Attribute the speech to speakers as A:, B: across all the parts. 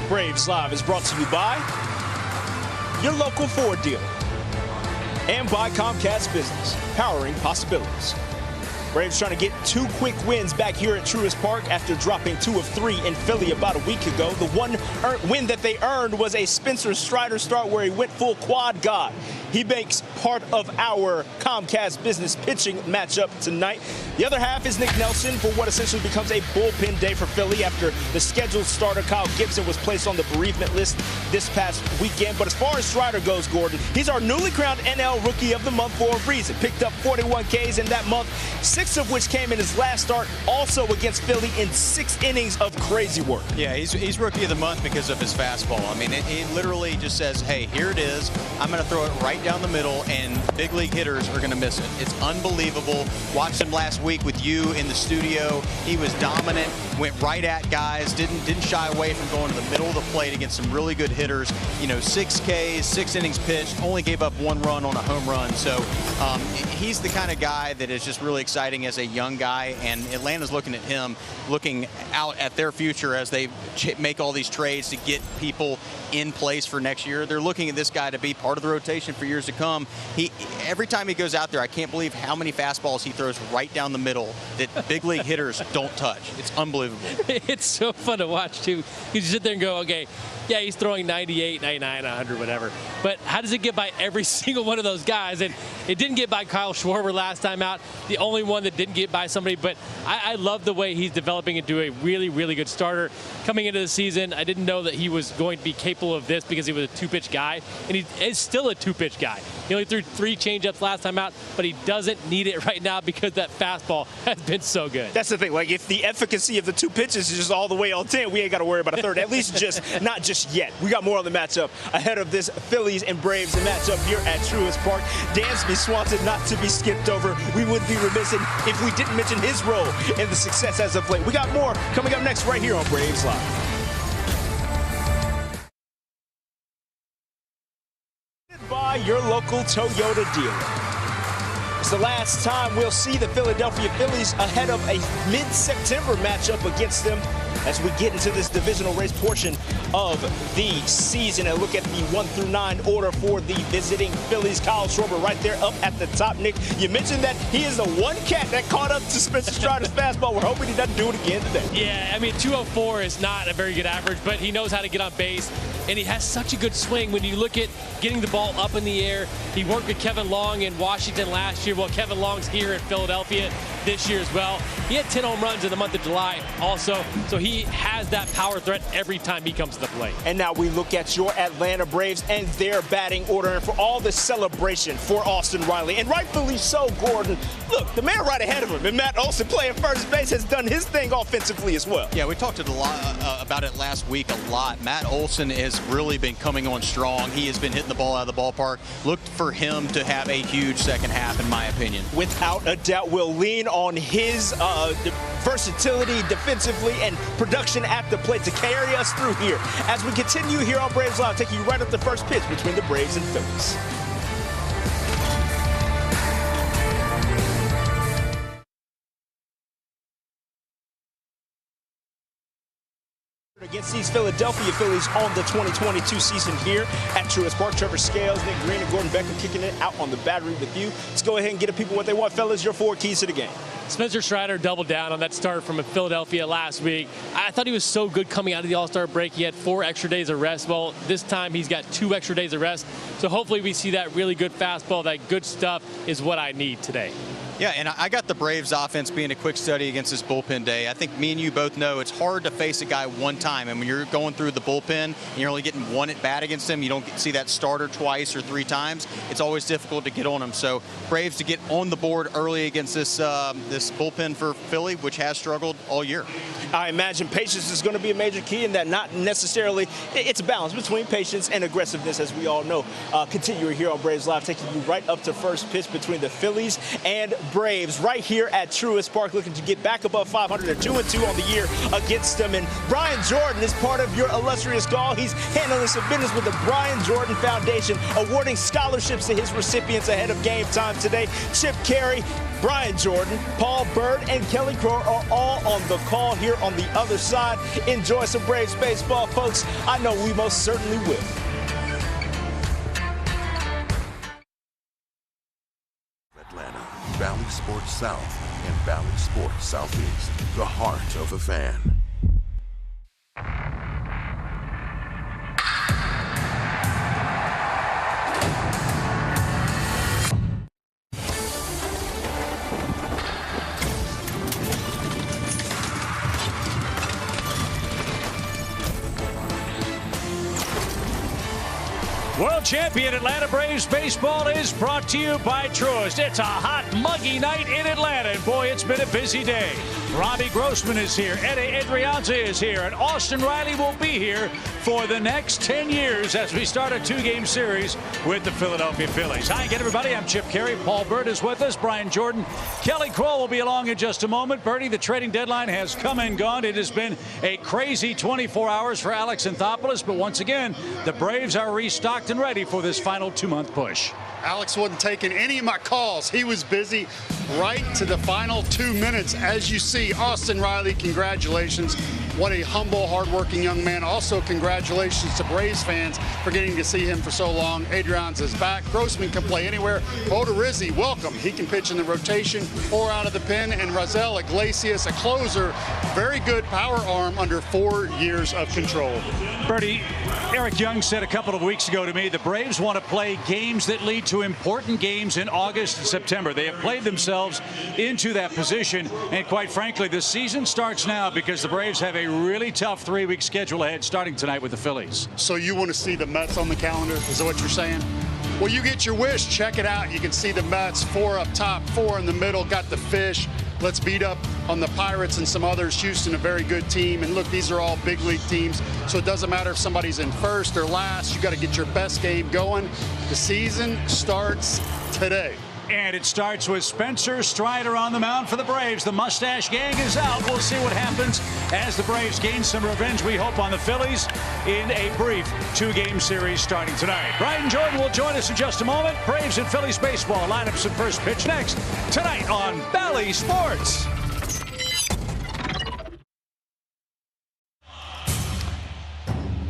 A: Braves Live is brought to you by your local Ford dealer and by Comcast Business, powering possibilities. Braves trying to get 2 quick wins back here at Truist Park after dropping 2 of 3 in Philly about a week ago. The one win that they earned was a Spencer Strider start where he went full quad god. He makes part of our Comcast Business pitching matchup tonight. The other half is Nick Nelson for what essentially becomes a bullpen day for Philly after the scheduled starter Kyle Gibson was placed on the bereavement list this past weekend. But as far as Strider goes, Gordon, he's our newly crowned NL Rookie of the Month for a reason. Picked up 41 Ks in that month, 6 of which came in his last start, also against Philly in 6 innings of crazy work.
B: Yeah, he's Rookie of the Month because of his fastball. I mean, he literally just says, hey, here it is. I'm going to throw it right down the middle, and big league hitters are going to miss it. It's unbelievable. Watched him last week with you in the studio. He was dominant, went right at guys, didn't shy away from going to the middle of the plate against some really good hitters. You know, 6 Ks, 6 innings pitched, only gave up 1 run on a home run. So he's the kind of guy that is just really exciting as a young guy, and Atlanta's looking at him, looking out at their future as they make all these trades to get people in place for next year. They're looking at this guy to be part of the rotation for years to come. Every time he goes out there, I can't believe how many fastballs he throws right down the middle that big league hitters don't touch. It's unbelievable.
C: It's so fun to watch, too. You sit there and go, okay, yeah, he's throwing 98, 99, 100, whatever. But how does it get by every single one of those guys? And it didn't get by Kyle Schwarber last time out, the only one that didn't get by somebody. But I love the way he's developing into a really, really good starter. Coming into the season, I didn't know that he was going to be capable of this because he was a 2-pitch guy. And he is still a 2-pitch guy. He only threw 3 changeups last time out, but he doesn't need it right now because that fastball has been so good.
A: That's the thing. Like, if the efficacy of the 2 pitches is just all the way on 10, we ain't got to worry about a third. At least not just yet. We got more on the matchup ahead of this Phillies and Braves matchup here at Truist Park. Dansby Swanson not to be skipped over. We would be remiss if we didn't mention his role in the success as of late. We got more coming up next right here on Braves Live. By your local Toyota dealer. It's the last time we'll see the Philadelphia Phillies ahead of a mid-September matchup against them as we get into this divisional race portion of the season and look at the 1 through 9 order for the visiting Phillies. Kyle Schwarber right there up at the top. Nick, you mentioned that he is the one cat that caught up to Spencer Strider's fastball. We're hoping he doesn't do it again today.
C: Yeah, I mean, 204 is not a very good average, but he knows how to get on base, and he has such a good swing. When you look at getting the ball up in the air, he worked with Kevin Long in Washington last year. Well, Kevin Long's here in Philadelphia this year as well. He had 10 home runs in the month of July also, so he has that power threat every time he comes to the plate.
A: And now we look at your Atlanta Braves and their batting order, and for all the celebration for Austin Riley, and rightfully so, Gordon. Look, the man right ahead of him, and Matt Olson playing first base, has done his thing offensively as well.
B: Yeah, we talked a lot about it last week a lot. Matt Olson has really been coming on strong. He has been hitting the ball out of the ballpark. Look for him to have a huge second half, in my opinion.
A: Without a doubt, we'll lean on his versatility defensively and production at the plate to carry us through here as we continue here on Braves Live, taking you right up the first pitch between the Braves and Phillies. Against these Philadelphia Phillies on the 2022 season here at Truist Park. Trevor Scales, Nick Green, and Gordon Beckham kicking it out on the battery with you. Let's go ahead and get the people what they want. Fellas, your 4 keys to the game.
C: Spencer Strider doubled down on that start from Philadelphia last week. I thought he was so good coming out of the All-Star break. He had 4 extra days of rest. Well, this time he's got 2 extra days of rest. So hopefully we see that really good fastball. That good stuff is what I need today.
B: Yeah, and I got the Braves offense being a quick study against this bullpen day. I think me and you both know it's hard to face a guy one time. And when you're going through the bullpen and you're only getting 1 at bat against him, you don't see that starter twice or 3 times. It's always difficult to get on him. So Braves to get on the board early against this this bullpen for Philly, which has struggled all year.
A: I imagine patience is going to be a major key in that. Not necessarily, it's a balance between patience and aggressiveness, as we all know. Continuing here on Braves Live, taking you right up to first pitch between the Phillies and Braves right here at Truist Park, looking to get back above 500. They're 2-2 on the year against them. And Brian Jordan is part of your illustrious call. He's handling some business with the Brian Jordan Foundation, awarding scholarships to his recipients ahead of game time today. Chip Caray, Brian Jordan, Paul Bird, and Kelly Crow are all on the call here on the other side. Enjoy some Braves baseball, folks. I know we most certainly will.
D: Atlanta, Valley Sports South, and Valley Sports Southeast, the heart of the fan.
E: World champion Atlanta Braves baseball is brought to you by Truist. It's a hot, muggy night in Atlanta, and boy, it's been a busy day. Robbie Grossman is here, Eddie Adrianza is here, and Austin Riley will be here for the next 10 years as we start a two-game series with the Philadelphia Phillies. Hi again, everybody. I'm Chip Caray. Paul Bird is with us. Brian Jordan. Kelly Crow will be along in just a moment. Bertie, the trading deadline has come and gone. It has been a crazy 24 hours for Alex Anthopoulos, but once again, the Braves are restocked and ready for this final two-month push.
F: Alex wasn't taking any of my calls. He was busy right to the final 2 minutes. As you see, Austin Riley, congratulations. What a humble, hardworking young man. Also, congratulations to Braves fans for getting to see him for so long. Adrianza is back. Grossman can play anywhere. Odorizzi, welcome. He can pitch in the rotation or out of the pen. And Raisel Iglesias, a closer, very good power arm under 4 years of control.
E: Bertie, Eric Young said a couple of weeks ago to me, the Braves want to play games that lead to important games in August and September. They have played themselves into that position, and quite frankly, the season starts now because the Braves have a really tough 3-week schedule ahead starting tonight with the Phillies.
F: So you want to see the Mets on the calendar? Is that what you're saying? Well, you get your wish. Check it out. You can see the Mets, 4 up top, 4 in the middle, got the fish. Let's beat up on the Pirates and some others. Houston, a very good team. And look, these are all big league teams. So it doesn't matter if somebody's in first or last. You got to get your best game going. The season starts today.
E: And it starts with Spencer Strider on the mound for the Braves. The Mustache Gang is out. We'll see what happens as the Braves gain some revenge, we hope, on the Phillies in a brief 2-game series starting tonight. Brian Jordan will join us in just a moment. Braves and Phillies baseball lineups and first pitch next tonight on Valley Sports.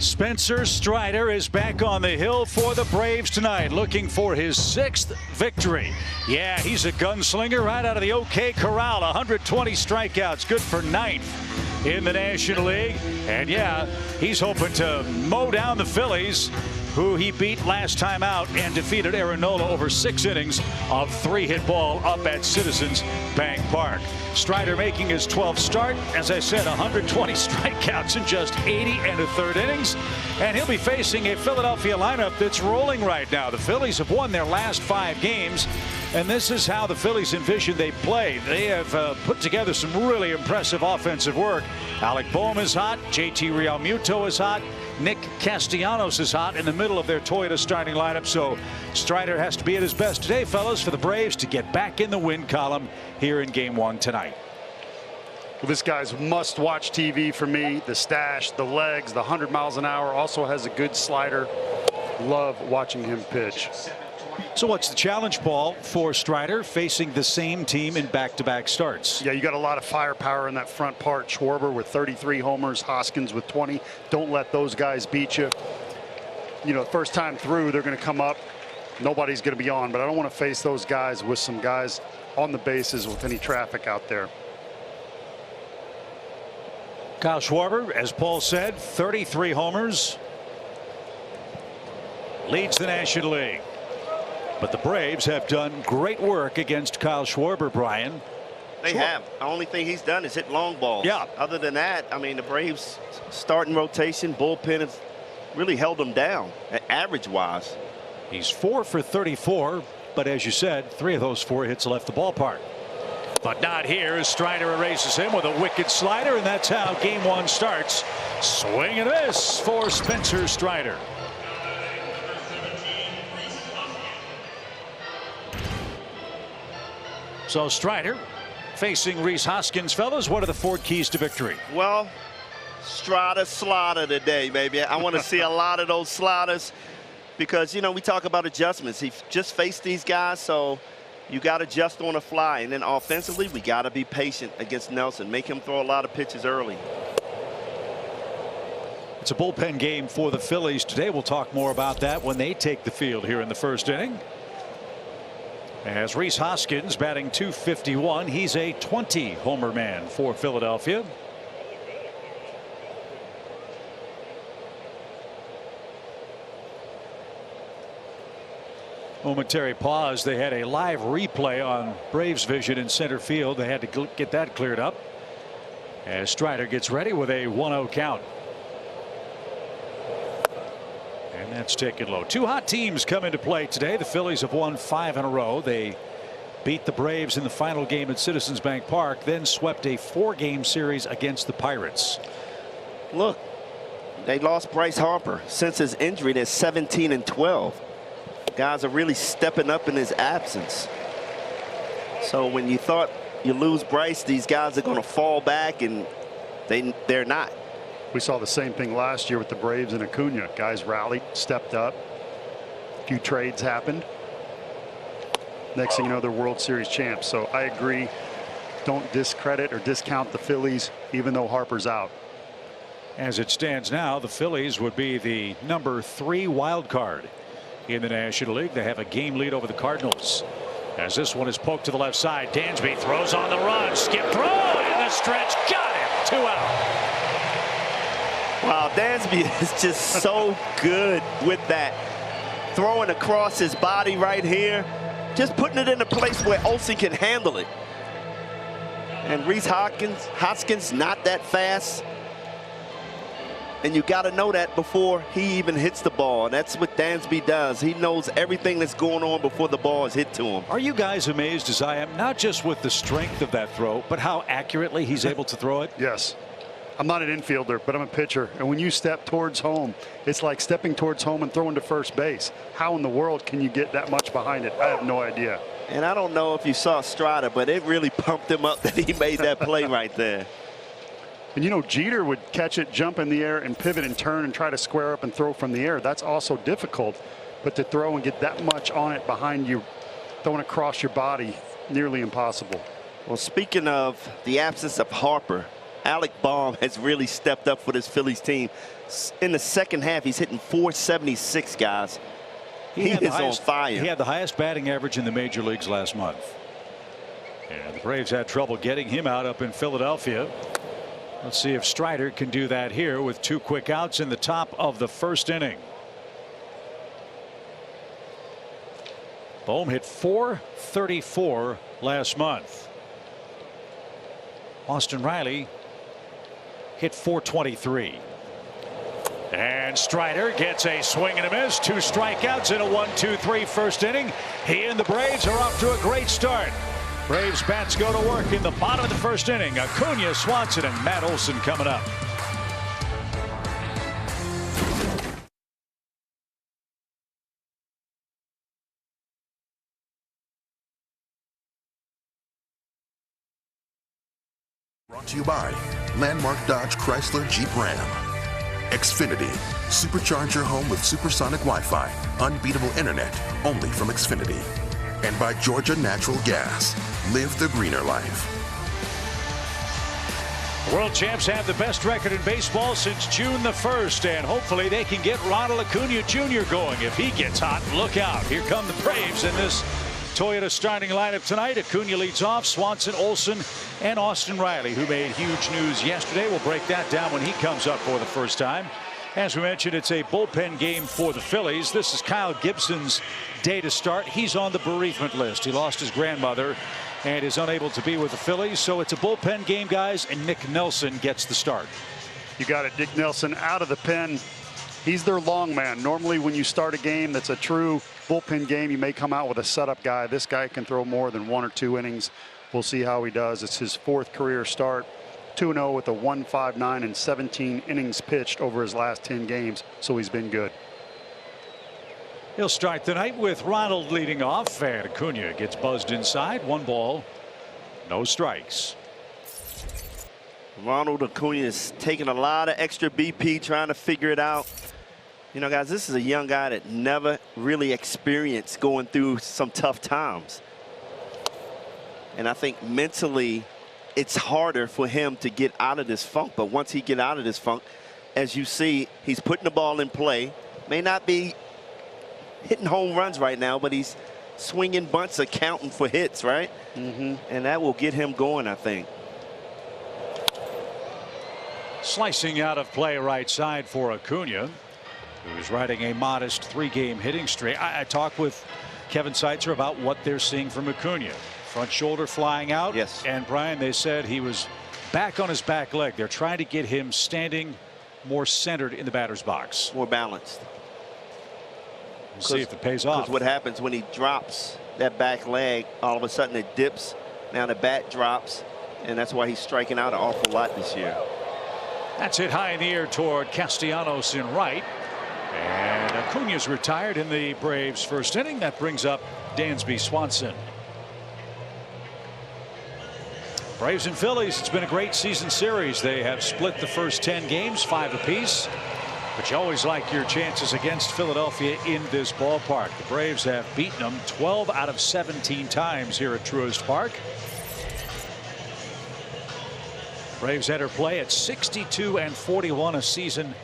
E: Spencer Strider is back on the hill for the Braves tonight, looking for his 6th victory. Yeah, he's a gunslinger right out of the OK Corral. 120 strikeouts, good for 9th in the National League. And yeah, he's hoping to mow down the Phillies, who he beat last time out and defeated Aaron Nola over 6 innings of 3-hit ball up at Citizens Bank Park. Strider making his 12th start. As I said, 120 strikeouts in just 80 1/3 innings. And he'll be facing a Philadelphia lineup that's rolling right now. The Phillies have won their last 5 games, and this is how the Phillies envision they play. They have put together some really impressive offensive work. Alec Boehm is hot. JT Realmuto is hot. Nick Castellanos is hot in the middle of their Toyota starting lineup. So Strider has to be at his best today, fellas, for the Braves to get back in the win column here in Game 1 tonight.
F: Well, this guy's must-watch TV for me. The stash, the legs, the 100 miles an hour. Also has a good slider. Love watching him pitch.
E: So what's the challenge, Paul, for Strider facing the same team in back-to-back starts?
F: Yeah, you got a lot of firepower in that front part. Schwarber with 33 homers, Hoskins with 20. Don't let those guys beat you. You know, first time through, they're going to come up. Nobody's going to be on, but I don't want to face those guys with some guys on the bases with any traffic out there.
E: Kyle Schwarber, as Paul said, 33 homers. Leads the National League. But the Braves have done great work against Kyle Schwarber, Brian.
G: They have. The only thing he's done is hit long balls.
E: Yeah.
G: Other than that, I mean, the Braves starting rotation, bullpen has really held them down, average-wise.
E: He's 4 for 34, but as you said, 3 of those 4 hits left the ballpark. But not here as Strider erases him with a wicked slider, and that's how Game 1 starts. Swing and a miss for Spencer Strider. So Strider facing Rhys Hoskins. Fellas, what are the 4 keys to victory?
G: Well, Strider slaughter today, baby. I want to see a lot of those slaughters because, you know, we talk about adjustments. He just faced these guys, so you got to adjust on the fly. And then offensively, we got to be patient against Nelson. Make him throw a lot of pitches early.
E: It's a bullpen game for the Phillies today. We'll talk more about that when they take the field here in the first inning. As Rhys Hoskins batting .251, he's a 20-homer man for Philadelphia. Momentary pause. They had a live replay on Braves Vision in center field. They had to get that cleared up as Strider gets ready with a 1-0 count. And that's taken low. 2 hot teams come into play today. The Phillies have won 5 in a row. They beat the Braves in the final game at Citizens Bank Park, then swept a 4-game series against the Pirates.
G: Look, they lost Bryce Harper. Since his injury, they're 17-12. Guys are really stepping up in his absence. So when you thought you lose Bryce, these guys are going to fall back, and they're not.
F: We saw the same thing last year with the Braves and Acuna. Guys rallied, stepped up. A few trades happened. Next thing you know, they're World Series champs. So I agree. Don't discredit or discount the Phillies, even though Harper's out.
E: As it stands now, the Phillies would be the number 3 wild card in the National League. They have a game lead over the Cardinals. As this one is poked to the left side, Dansby throws on the run. Skip throw in the stretch. Got him. 2 out.
G: Wow, Dansby is just so good with that. Throwing across his body right here. Just putting it in a place where Olsen can handle it. And Rhys Hoskins not that fast. And you got to know that before he even hits the ball. And that's what Dansby does. He knows everything that's going on before the ball is hit to him.
E: Are you guys amazed as I am, not just with the strength of that throw, but how accurately he's able to throw it?
F: Yes. I'm not an infielder, but I'm a pitcher. And when you step towards home, it's like stepping towards home and throwing to first base. How in the world can you get that much behind it? I have no idea.
G: And I don't know if you saw Strider, but it really pumped him up that he made that play right there.
F: And you know, Jeter would catch it, jump in the air, and pivot and turn and try to square up and throw from the air. That's also difficult. But to throw and get that much on it behind you, throwing across your body, nearly impossible.
G: Well, speaking of the absence of Harper, Alec Baum has really stepped up for this Phillies team. In the second half, he's hitting .476, guys. He is on fire.
E: He had the highest batting average in the major leagues last month. And the Braves had trouble getting him out up in Philadelphia. Let's see if Strider can do that here with 2 quick outs in the top of the first inning. Baum hit .434 last month. Austin Riley hit .423. And Strider gets a swing and a miss. 2 strikeouts in a 1-2-3 first inning. He and the Braves are off to a great start. Braves bats go to work in the bottom of the first inning. Acuna, Swanson, and Matt Olson coming up.
D: Brought to you by Landmark Dodge Chrysler Jeep Ram. Xfinity. Supercharge your home with supersonic Wi-Fi. Unbeatable internet. Only from Xfinity. And by Georgia Natural Gas. Live the greener life.
E: World champs have the best record in baseball since June the 1st, and hopefully they can get Ronald Acuna Jr. going. If he gets hot, look out. Here come the Braves in this Toyota starting lineup tonight. Acuna leads off. Swanson, Olson, and Austin Riley, who made huge news yesterday. We'll break that down when he comes up for the first time. As we mentioned, it's a bullpen game for the Phillies. This is Kyle Gibson's day to start. He's on the bereavement list. He lost his grandmother and is unable to be with the Phillies. So it's a bullpen game, guys, and Nick Nelson gets the start.
F: You got it. Nick Nelson out of the pen. He's their long man. Normally when you start a game that's a true bullpen game, you may come out with a setup guy. This guy can throw more than 1 or 2 innings. We'll see how he does. It's his 4th career start. 2-0 with a 1.59 and 17 innings pitched over his last 10 games. So he's been good.
E: He'll start tonight with Ronald leading off, and Acuna gets buzzed inside. 1 ball, No strikes.
G: Ronald Acuna is taking a lot of extra BP trying to figure it out. You know, guys, this is a young guy that never really experienced going through some tough times. And I think mentally it's harder for him to get out of this funk. But once he get out of this funk, as you see, he's putting the ball in play. May not be hitting home runs right now, but he's swinging bunts, accounting for hits, right? And that will get him going, I think.
E: Slicing out of play right side for Acuna, who's riding a modest 3-game hitting streak. I talked with Kevin Seitzer about what they're seeing from Acuna. Front shoulder flying out.
G: Yes.
E: And Brian, they said he was back on his back leg. They're trying to get him standing more centered in the batter's box.
G: More balanced.
E: We'll see if it pays off.
G: Because what happens when he drops that back leg, all of a sudden it dips. Now the bat drops, and that's why he's striking out an awful lot this year.
E: That's hit high in the air toward Castellanos in right. And Acuna's retired in the Braves' first inning. That brings up Dansby Swanson. Braves and Phillies, it's been a great season series. They have split the first 10 games, 5 apiece. But you always like your chances against Philadelphia in this ballpark. The Braves have beaten them 12 out of 17 times here at Truist Park. Braves enter play at 62-41, a season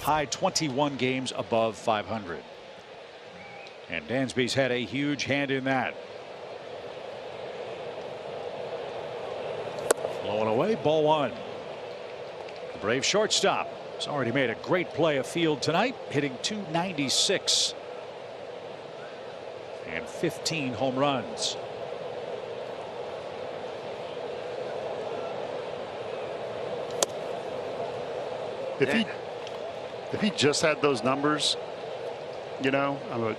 E: high 21 games above 500. And Dansby's had a huge hand in that. Blowing away, ball 1. The Braves shortstop has already made a great play afield tonight, hitting .296 and 15 home runs.
F: If he just had those numbers, you know, I would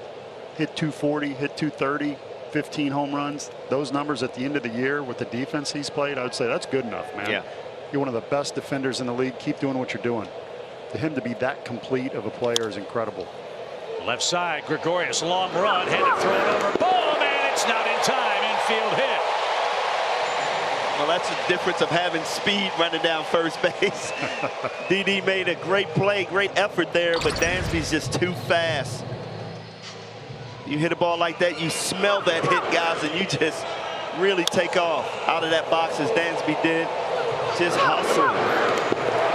F: hit 240, hit 230, 15 home runs, those numbers at the end of the year with the defense he's played, I would say that's good enough, man.
G: Yeah.
F: You're one of the best defenders in the league. Keep doing what you're doing. For him to be that complete of a player is incredible.
E: Left side, Gregorius, long run, headed, thrown over, boom, and it's not in time. Infield hit.
G: Well, that's the difference of having speed running down first base. DD made a great play, great effort there, but Dansby's just too fast. You hit a ball like that, you smell that hit, guys, and you just really take off out of that box as Dansby did. Just hustling.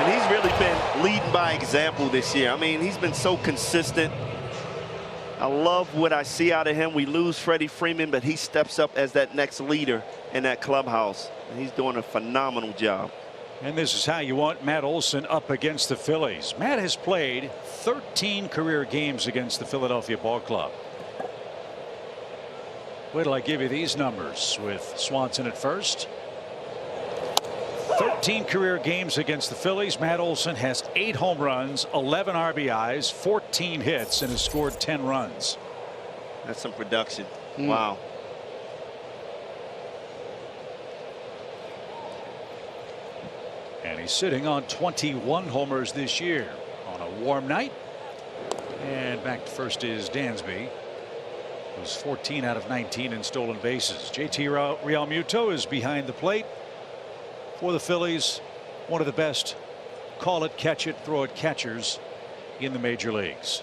G: And he's really been leading by example this year. I mean, he's been so consistent. I love what I see out of him. We lose Freddie Freeman, but he steps up as that next leader in that clubhouse. And he's doing a phenomenal job.
E: And this is how you want Matt Olson up against the Phillies. Matt has played 13 career games against the Philadelphia Ball Club. Wait till I give you these numbers with Swanson at first. 13 career games against the Phillies. Matt Olson has 8 home runs, 11 RBIs, 14 hits, and has scored 10 runs.
G: That's some production. Wow.
E: And he's sitting on 21 homers this year on a warm night. And back to first is Dansby, who's 14 out of 19 in stolen bases. JT Realmuto is behind the plate for the Phillies, one of the best call it, catch it, throw it catchers in the major leagues.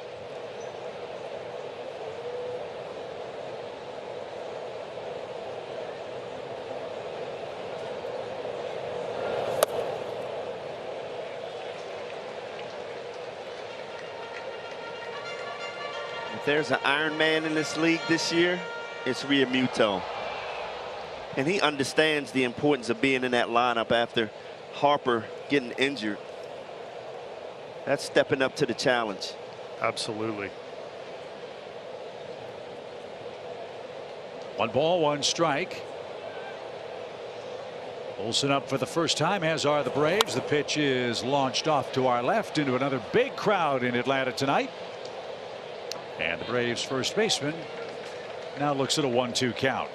G: If there's an Iron Man in this league this year, it's Realmuto. And he understands the importance of being in that lineup after Harper getting injured. That's stepping up to the challenge.
F: Absolutely.
E: 1 ball, 1 strike. Olson up for the first time, as are the Braves. The pitch is launched off to our left into another big crowd in Atlanta tonight. And the Braves first baseman now looks at a 1-2 count.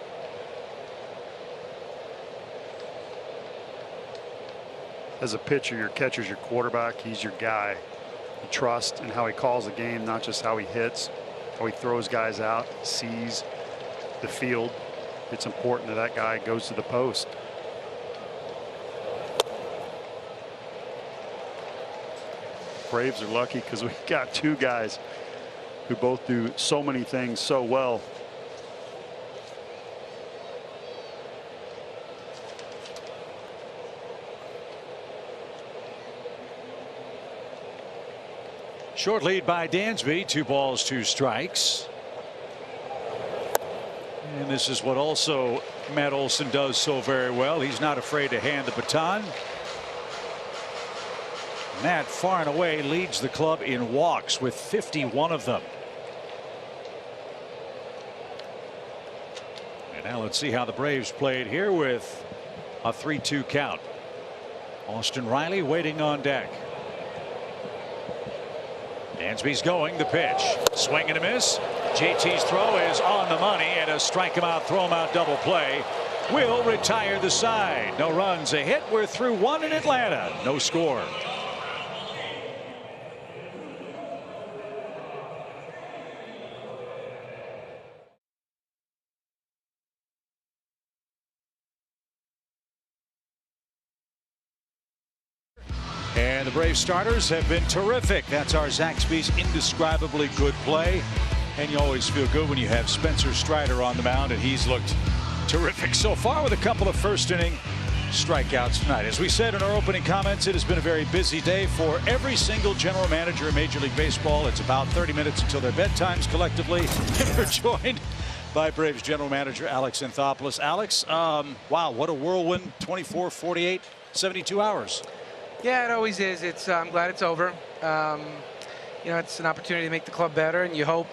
F: As a pitcher, your catcher's your quarterback. He's your guy. You trust in how he calls the game, not just how he hits, how he throws guys out, sees the field. It's important that that guy goes to the post. Braves are lucky because we got two guys who both do so many things so well.
E: Short lead by Dansby, 2 balls, 2 strikes. And this is what also Matt Olson does so very well. He's not afraid to hand the baton. Matt far and away leads the club in walks with 51 of them. And now let's see how the Braves played here with a 3-2 count. Austin Riley waiting on deck. Dansby's going, the pitch. Swing and a miss. JT's throw is on the money, and a strike him out, throw him out double play will retire the side. No runs, a hit. We're through 1 in Atlanta. No score. And the Braves starters have been terrific. That's our Zaxby's indescribably good play. And you always feel good when you have Spencer Strider on the mound, and he's looked terrific so far with a couple of first-inning strikeouts tonight. As we said in our opening comments, it has been a very busy day for every single general manager in Major League Baseball. It's about 30 minutes until their bedtimes collectively. And we're joined by Braves general manager Alex Anthopoulos. Alex, wow, what a whirlwind. 24, 48, 72 hours.
H: Yeah, it always is. It's I'm glad it's over. You know, it's an opportunity to make the club better, and you hope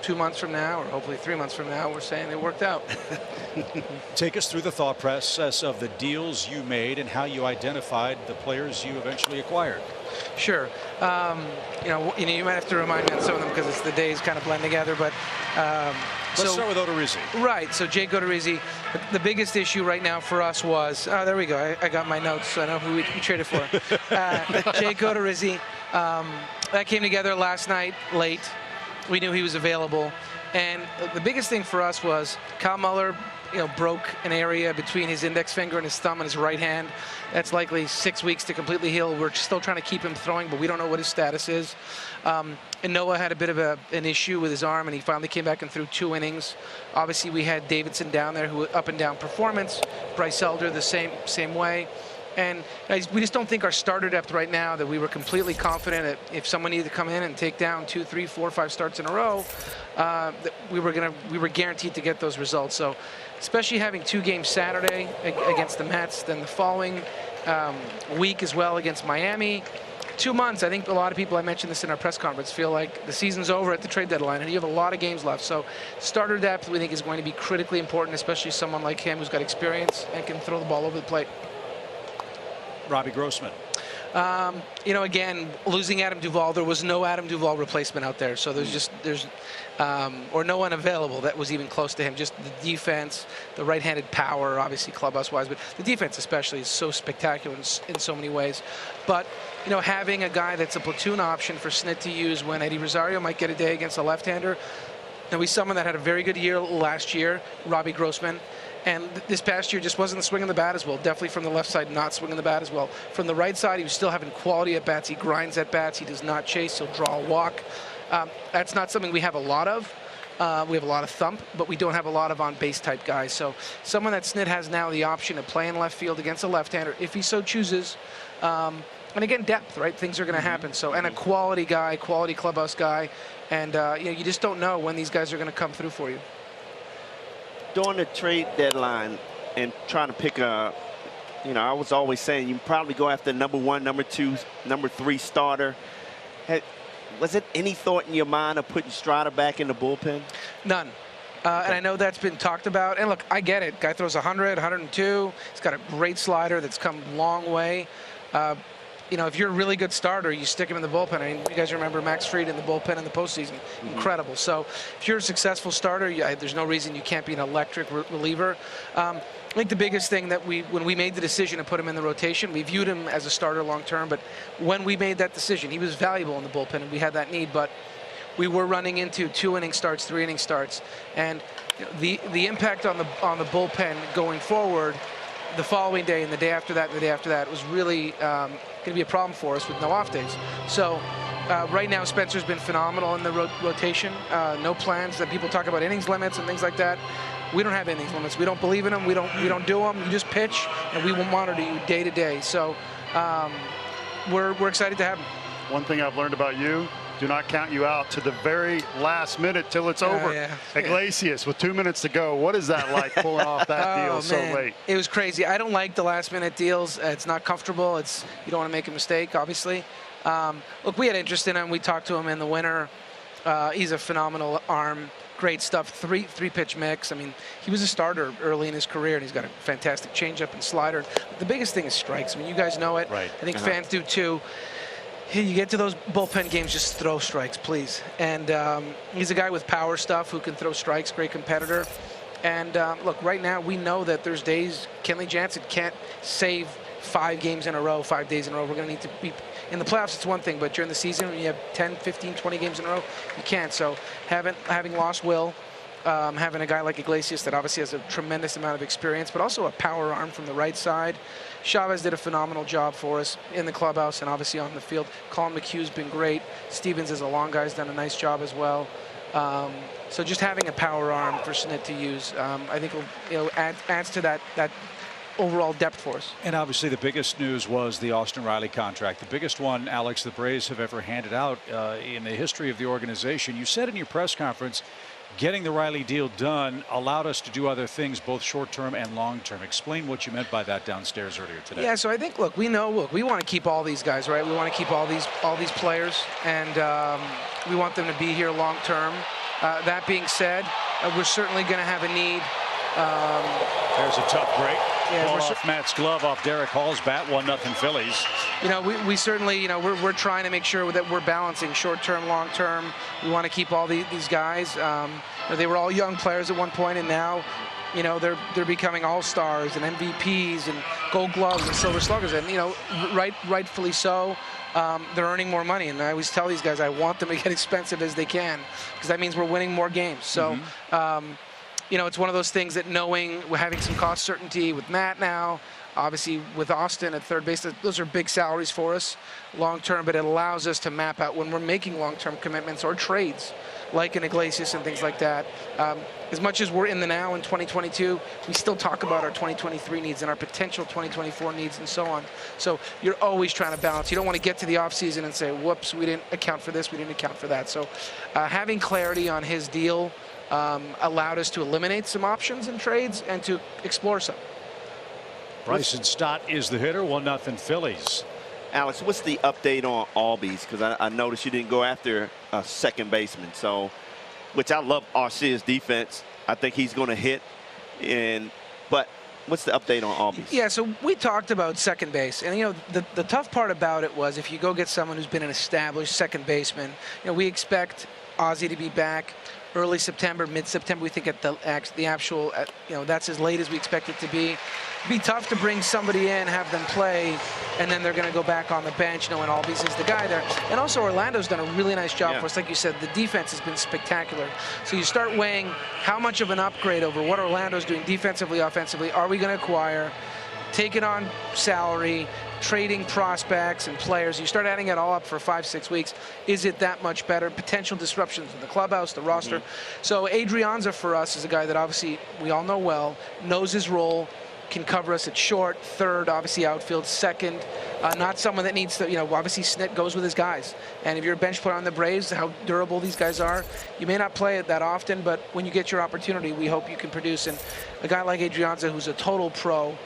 H: 2 months from now, or hopefully 3 months from now, we're saying it worked out.
E: Take us through the thought process of the deals you made and how you identified the players you eventually acquired.
H: Sure. You might have to remind me on some of them because it's the days kind of blend together, but
E: Let's start with Odorizzi.
H: Right. So Jake Odorizzi, the biggest issue right now for us was, there we go. I got my notes, so I know who we traded for. Jake Odorizzi, that came together last night late. We knew he was available. And the biggest thing for us was Kyle Muller, broke an area between his index finger and his thumb and his right hand. That's likely 6 weeks to completely heal. We're still trying to keep him throwing, but we don't know what his status is. And Noah had a bit of an issue with his arm, and he finally came back and threw 2 innings. Obviously, we had Davidson down there, who up and down performance. Bryce Elder the same way. And we just don't think our starter depth right now, that we were completely confident that if someone needed to come in and take down 2, 3, 4, 5 starts in a row, that we were guaranteed to get those results. So especially having 2 games Saturday against the Mets, then the following week as well against Miami. 2 months, I think a lot of people, I mentioned this in our press conference, feel like the season's over at the trade deadline and you have a lot of games left. So starter depth, we think, is going to be critically important, especially someone like him who's got experience and can throw the ball over the plate.
E: Robbie Grossman.
H: Again, losing Adam Duvall, there was no Adam Duvall replacement out there. So or no one available that was even close to him. Just the defense, the right-handed power, obviously clubhouse-wise, but the defense especially is so spectacular in so many ways. But, having a guy that's a platoon option for Snit to use when Eddie Rosario might get a day against a left-hander. And someone that had a very good year last year, Robbie Grossman. And this past year just wasn't swinging the bat as well. Definitely from the left side, not swinging the bat as well. From the right side, he was still having quality at bats. He grinds at bats. He does not chase. He'll draw a walk. That's not something we have a lot of. We have a lot of thump, but we don't have a lot of on-base type guys. So someone that Snit has now the option to play in left field against a left-hander if he so chooses. And again, depth, right? Things are going to happen. So, and a quality guy, quality clubhouse guy. And, you just don't know when these guys are going to come through for you.
G: During the trade deadline and trying to pick I was always saying you probably go after number 1, number 2, number 3 starter. Was it any thought in your mind of putting Strider back in the bullpen?
H: None. And I know that's been talked about. And look, I get it. Guy throws 100, 102. He's got a great slider that's come a long way. If you're a really good starter, you stick him in the bullpen. I mean, you guys remember Max Fried in the bullpen in the postseason. Incredible. So if you're a successful starter, there's no reason you can't be an electric reliever. I think the biggest thing that when we made the decision to put him in the rotation, we viewed him as a starter long term. But when we made that decision, he was valuable in the bullpen, and we had that need. But we were running into 2-inning starts, 3-inning starts. And the impact on the bullpen going forward, the following day and the day after that and the day after that was really going to be a problem for us with no off days. So right now, Spencer's been phenomenal in the rotation. No plans. That people talk about innings limits and things like that. We don't have innings limits. We don't believe in them. We don't do them. You just pitch, and we will monitor you day to day. So we're excited to have him.
F: One thing I've learned about you: do not count you out to the very last minute till it's over.
H: Yeah.
F: Iglesias with 2 minutes to go. What is that like pulling off that deal so late?
H: It was crazy. I don't like the last minute deals. It's not comfortable. You don't want to make a mistake, obviously. Look, we had interest in him. We talked to him in the winter. He's a phenomenal arm. Great stuff. Three pitch mix. I mean, he was a starter early in his career, and he's got a fantastic changeup and slider. The biggest thing is strikes. I mean, you guys know it.
E: Right.
H: I think fans do too. You get to those bullpen games, just throw strikes, please. And he's a guy with power stuff who can throw strikes, great competitor. And look, right now we know that there's days Kenley Jansen can't save 5 games in a row, 5 days in a row. We're going to need to be in the playoffs. It's one thing, but during the season when you have 10, 15, 20 games in a row, you can't. So having lost Will, having a guy like Iglesias that obviously has a tremendous amount of experience, but also a power arm from the right side. Chavez did a phenomenal job for us in the clubhouse and obviously on the field. Colin McHugh's been great. Stevens as a long guy's done a nice job as well. So just having a power arm for Snit to use, I think will adds to that overall depth for us.
E: And obviously the biggest news was the Austin Riley contract, the biggest one, Alex, the Braves have ever handed out in the history of the organization. You said in your press conference, getting the Riley deal done allowed us to do other things, both short-term and long-term. Explain what you meant by that downstairs earlier today.
H: Yeah, so I think, look, we want to keep all these guys, right? We want to keep all these players, and we want them to be here long-term. That being said, we're certainly going to have a need.
E: There's a tough break.
H: Yeah,
E: Ball off Matt's glove off Derek Hall's bat, 1-0 Phillies.
H: You know, we certainly, you know, we're trying to make sure that we're balancing short-term, long-term. We want to keep all these guys. They were all young players at one point, and now, you know, they're becoming all-stars and MVPs and Gold Gloves and Silver Sluggers, and you know, rightfully so. They're earning more money, and I always tell these guys I want them to get expensive as they can, because that means we're winning more games. So. You know, it's one of those things that knowing we're having some cost certainty with Matt now, obviously with Austin at third base, those are big salaries for us long term, but it allows us to map out when we're making long-term commitments or trades like an Iglesias and things like that. As much as we're in the now in 2022, we still talk about our 2023 needs and our potential 2024 needs and so on. So you're always trying to balance. You don't want to get to the offseason and say, whoops, we didn't account for this, we didn't account for that. So having clarity on his deal allowed us to eliminate some options in trades and to explore some.
E: Bryson Stott is the hitter, 1-0 Phillies.
G: Alex, what's the update on Albies? Because I noticed you didn't go after a second baseman, so which I love Arcia's defense. I think he's going to hit. But what's the update on Albies?
H: Yeah, so we talked about second base, and you know the tough part about it was if you go get someone who's been an established second baseman, you know, we expect Ozzie to be back early September, mid-September. We think at the actual, you know, that's as late as we expect it to be. It'd be tough to bring somebody in, have them play, and then they're going to go back on the bench knowing Albies is the guy there. And also Orlando's done a really nice job for us. Like you said, the defense has been spectacular. So you start weighing how much of an upgrade over what Orlando's doing defensively, offensively, are we going to acquire, take it on salary, trading prospects and players. You start adding it all up for 5-6 weeks. Is it that much better? Potential disruptions in the clubhouse, the roster. So Adrianza for us is a guy that obviously we all know well, knows his role, can cover us at short, third, obviously outfield, second. Not someone that needs to, you know, obviously Snit goes with his guys. And if you're a bench player on the Braves, how durable these guys are, you may not play it that often, but when you get your opportunity, we hope you can produce. And a guy like Adrianza, who's a total pro,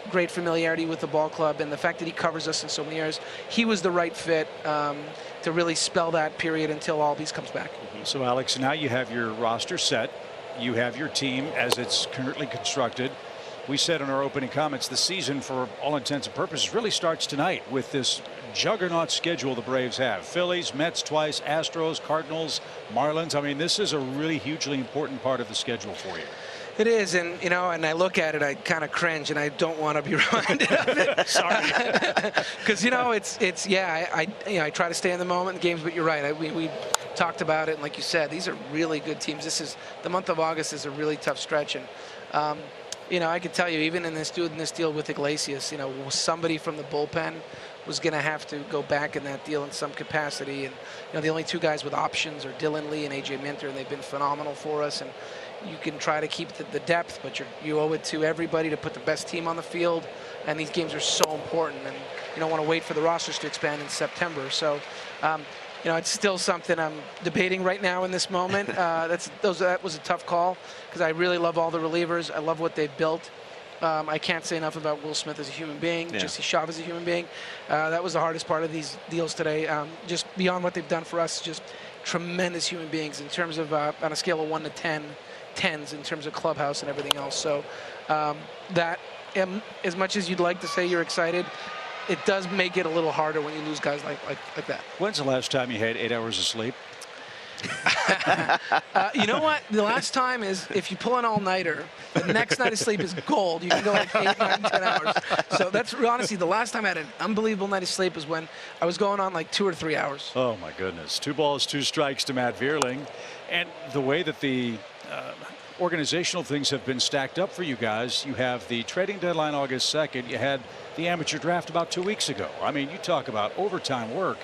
H: great familiarity with the ball club, and the fact that he covers us in so many areas, he was the right fit to really spell that period until Albies comes back.
E: So, Alex, now you have your roster set. You have your team as it's currently constructed. We said in our opening comments the season, for all intents and purposes, really starts tonight with this juggernaut schedule the Braves have. Phillies, Mets twice, Astros, Cardinals, Marlins. I mean, this is a really hugely important part of the schedule for you.
H: It is, and you know, and I look at it, I kind of cringe, and I don't want to be reminded of it.
E: Sorry,
H: because you know, it's yeah, I try to stay in the moment in games, but you're right. We talked about it, and like you said, these are really good teams. This is the month of August is a really tough stretch, and you know, I could tell you, even in this deal with Iglesias, you know, somebody from the bullpen was going to have to go back in that deal in some capacity. And the only two guys with options are Dylan Lee and AJ Minter, and they've been phenomenal for us. And you can try to keep the depth, but you owe it to everybody to put the best team on the field. And these games are so important, and you don't want to wait for the rosters to expand in September. So, it's still something I'm debating right now in this moment. That was a tough call because I really love all the relievers. I love what they've built. I can't say enough about Will Smith as a human being, Jesse Shaw as a human being. That was the hardest part of these deals today. Just beyond what they've done for us, just tremendous human beings in terms of, on a scale of 1 to 10, 10s in terms of clubhouse and everything else. So as much as you'd like to say you're excited, it does make it a little harder when you lose guys like that.
E: When's the last time you had 8 hours of sleep?
H: You know what? The last time is if you pull an all-nighter, the next night of sleep is gold. You can go like 8, 9, 10 hours. So that's honestly the last time I had an unbelievable night of sleep was when I was going on like 2 or 3 hours.
E: Oh my goodness. 2 balls, 2 strikes to Matt Vierling. And the way that the organizational things have been stacked up for you guys, you have the trading deadline August 2nd. You had the amateur draft about 2 weeks ago. I mean, you talk about overtime work.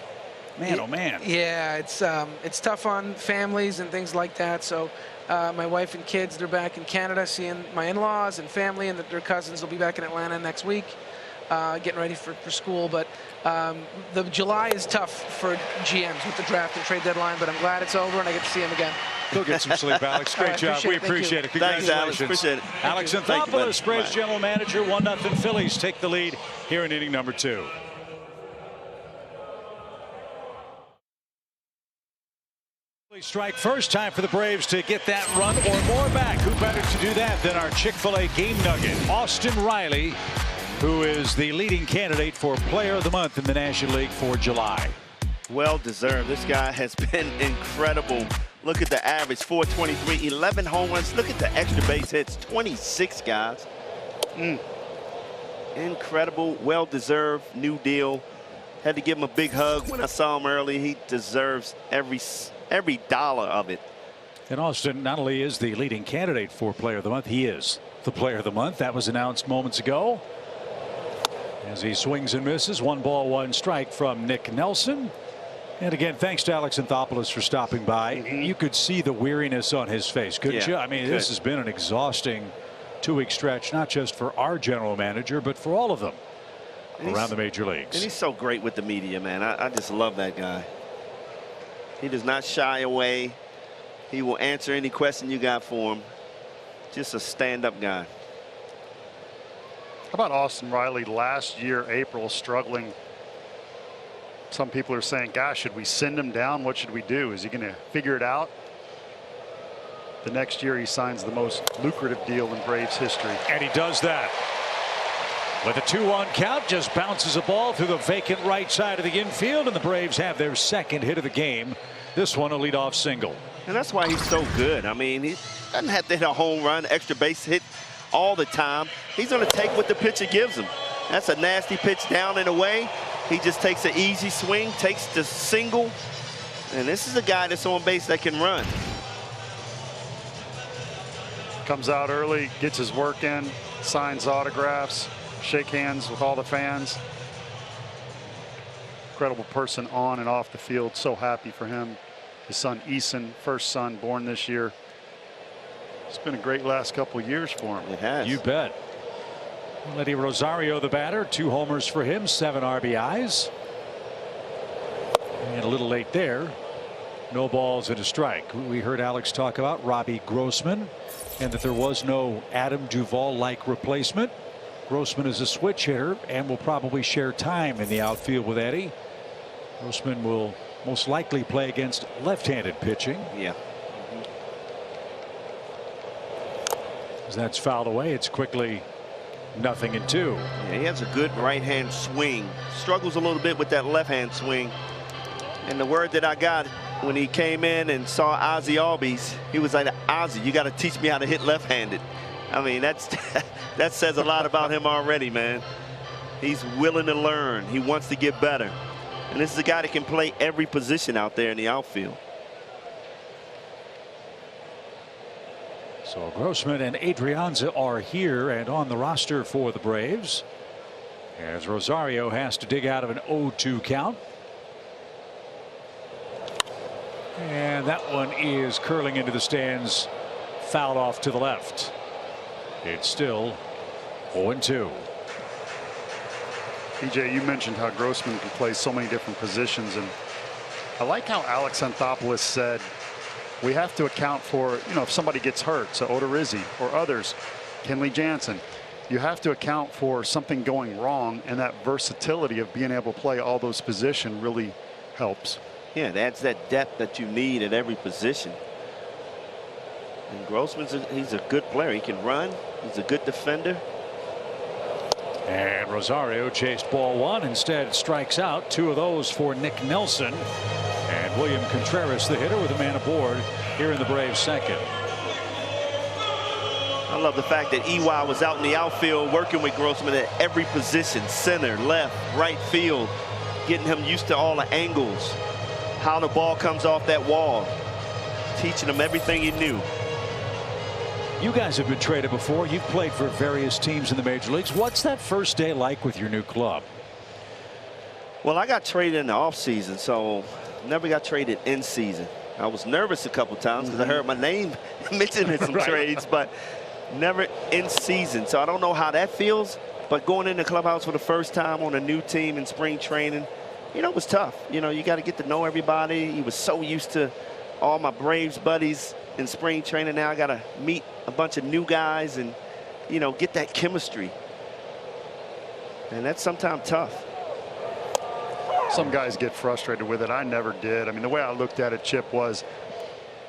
E: Man, oh man.
H: Yeah, it's tough on families and things like that. So my wife and kids, they're back in Canada seeing my in-laws and family, and their cousins will be back in Atlanta next week, getting ready for school. But the July is tough for GMs with the draft and trade deadline, but I'm glad it's over and I get to see them again.
E: Go get some sleep, Alex. Great job. We appreciate it.
G: Thanks,
E: Congratulations.
G: Alex. Appreciate it.
E: Alex Anthopoulos, Braves general manager. 1-0 Phillies take the lead here in inning number 2. Strike first, time for the Braves to get that run or more back. Who better to do that than our Chick-fil-A game nugget, Austin Riley, who is the leading candidate for Player of the Month in the National League for July.
G: Well deserved. This guy has been incredible. Look at the average, 423, 11 home runs. Look at the extra base hits, 26 guys. Incredible, well-deserved new deal. Had to give him a big hug when I saw him early. He deserves every dollar of it.
E: And Austin not only is the leading candidate for Player of the Month, he is the Player of the Month. That was announced moments ago. As he swings and misses, 1 ball, 1 strike from Nick Nelson. And again, thanks to Alex Anthopoulos for stopping by. You could see the weariness on his face, couldn't you? I mean, this has been an exhausting 2-week stretch, not just for our general manager, but for all of them around the major leagues.
G: And he's so great with the media, man. I just love that guy. He does not shy away. He will answer any question you got for him. Just a stand-up guy.
F: How about Austin Riley last year, April, struggling? Some people are saying, gosh, should we send him down? What should we do? Is he going to figure it out? The next year he signs the most lucrative deal in Braves history.
E: And he does that. With a 2-1 count, just bounces a ball through the vacant right side of the infield, and the Braves have their second hit of the game. This one a leadoff single.
G: And that's why he's so good. I mean, he doesn't have to hit a home run, extra base hit all the time. He's going to take what the pitcher gives him. That's a nasty pitch down and away. He just takes an easy swing, takes the single. And this is a guy that's on base that can run.
F: Comes out early, gets his work in, signs autographs, shake hands with all the fans. Incredible person on and off the field. So happy for him. His son Eason, first son born this year. It's been a great last couple of years for him.
G: It has.
E: You bet. Letty Rosario, the batter, 2 homers for him, 7 RBIs. And a little late there. No balls and a strike. We heard Alex talk about Robbie Grossman and that there was no Adam Duvall-like replacement. Grossman is a switch hitter and will probably share time in the outfield with Eddie. Grossman will most likely play against left-handed pitching.
G: Yeah.
E: As that's fouled away, it's quickly 0-2.
G: Yeah, he has a good right-hand swing. Struggles a little bit with that left-hand swing. And the word that I got when he came in and saw Ozzie Albies, he was like, Ozzie, you got to teach me how to hit left-handed. I mean, that says a lot about him already, man. He's willing to learn. He wants to get better. And this is a guy that can play every position out there in the outfield.
E: So Grossman and Adrianza are here and on the roster for the Braves. As Rosario has to dig out of an 0-2 count. And that one is curling into the stands, fouled off to the left. It's still 0-2.
F: PJ, you mentioned how Grossman can play so many different positions, and I like how Alex Anthopoulos said we have to account for, if somebody gets hurt, so Odorizzi or others, Kenley Jansen, you have to account for something going wrong, and that versatility of being able to play all those positions really helps.
G: Yeah, it adds that depth that you need at every position. And Grossman's he's a good player. He can run. He's a good defender.
E: And Rosario chased ball one, instead strikes out. 2 of those for Nick Nelson. And William Contreras, the hitter, with a man aboard here in the Braves' second.
G: I love the fact that EY was out in the outfield working with Grossman at every position, center, left, right field, getting him used to all the angles, how the ball comes off that wall, teaching him everything he knew.
E: You guys have been traded before. You've played for various teams in the major leagues. What's that first day like with your new club?
G: Well, I got traded in the offseason, so never got traded in season. I was nervous a couple times because I heard my name mentioned in some trades, but never in season. So I don't know how that feels, but going in the clubhouse for the first time on a new team in spring training, it was tough. You got to get to know everybody. He was so used to all my Braves buddies in spring training. Now I got to meet a bunch of new guys and, get that chemistry. And that's sometimes tough.
F: Some guys get frustrated with it. I never did. I mean, the way I looked at it, Chip, was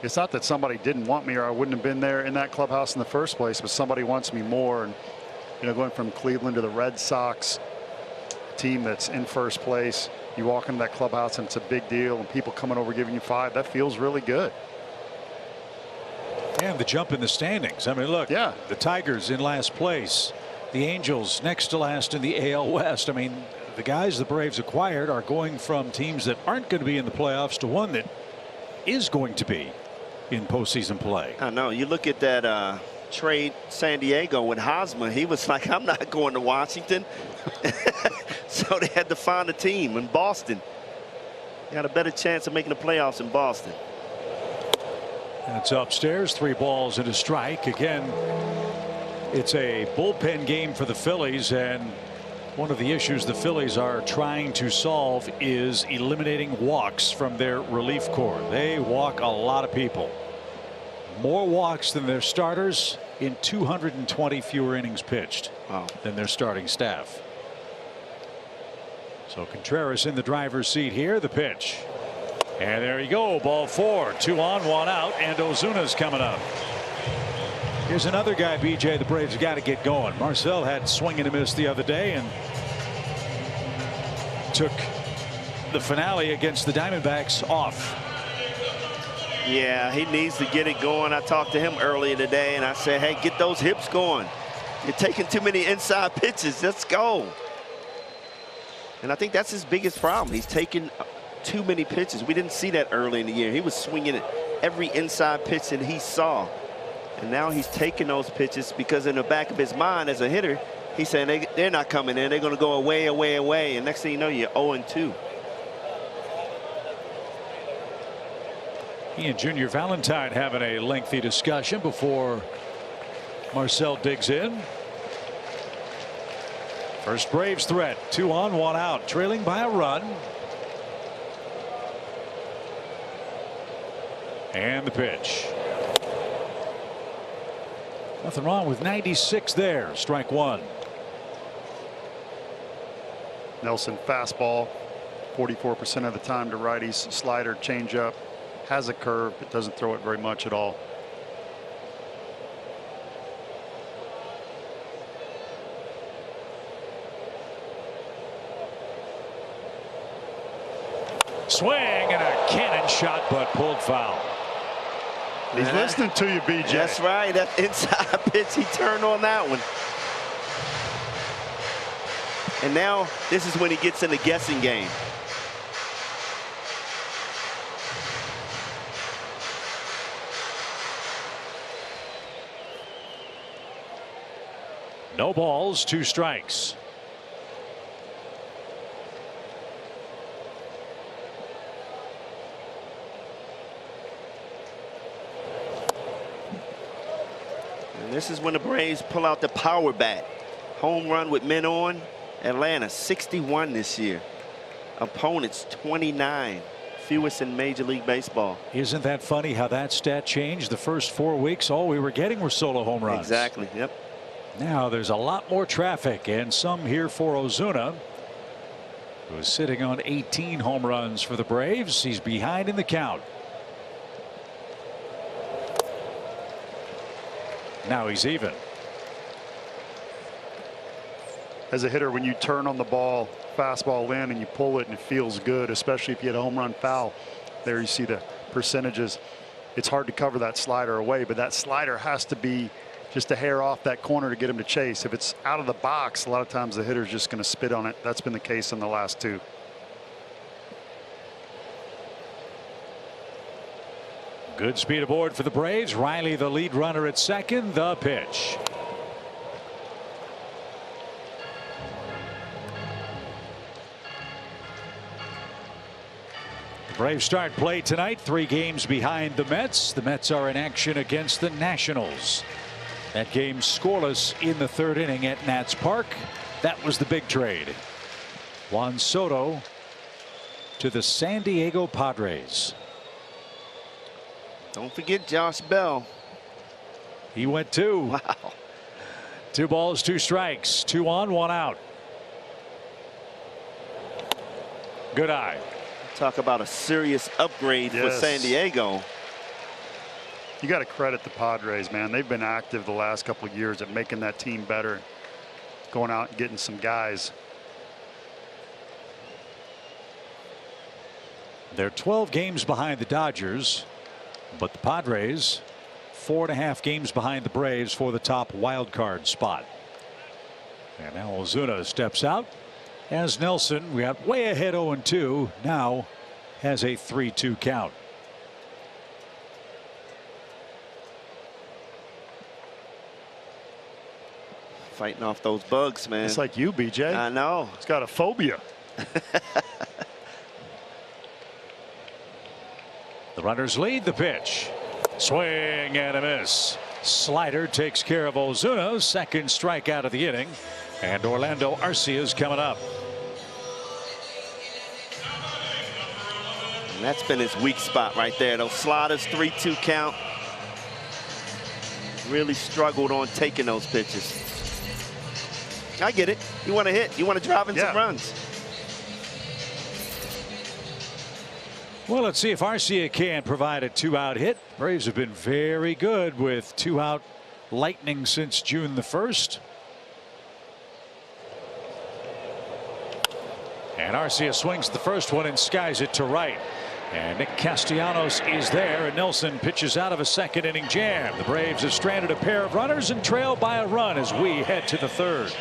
F: it's not that somebody didn't want me or I wouldn't have been there in that clubhouse in the first place, but somebody wants me more. And, going from Cleveland to the Red Sox, team that's in first place, you walk into that clubhouse and it's a big deal, and people coming over giving you 5, that feels really good.
E: And the jump in the standings. I mean, look,
F: yeah,
E: the Tigers in last place, the Angels next to last in the AL West. I mean, the guys the Braves acquired are going from teams that aren't going to be in the playoffs to one that is going to be in postseason play.
G: I know. You look at that trade San Diego with Hosmer. He was like, I'm not going to Washington. So they had to find a team in Boston. Got a better chance of making the playoffs in Boston.
E: That's upstairs. 3 balls and a strike. Again, it's a bullpen game for the Phillies, and one of the issues the Phillies are trying to solve is eliminating walks from their relief corps. They walk a lot of people. More walks than their starters in 220 fewer innings pitched than their starting staff. So Contreras in the driver's seat here. The pitch. And there you go. Ball 4. 2 on, 1 out. And Ozuna's coming up. Here's another guy, BJ, the Braves got to get going. Marcel had swing and a miss the other day and took the finale against the Diamondbacks off.
G: Yeah, he needs to get it going. I talked to him earlier today and I said, hey, get those hips going. You're taking too many inside pitches. Let's go. And I think that's his biggest problem. He's taking too many pitches. We didn't see that early in the year. He was swinging at every inside pitch that he saw. And now he's taking those pitches because in the back of his mind as a hitter, he's saying they're not coming in. They're going to go away, away, away. And next thing you know, you're 0-2.
E: He and Junior Valentine having a lengthy discussion before Marcel digs in. First Braves threat. 2 on, 1 out. Trailing by a run. And the pitch. Nothing wrong with 96 there. Strike 1.
F: Nelson fastball 44% of the time to righties. Slider, changeup, has a curve, but doesn't throw it very much at all.
E: Swing and a cannon shot, but pulled foul.
F: He's listening to you, BJ.
G: That's right. That inside pitch, he turned on that one. And now this is when he gets in the guessing game.
E: No balls, 2 strikes.
G: This is when the Braves pull out the power bat. Home run with men on. Atlanta 61 this year. Opponents 29. Fewest in Major League Baseball.
E: Isn't that funny how that stat changed? The first 4 weeks, all we were getting were solo home runs.
G: Exactly. Yep.
E: Now there's a lot more traffic, and some here for Ozuna, who's sitting on 18 home runs for the Braves. He's behind in the count. Now he's even.
F: As a hitter, when you turn on the ball, fastball in, and you pull it and it feels good, especially if you hit a home run foul, there you see the percentages. It's hard to cover that slider away, but that slider has to be just a hair off that corner to get him to chase. If it's out of the box, a lot of times the hitter's just going to spit on it. That's been the case in the last 2.
E: Good speed aboard for the Braves. Riley, the lead runner at second. The pitch. The Braves start play tonight, 3 games behind the Mets. The Mets are in action against the Nationals. That game scoreless in the 3rd inning at Nats Park. That was the big trade. Juan Soto to the San Diego Padres.
G: Don't forget Josh Bell.
E: He went 2.
G: Wow.
E: 2 balls, 2 strikes, 2 on, 1 out. Good eye.
G: Talk about a serious upgrade for San Diego.
F: You got to credit the Padres, man. They've been active the last couple of years at making that team better, going out and getting some guys.
E: They're 12 games behind the Dodgers, but the Padres 4.5 games behind the Braves for the top wild card spot. And now Ozuna steps out as Nelson, we got way ahead 0-2, now has a 3-2 count.
G: Fighting off those bugs, man.
F: It's like you, BJ.
G: I know.
F: It's got a phobia.
E: The runners lead. The pitch. Swing and a miss. Slider takes care of Ozuna. Second strikeout of the inning. And Orlando Arcia's coming up.
G: And that's been his weak spot right there. Those sliders, 3-2 count. Really struggled on taking those pitches. I get it. You want to hit. You want to drive in some runs.
E: Well, let's see if Arcia can provide a 2-out hit. Braves have been very good with 2-out lightning since June the 1st. And Arcia swings the first one and skies it to right. And Nick Castellanos is there, and Nelson pitches out of a 2nd inning jam. The Braves have stranded a pair of runners and trail by a run as we head to the 3rd.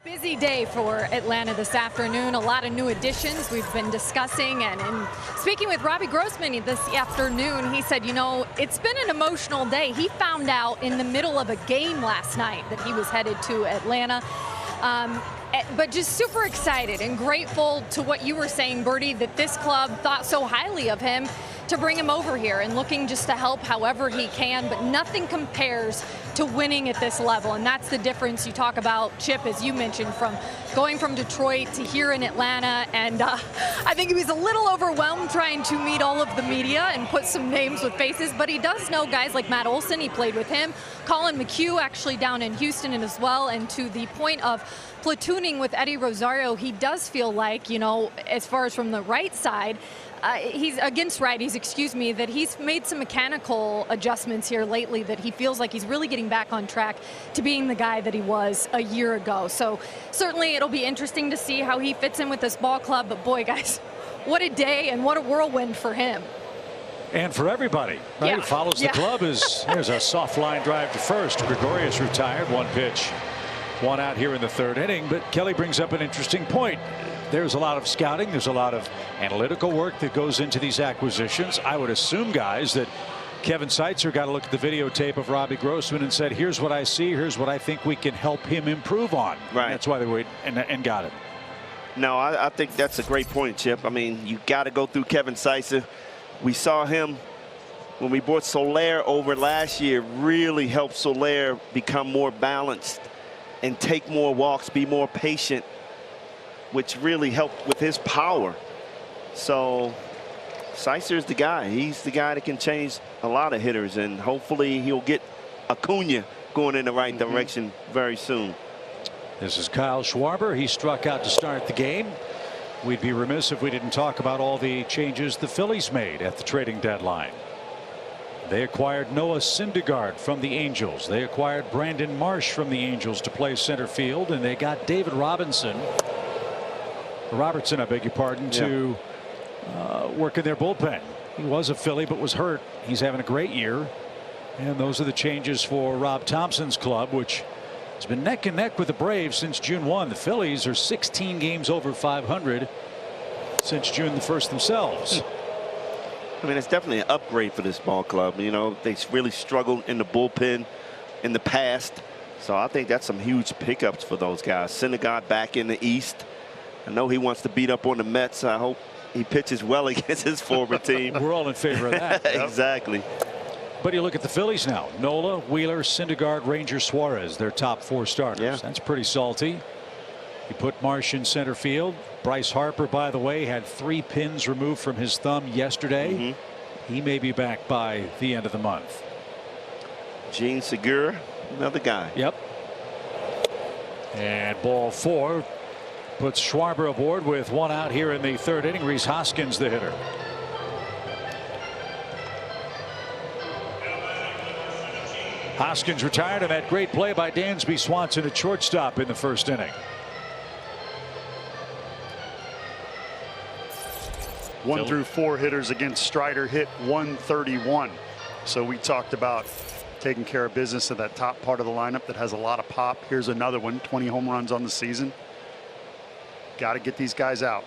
I: Busy day for Atlanta this afternoon. A lot of new additions we've been discussing, and speaking with Robbie Grossman this afternoon, he said, you know, it's been an emotional day. He found out in the middle of a game last night that he was headed to Atlanta. But just super excited and grateful to what you were saying, Bertie, that this club thought so highly of him to bring him over here and looking just to help however he can. But nothing compares to winning at this level. And that's the difference you talk about, Chip, as you mentioned, from going from Detroit to here in Atlanta. And I think he was a little overwhelmed trying to meet all of the media and put some names with faces. But he does know guys like Matt Olson. He played with him. Colin McHugh actually down in Houston as well. And to the point of platooning with Eddie Rosario, he does feel like, you know, as far as from the right side, he's against righties, excuse me, that he's made some mechanical adjustments here lately that he feels like he's really getting back on track to being the guy that he was a year ago. So certainly it'll be interesting to see how he fits in with this ball club. But boy, guys, what a day and what a whirlwind for him.
E: And for everybody, right? Who follows the club. There's a soft line drive to first. Gregorius retired, 1 pitch, 1 out here in the 3rd inning. But Kelly brings up an interesting point. There's a lot of scouting. There's a lot of analytical work that goes into these acquisitions. I would assume, guys, that Kevin Seitzer got to look at the videotape of Robbie Grossman and said, here's what I see. Here's what I think we can help him improve on.
G: Right.
E: That's why they went and got him.
G: No, I think that's a great point, Chip. I mean, you got to go through Kevin Sycer. We saw him when we brought Soler over last year, really helped Soler become more balanced and take more walks, be more patient, which really helped with his power. So Sycer is the guy. He's the guy that can change a lot of hitters, and hopefully he'll get Acuna going in the right direction very soon.
E: This is Kyle Schwarber. He struck out to start the game. We'd be remiss if we didn't talk about all the changes the Phillies made at the trading deadline. They acquired Noah Syndergaard from the Angels. They acquired Brandon Marsh from the Angels to play center field, and they got David Robertson, I beg your pardon, to work in their bullpen. He was a Philly but was hurt. He's having a great year. And those are the changes for Rob Thompson's club, which has been neck and neck with the Braves since June 1. The Phillies are 16 games over 500 since June the 1st themselves.
G: I mean, it's definitely an upgrade for this ball club. You know, they really struggled in the bullpen in the past. So I think that's some huge pickups for those guys. Syndergaard back in the East. I know he wants to beat up on the Mets. I hope he pitches well against his former team.
E: We're all in favor of that.
G: Exactly.
E: But you look at the Phillies now. Nola, Wheeler, Syndergaard, Ranger, Suarez, their top 4 starters.
G: Yeah.
E: That's pretty salty. You put Marsh in center field. Bryce Harper, by the way, had 3 pins removed from his thumb yesterday. He may be back by the end of the month.
G: Gene Segura, another guy.
E: Yep. And ball 4 puts Schwarber aboard with 1 out here in the 3rd inning. Rhys Hoskins, the hitter. Hoskins retired, and that great play by Dansby Swanson at shortstop in the 1st inning.
F: 1 through 4 hitters against Strider hit 131. So we talked about taking care of business at that top part of the lineup that has a lot of pop. Here's another one, 20 home runs on the season. Got to get these guys out.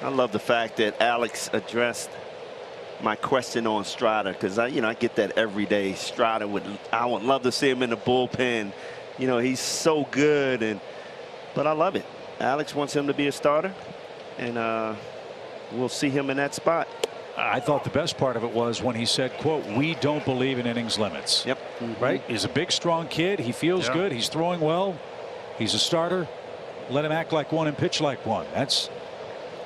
G: I love the fact that Alex addressed my question on Strider, because I get that every day. Strider I would love to see him in the bullpen. You know, he's so good, but I love it. Alex wants him to be a starter, and we'll see him in that spot.
E: I thought the best part of it was when he said, quote, "We don't believe in innings limits."
G: Yep.
E: Right. He's a big, strong kid. He feels good. He's throwing well. He's a starter. Let him act like one and pitch like one. That's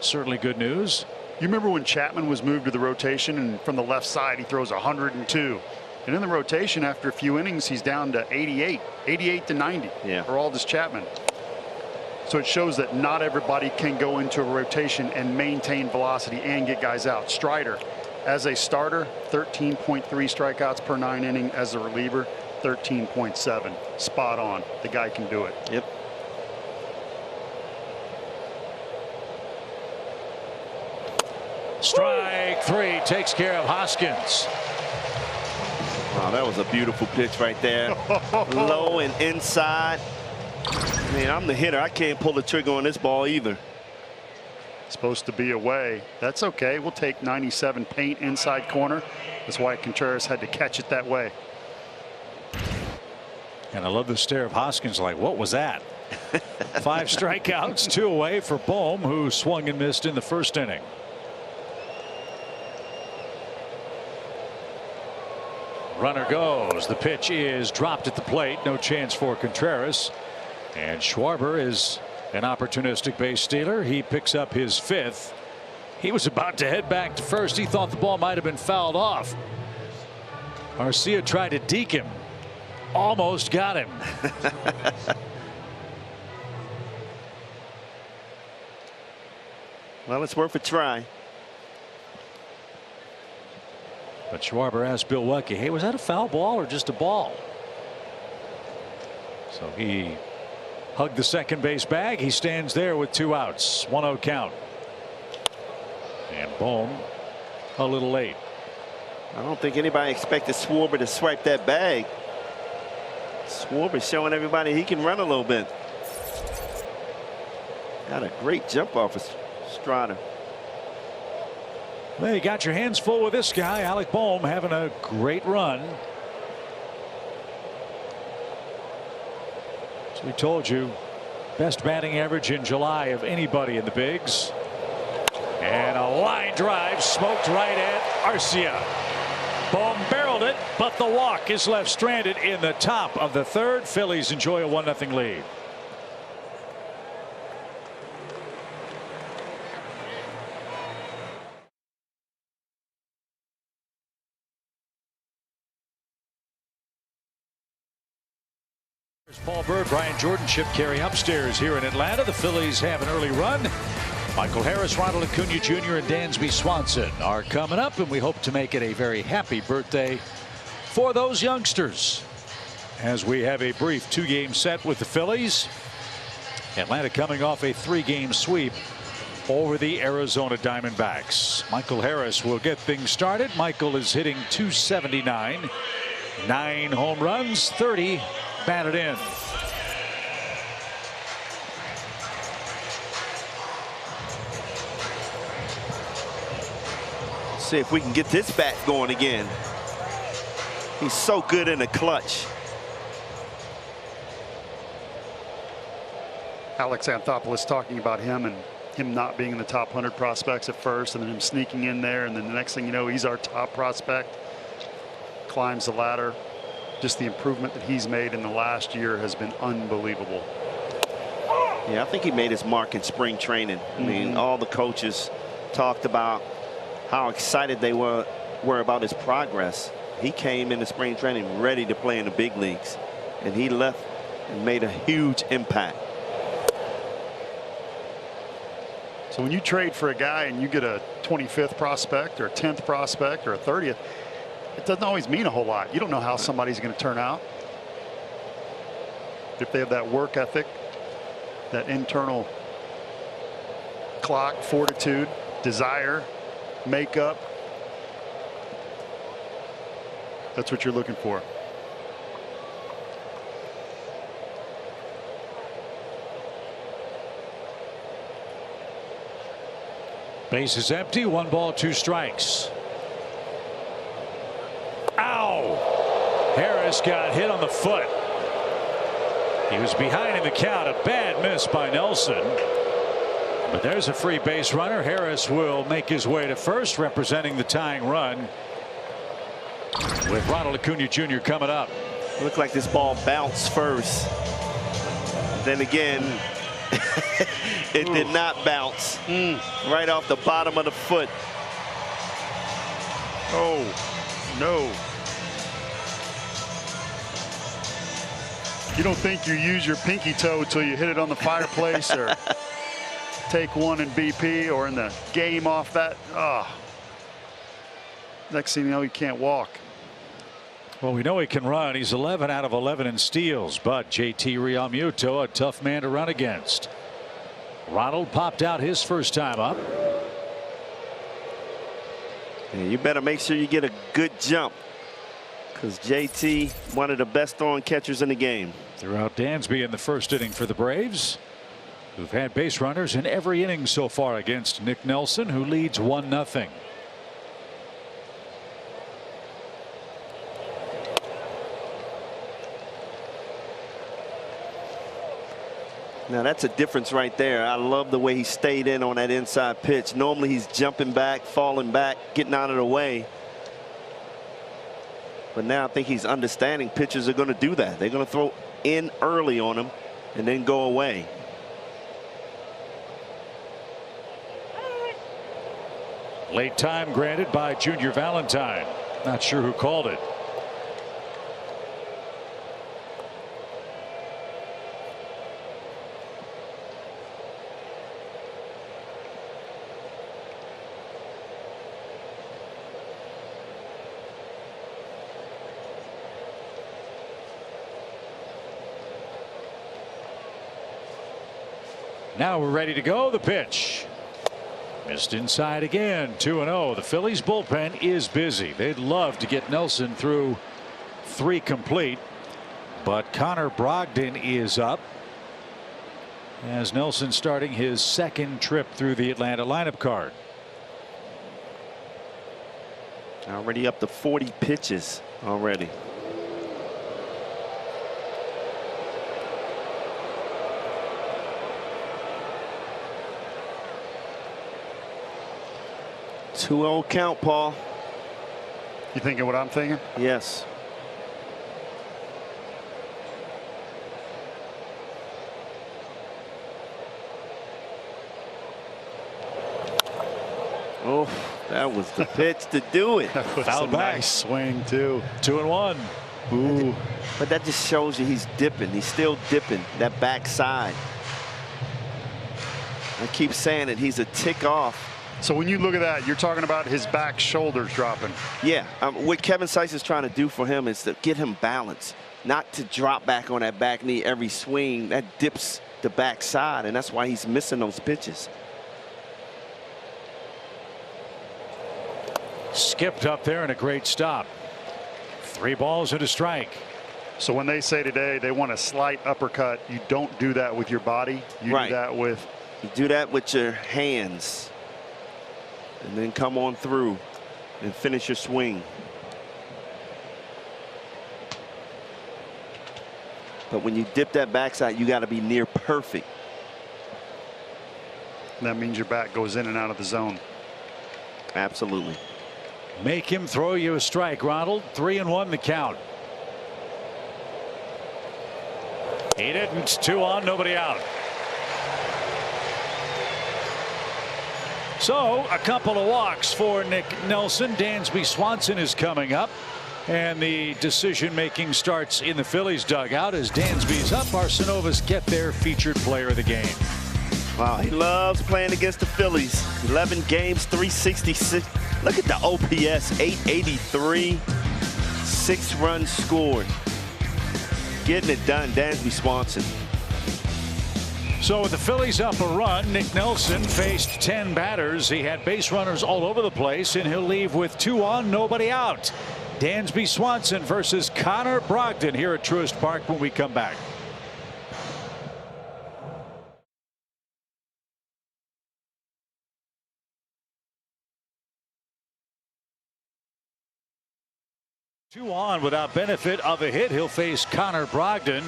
E: certainly good news.
F: You remember when Chapman was moved to the rotation, and from the left side he throws 102, and in the rotation after a few innings he's down to 88 to 90 for Aroldis Chapman. So it shows that not everybody can go into a rotation and maintain velocity and get guys out. Strider, as a starter, 13.3 strikeouts per 9 inning. As a reliever, 13.7. Spot on. The guy can do it.
G: Yep.
E: Strike 3 takes care of Hoskins.
G: Wow, that was a beautiful pitch right there. Low and inside. Man, I'm the hitter. I can't pull the trigger on this ball either.
F: Supposed to be away. That's okay. We'll take 97 paint inside corner. That's why Contreras had to catch it that way.
E: And I love the stare of Hoskins, like, what was that? 5 strikeouts, 2 away for Bohm, who swung and missed in the 1st inning. Runner goes. The pitch is dropped at the plate. No chance for Contreras. And Schwarber is an opportunistic base stealer. He picks up his 5th. He was about to head back to first. He thought the ball might have been fouled off. Arcia tried to deke him. Almost got him.
G: Well, it's worth a try.
E: But Schwarber asked Bill Welke, hey, was that a foul ball or just a ball? So he hugged the second base bag. He stands there with 2 outs. 1-0 count. And Bohm a little late.
G: I don't think anybody expected Schwarber to swipe that bag. Schwarber showing everybody he can run a little bit. Got a great jump off of Strider.
E: Well, you got your hands full with this guy, Alec Bohm, having a great run. As we told you, best batting average in July of anybody in the bigs. And a line drive smoked right at Arcia. Bohm barreled it, but the walk is left stranded in the top of the third. Phillies enjoy a 1-0 lead. Paul Bird, Brian Jordan, Chip Carey upstairs here in Atlanta. The Phillies have an early run. Michael Harris, Ronald Acuna Jr. and Dansby Swanson are coming up, and we hope to make it a very happy birthday for those youngsters as we have a brief 2-game set with the Phillies. Atlanta coming off a 3-game sweep over the Arizona Diamondbacks. Michael Harris will get things started. Michael is hitting .279, 9 home runs, 30 batted in.
G: See if we can get this bat going again. He's so good in the clutch.
F: Alex Anthopoulos talking about him and him not being in the top 100 prospects at first, and then him sneaking in there, and then the next thing you know, he's our top prospect. Climbs the ladder. Just the improvement that he's made in the last year has been unbelievable.
G: Yeah, I think he made his mark in spring training. I mean, all the coaches talked about how excited they were about his progress. He came into spring training ready to play in the big leagues, and he left and made a huge impact.
F: So when you trade for a guy and you get a 25th prospect or a 10th prospect or a 30th, it doesn't always mean a whole lot. You don't know how somebody's going to turn out. If they have that work ethic, that internal clock, fortitude, desire, makeup, that's what you're looking for.
E: Base is empty. 1 ball, 2 strikes. Ow! Harris got hit on the foot. He was behind in the count. A bad miss by Nelson. But there's a free base runner. Harris will make his way to first, representing the tying run, with Ronald Acuna Jr. coming up.
G: It looked like this ball bounced first. Then again, it did not bounce. Right off the bottom of the foot.
F: Oh, no. You don't think you use your pinky toe until you hit it on the fireplace or take one in BP or in the game off that. Next thing you know, you can't walk.
E: Well, we know he can run. He's 11 out of 11 in steals, but JT Realmuto, a tough man to run against. Ronald popped out his first time up.
G: Yeah, you better make sure you get a good jump, because JT, one of the best throwing catchers in the game.
E: Threw out Dansby in the first inning for the Braves, who've had base runners in every inning so far against Nick Nelson, who leads 1-0.
G: Now that's a difference right there. I love the way he stayed in on that inside pitch. Normally he's jumping back, falling back, getting out of the way. But now I think he's understanding pitchers are going to do that. They're going to throw in early on him and then go away.
E: Late time granted by Junior Valentine. Not sure who called it. Now we're ready to go. The pitch. Missed inside again. 2-0. The Phillies bullpen is busy. They'd love to get Nelson through 3 complete, but Connor Brogdon is up as Nelson starting his second trip through the Atlanta lineup card.
G: Already up to 40 pitches already. 2-0 count, Paul.
F: You thinking what I'm thinking?
G: Yes. Oh, that was the pitch to do it.
F: That was
E: Foul
F: a
E: back.
F: nice swing, too.
E: 2-1.
F: Ooh.
G: But that just shows you he's dipping. He's still dipping that backside. I keep saying it. He's a tick off.
F: So when you look at that, you're talking about his back shoulders dropping.
G: Yeah. What Kevin Sykes is trying to do for him is to get him balance, not to drop back on that back knee every swing. That dips the backside, and that's why he's missing those pitches.
E: Skipped up there and a great stop. 3 balls and a strike.
F: So when they say today they want a slight uppercut, you don't do that with your body. You
G: Right.
F: do that with.
G: You do that with your hands, and then come on through and finish your swing. But when you dip that backside, you got to be near perfect.
F: That means your back goes in and out of the zone.
G: Absolutely.
E: Make him throw you a strike, Ronald. 3-1 the count. He didn't. 2 on, nobody out. So a couple of walks for Nick Nelson. Dansby Swanson is coming up. And the decision making starts in the Phillies dugout as Dansby's up. Arsenovas get their featured player of the game.
G: Wow, he loves playing against the Phillies. 11 games, 366. Look at the OPS, 883. 6 runs scored. Getting it done, Dansby Swanson.
E: So with the Phillies up a run, Nick Nelson faced 10 batters. He had base runners all over the place, and he'll leave with 2 on, nobody out. Dansby Swanson versus Connor Brogdon here at Truist Park when we come back. Two on without benefit of a hit. He'll face Connor Brogdon.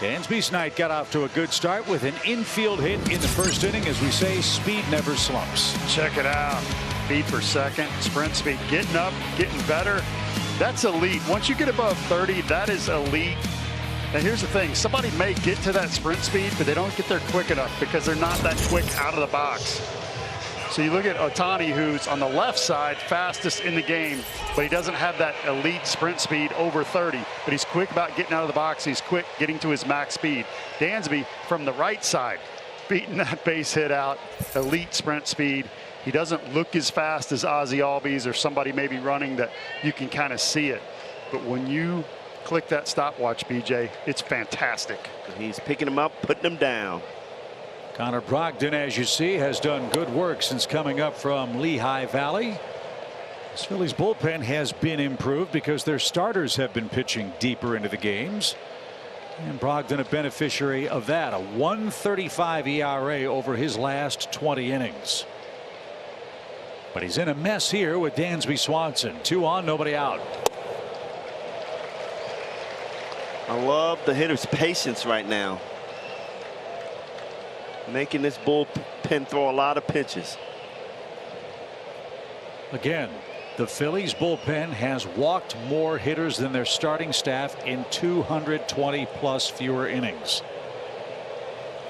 E: Dansby's night got off to a good start with an infield hit in the first inning. As we say, speed never slumps.
F: Check it out. Feet per second, sprint speed, getting up, getting better. That's elite. Once you get above 30, that is elite. And here's the thing, somebody may get to that sprint speed, but they don't get there quick enough because they're not that quick out of the box. So you look at Ohtani, who's on the left side, fastest in the game, but he doesn't have that elite sprint speed over 30. But he's quick about getting out of the box. He's quick getting to his max speed. Dansby from the right side, beating that base hit out, elite sprint speed. He doesn't look as fast as Ozzie Albies or somebody maybe running that you can kind of see it. But when you click that stopwatch, BJ, it's fantastic.
G: He's picking him up, putting him down.
E: Connor Brogdon, as you see, has done good work since coming up from Lehigh Valley. This Phillies bullpen has been improved because their starters have been pitching deeper into the games. And Brogdon a beneficiary of that. A 1.35 ERA over his last 20 innings. But he's in a mess here with Dansby Swanson. 2 on, nobody out.
G: I love the hitter's patience right now. Making this bullpen throw a lot of pitches.
E: Again, the Phillies bullpen has walked more hitters than their starting staff in 220 plus fewer innings.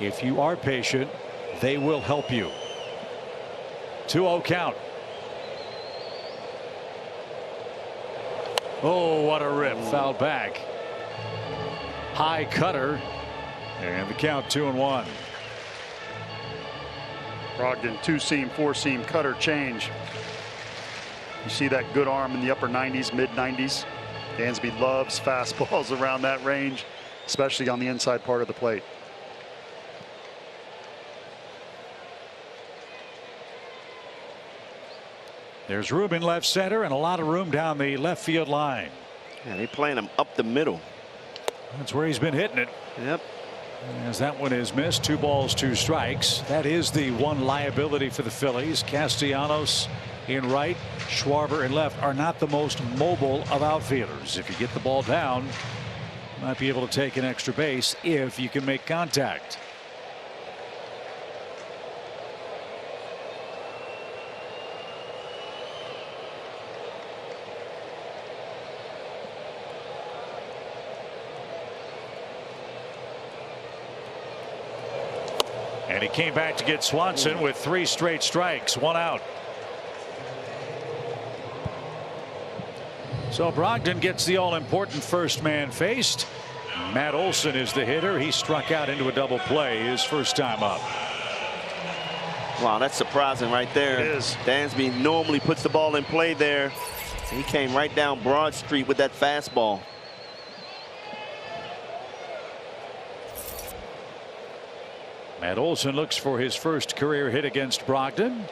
E: If you are patient, they will help you. 2-0 count. Oh, what a rip. Foul back. High cutter. And the count 2-1.
F: Brogdon, 2-seam, 4-seam cutter change. You see that good arm in the upper 90s, mid 90s. Dansby loves fastballs around that range, especially on the inside part of the plate.
E: There's room in left center and a lot of room down the left field line.
G: Yeah, they're playing him up the middle.
E: That's where he's been hitting it.
G: Yep.
E: As that one is missed, 2 balls, 2 strikes. That is the one liability for the Phillies. Castellanos in right, Schwarber in left are not the most mobile of outfielders. If you get the ball down, you might be able to take an extra base if you can make contact. And he came back to get Swanson with 3 straight strikes, 1 out. So Brogdon gets the all-important first man faced. Matt Olson is the hitter. He struck out into a double play his first time up.
G: Wow, that's surprising right there. It is. Dansby normally puts the ball in play there. He came right down Broad Street with that fastball.
E: Matt Olson looks for his first career hit against Brogdon.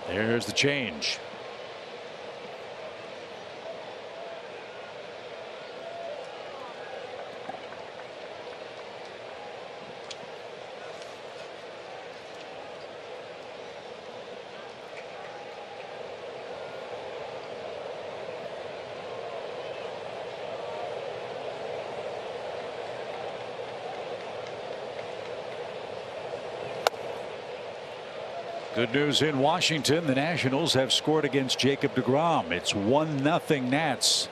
E: There's the change. Good news in Washington. The Nationals have scored against Jacob deGrom. It's 1-0 Nats.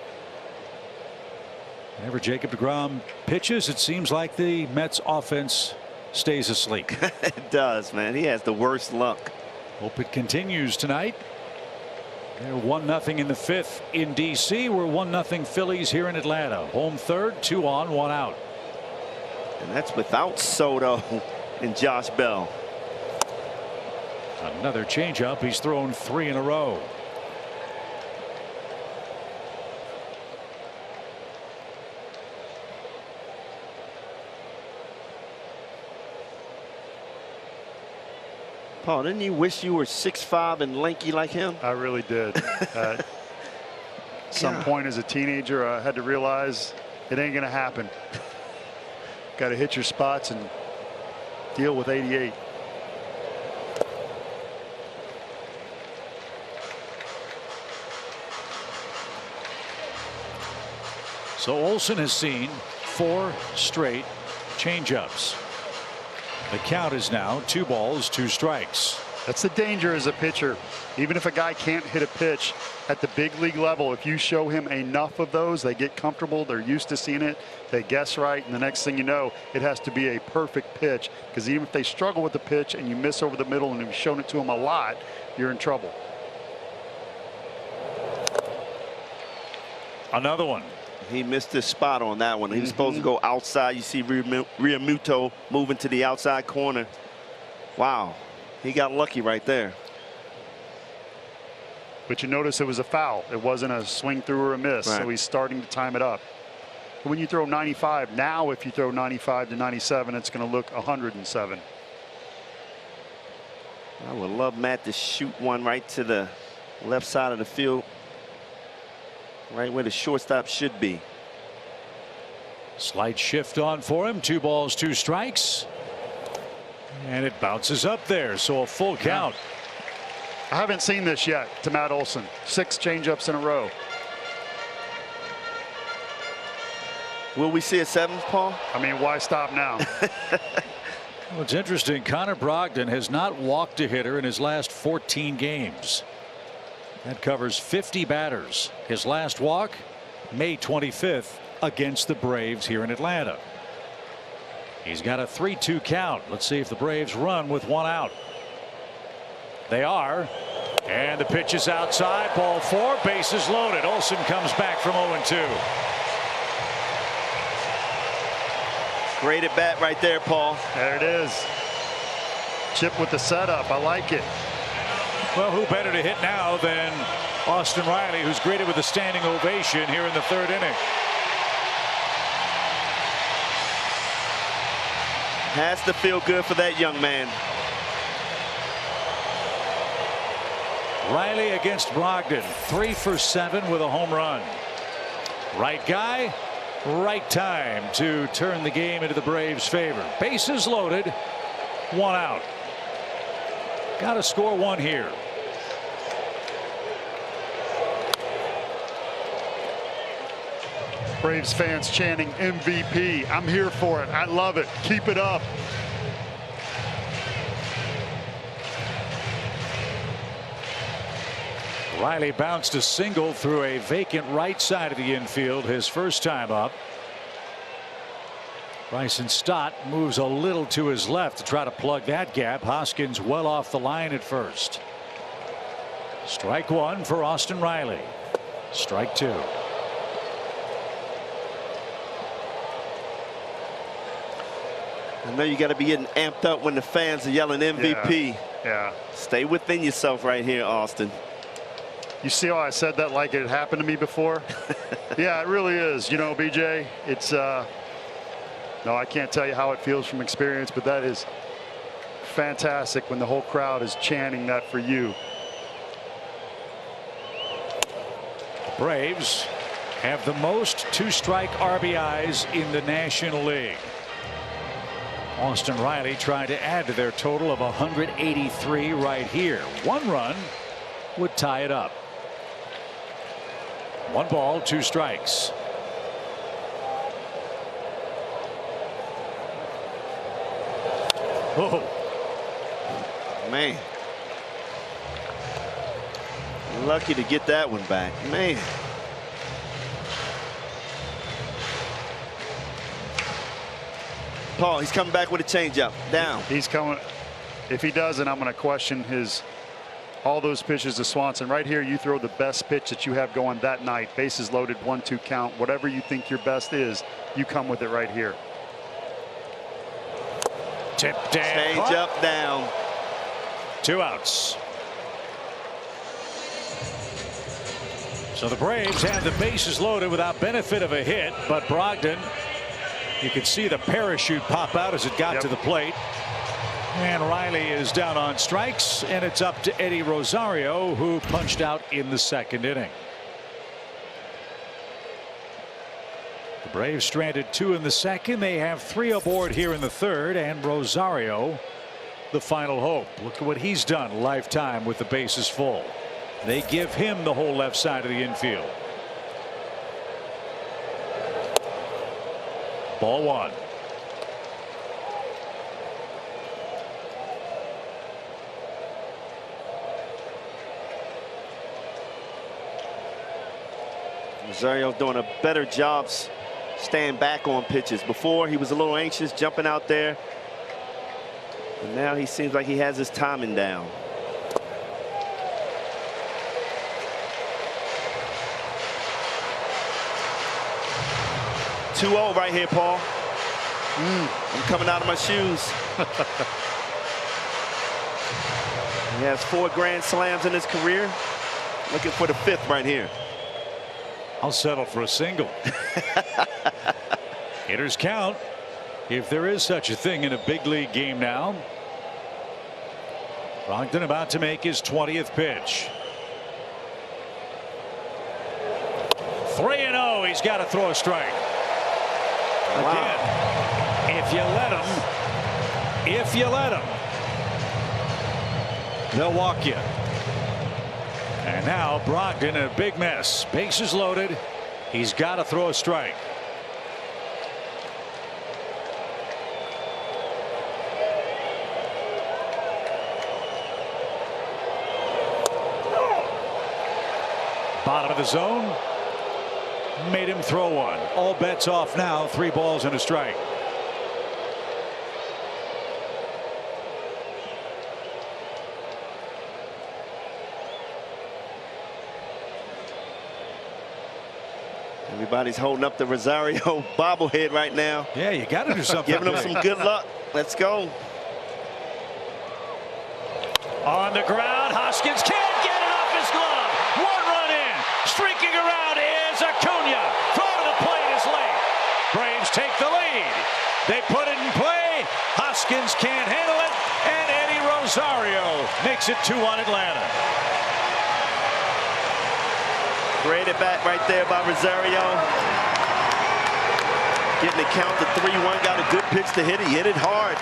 E: Whenever Jacob deGrom pitches, it seems like the Mets offense stays asleep.
G: It does, man. He has the worst luck.
E: Hope it continues tonight. They're 1-0 in the 5th in D.C. We're 1-0 Phillies here in Atlanta. Home third, 2 on, 1 out.
G: And that's without Soto and Josh Bell.
E: Another changeup. He's thrown 3 in a row.
G: Paul, didn't you wish you were 6'5" and lanky like him?
F: I really did. Some point as a teenager, I had to realize it ain't going to happen. Got to hit your spots and deal with 88.
E: So Olson has seen 4 straight changeups. The count is now 2 balls, 2 strikes.
F: That's the danger as a pitcher. Even if a guy can't hit a pitch at the big league level, if you show him enough of those, they get comfortable, they're used to seeing it, they guess right, and the next thing you know, it has to be a perfect pitch. Because even if they struggle with the pitch and you miss over the middle and you've shown it to them a lot, you're in trouble.
E: Another one.
G: He missed his spot on that one. He was supposed to go outside. You see Realmuto moving to the outside corner. Wow. He got lucky right there.
F: But you notice it was a foul. It wasn't a swing through or a miss.
G: Right.
F: So he's starting to time it up. But when you throw 95, now if you throw 95 to 97, it's going to look 107.
G: I would love Matt to shoot one right to the left side of the field. Right where the shortstop should be.
E: Slight shift on for him. 2 balls, 2 strikes. And it bounces up there. So a full count.
F: I haven't seen this yet to Matt Olson. 6 changeups in a row.
G: Will we see a 7th, Paul?
F: I mean, why stop now?
E: Well, it's interesting. Connor Brogdon has not walked a hitter in his last 14 games. That covers 50 batters. His last walk, May 25th, against the Braves here in Atlanta. He's got a 3-2 count. Let's see if the Braves run with 1 out. They are. And the pitch is outside. Ball 4. Bases loaded. Olson comes back from 0-2.
G: Great at bat right there, Paul.
F: There it is. Chip with the setup. I like it.
E: Well, who better to hit now than Austin Riley, who's greeted with a standing ovation here in the 3rd inning.
G: Has to feel good for that young man.
E: Riley against Brogdon, 3 for 7 with a home run. Right guy, right time to turn the game into the Braves' favor. Bases loaded, 1 out. Got to score 1 here.
F: Braves fans chanting MVP. I'm here for it. I love it. Keep it up.
E: Riley bounced a single through a vacant right side of the infield his first time up. Bryson Stott moves a little to his left to try to plug that gap. Hoskins well off the line at first. Strike one for Austin Riley. Strike two.
G: I know you got to be getting amped up when the fans are yelling MVP.
F: Yeah.
G: Stay within yourself right here, Austin.
F: You see how I said that like it had happened to me before? Yeah, it really is. You know, BJ, it's no, I can't tell you how it feels from experience, but that is fantastic when the whole crowd is chanting that for you.
E: Braves have the most two-strike RBIs in the National League. Austin Riley trying to add to their total of 183 right here. One run would tie it up. 1 ball, 2 strikes. Oh,
G: man. Lucky to get that one back, man. Paul, he's coming back with a changeup. Down.
F: He's coming. If he doesn't, I'm going to question all those pitches to Swanson. Right here, you throw the best pitch that you have going that night. Bases loaded, 1-2 count. Whatever you think your best is, you come with it right here.
E: Tip down.
G: Changeup down.
E: 2 outs. So the Braves had the bases loaded without benefit of a hit, but Brogdon, you could see the parachute pop out as it got to the plate. And Riley is down on strikes, and it's up to Eddie Rosario, who punched out in the 2nd inning. The Braves stranded 2 in the 2nd. They have 3 aboard here in the 3rd, and Rosario the final hope. Look at what he's done lifetime with the bases full. They give him the whole left side of the infield. Ball 1.
G: Rosario doing a better job staying back on pitches. Before, he was a little anxious jumping out there. And now he seems like he has his timing down. "2-0 right here, Paul. I'm coming out of my shoes." He has 4 grand slams in his career. Looking for the 5th right here.
E: I'll settle for a single. Hitters count, if there is such a thing in a big league game now. Brogdon about to make his 20th pitch. 3-0. He's got to throw a strike. Again, if you let him, they'll walk you. And now Brogdon in a big mess. Bases loaded. He's got to throw a strike. Bottom of the zone. Made him throw one. All bets off now. 3 balls and a strike.
G: Everybody's holding up the Rosario bobblehead right now.
E: Yeah, you got to do something.
G: Giving him some good luck. Let's go.
E: On the ground, Hoskins can't get it off his glove. 1 run in. Streaking around is Acuna. Throw to the plate is late. Braves take the lead. They put it in play. Hoskins can't handle it, and Eddie Rosario makes it 2-1 Atlanta.
G: Great at bat right there by Rosario. Getting the count to 3-1. Got a good pitch to hit. He hit it hard.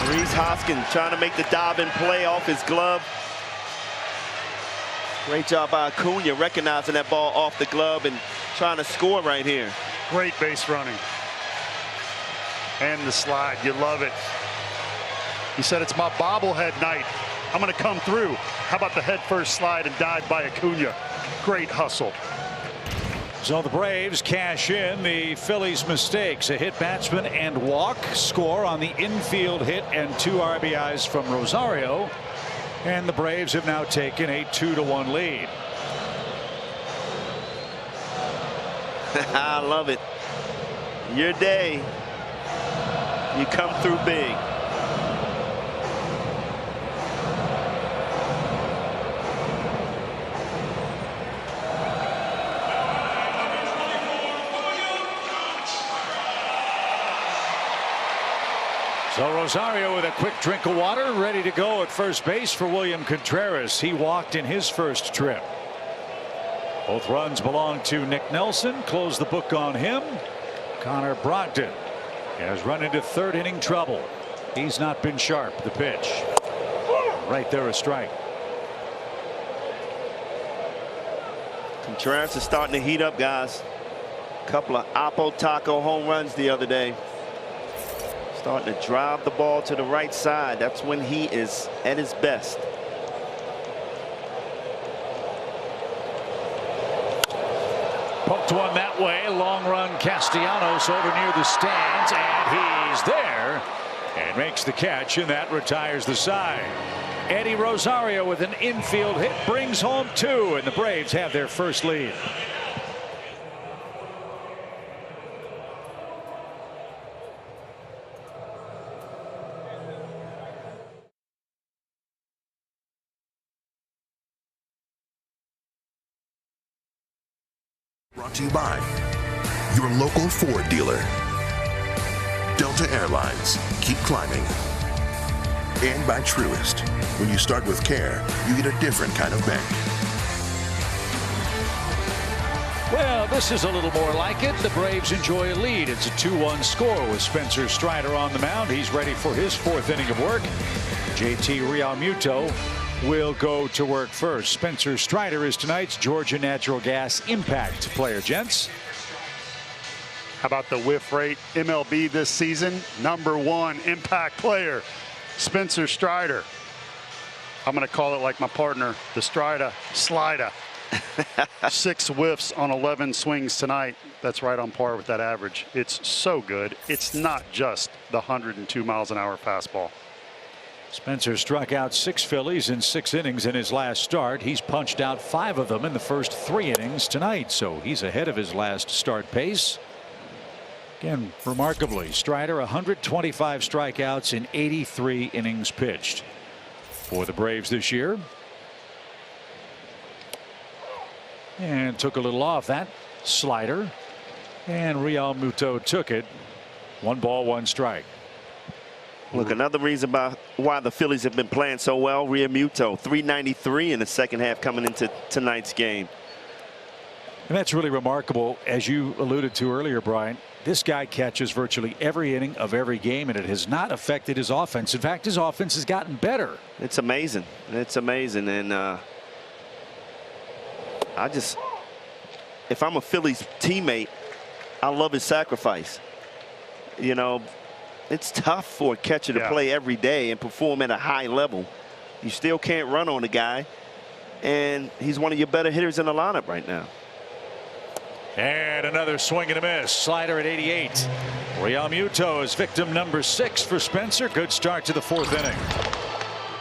G: Rhys Hoskins trying to make the dive in play off his glove. Great job by Acuna recognizing that ball off the glove and trying to score right here.
F: Great base running. And the slide. You love it. He said, "It's my bobblehead night. I'm going to come through." How about the head first slide and dive by Acuna? Great hustle.
E: So the Braves cash in the Phillies' mistakes. A hit batsman and walk, score on the infield hit and 2 RBIs from Rosario. And the Braves have now taken a 2-1 lead.
G: I love it. Your day. You come through big.
E: So Rosario with a quick drink of water, ready to go at first base for William Contreras. He walked in his first trip. Both runs belong to Nick Nelson. Close the book on him. Connor Brogdon has run into 3rd inning trouble. He's not been sharp. The pitch. Right there, a strike.
G: Contreras is starting to heat up, guys. A couple of Oppo Taco home runs the other day. Starting to drive the ball to the right side. That's when he is at his best.
E: Poked one that way. Long run Castellanos over near the stands, and he's there and makes the catch, and that retires the side. Eddie Rosario with an infield hit brings home 2, and the Braves have their first lead.
D: Brought to you by your local Ford dealer. Delta Airlines, keep climbing. And by Truist, when you start with care, you get a different kind of bank.
E: Well, this is a little more like it. The Braves enjoy a lead. It's a 2-1 score with Spencer Strider on the mound. He's ready for his 4th inning of work. JT Realmuto will go to work first. Spencer Strider is tonight's Georgia Natural Gas Impact player, gents.
F: How about the whiff rate? MLB this season, #1 impact player, Spencer Strider. I'm going to call it like my partner, the Strider Slider. 6 whiffs on 11 swings tonight. That's right on par with that average. It's so good. It's not just the 102 miles an hour fastball.
E: Spencer struck out 6 Phillies in 6 innings in his last start. He's punched out 5 of them in the first 3 innings tonight, so he's ahead of his last start pace. Again, remarkably, Strider 125 strikeouts in 83 innings pitched for the Braves this year. And took a little off that slider, and Realmuto took it. 1 ball, 1 strike.
G: Look, another reason why the Phillies have been playing so well. Realmuto, 393 in the second half coming into tonight's game.
E: And that's really remarkable. As you alluded to earlier, Brian, this guy catches virtually every inning of every game, and it has not affected his offense. In fact, his offense has gotten better.
G: It's amazing. It's amazing. And if I'm a Phillies teammate, I love his sacrifice. You know, it's tough for a catcher to play every day and perform at a high level. You still can't run on the guy, and he's one of your better hitters in the lineup right now.
E: And another swing and a miss. Slider at 88. Realmuto is victim number 6 for Spencer. Good start to the 4th inning.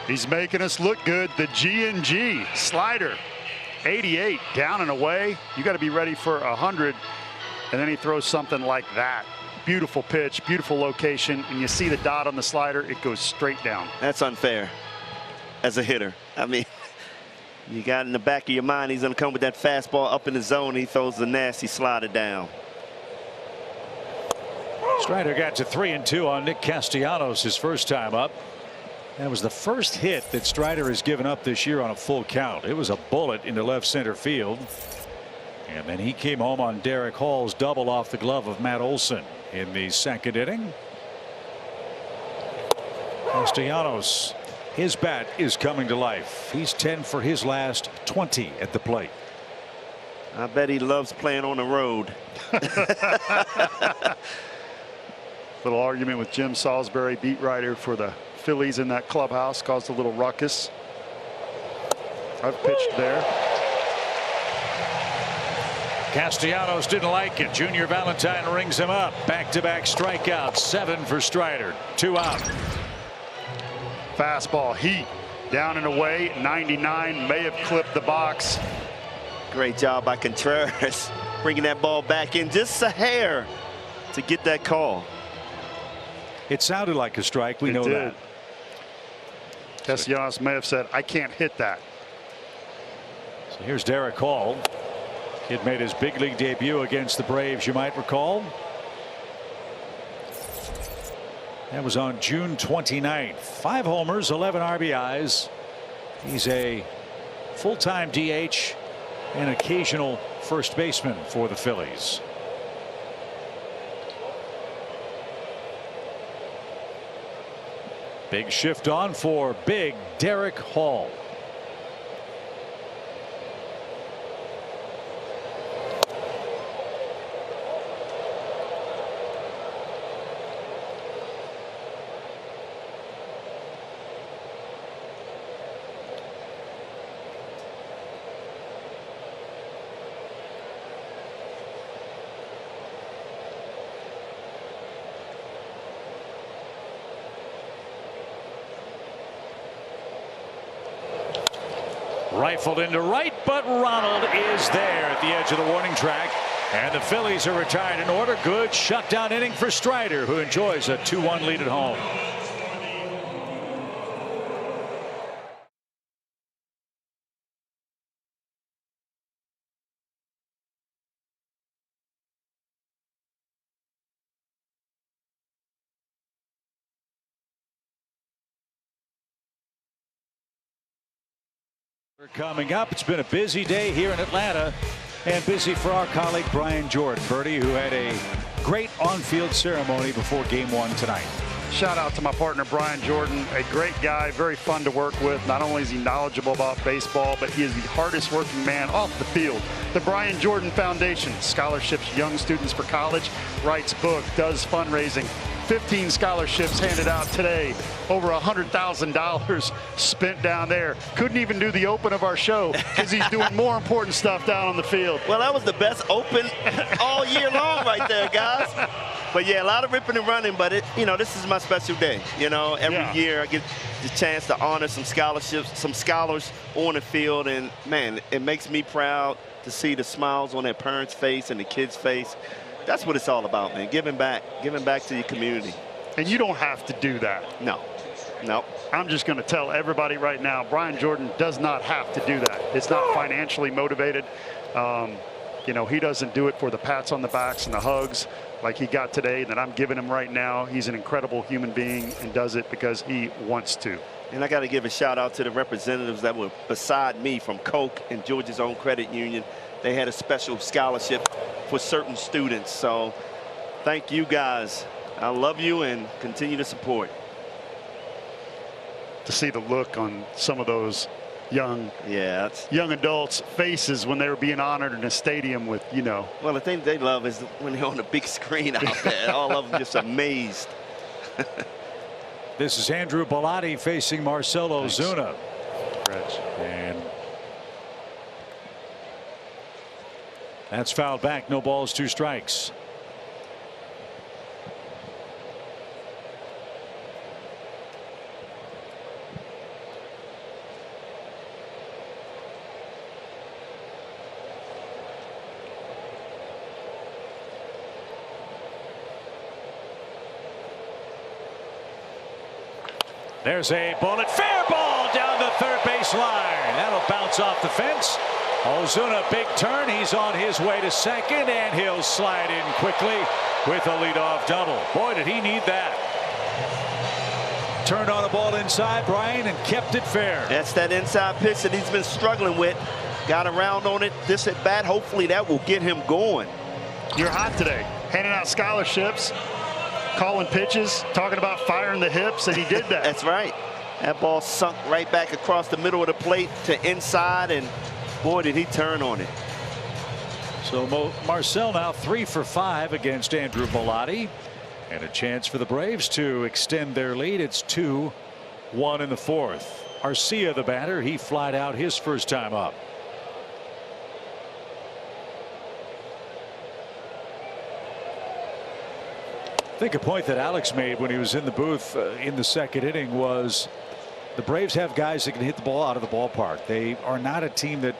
F: He's making us look good. The G&G slider, 88 down and away. You got to be ready for 100, and then he throws something like that. Beautiful pitch, beautiful location, and you see the dot on the slider. It goes straight down.
G: That's unfair as a hitter. I mean, you got in the back of your mind he's going to come with that fastball up in the zone. He throws the nasty slider down.
E: Strider got to 3-2 on Nick Castellanos his first time up. That was the first hit that Strider has given up this year on a full count. It was a bullet into left center field. And then he came home on Derek Hall's double off the glove of Matt Olson in the 2nd inning. Castellanos, his bat is coming to life. He's 10 for his last 20 at the plate.
G: I bet he loves playing on the road.
F: Little argument with Jim Salisbury, beat writer for the Phillies in that clubhouse, caused a little ruckus. I've pitched there.
E: Castellanos didn't like it. Junior Valentine rings him up. Back-to-back strikeouts. 7 for Strider. 2 out.
F: Fastball heat down and away. 99 may have clipped the box.
G: Great job by Contreras bringing that ball back in just a hair to get that call.
E: It sounded like a strike. We know that.
F: Castellanos may have said, I can't hit that.
E: So here's Derek Hall. Kid made his big league debut against the Braves, you might recall. That was on June 29th. 5 homers, 11 RBIs. He's a full-time DH and occasional first baseman for the Phillies. Big shift on for big Derek Hall. Rifled into right, but Ronald is there at the edge of the warning track. And the Phillies are retired in order. Good shutdown inning for Strider, who enjoys a 2-1 lead at home. Coming up, it's been a busy day here in Atlanta, and busy for our colleague Brian Jordan, Bertie, who had a great on-field ceremony before Game 1 tonight.
F: Shout out to my partner Brian Jordan, a great guy, very fun to work with. Not only is he knowledgeable about baseball, but he is the hardest working man off the field. The Brian Jordan Foundation scholarships young students for college, writes book, does fundraising. 15 scholarships handed out today. Over $100,000 spent down there. Couldn't even do the open of our show because he's doing more important stuff down on the field.
G: Well, that was the best open all year long right there, guys. But yeah, a lot of ripping and running, but this is my special day. Every year I get the chance to honor some scholarships, some scholars on the field, and man, it makes me proud to see the smiles on their parents' face and the kids' face. That's what it's all about, man. Giving back to your community.
F: And you don't have to do that.
G: No.
F: I'm just going to tell everybody right now, Brian Jordan does not have to do that. It's not financially motivated. He doesn't do it for the pats on the backs and the hugs like he got today that I'm giving him right now. He's an incredible human being and does it because he wants to.
G: And I got to give a shout out to the representatives that were beside me from Coke and Georgia's Own Credit Union. They had a special scholarship for certain students. So thank you guys. I love you and continue to support.
F: To see the look on some of those young adults' faces when they were being honored in a stadium with,
G: Well, the thing they love is when they're on the big screen out there. All of them just amazed.
E: This is Andrew Bellotti facing Marcell Ozuna. And that's fouled back. No balls, 2 strikes. There's a bullet, fair ball down the third base line. That'll bounce off the fence. Ozuna, big turn. He's on his way to second, and he'll slide in quickly with a leadoff double. Boy, did he need that. Turned on a ball inside, Brian, and kept it fair.
G: That's that inside pitch that he's been struggling with. Got around on it this at bat. Hopefully that will get him going.
F: You're hot today. Handing out scholarships, calling pitches, talking about firing the hips, and he did that.
G: That's right. That ball sunk right back across the middle of the plate to inside, and boy, did he turn on it.
E: So Marcell now 3 for 5 against Andrew Bellotti, and a chance for the Braves to extend their lead. It's 2-1 in the 4th. Arcia, the batter, he flied out his first time up. I think a point that Alex made when he was in the booth in the second inning was the Braves have guys that can hit the ball out of the ballpark. They are not a team that,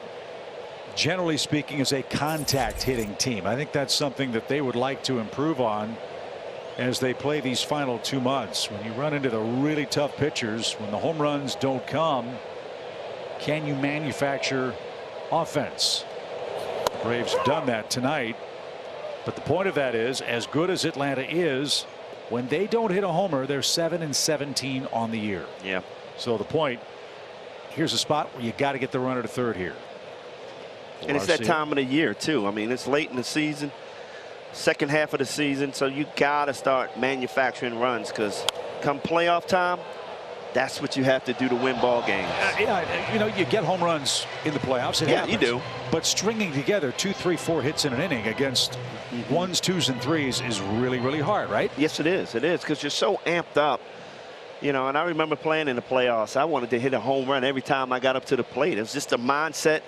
E: generally speaking, is a contact hitting team. I think that's something that they would like to improve on as they play these final 2 months. When you run into the really tough pitchers, when the home runs don't come, can you manufacture offense? The Braves have done that tonight. But the point of that is, as good as Atlanta is, when they don't hit a homer, they're 7-17 on the year.
G: Yeah.
E: So the point, here's a spot where you got to get the runner to third here.
G: And it's that time of the year too. I mean, it's late in the season, second half of the season, so you got to start manufacturing runs, because come playoff time, that's what you have to do to win ball games.
E: Yeah, you know, you get home runs in the playoffs. It happens.
G: You do.
E: But stringing together 2, 3, 4 hits in an inning against ones, twos, and threes is really, really hard, right?
G: Yes, it is. It is, because you're so amped up. You know, and I remember playing in the playoffs. I wanted to hit a home run every time I got up to the plate. It was just a mindset.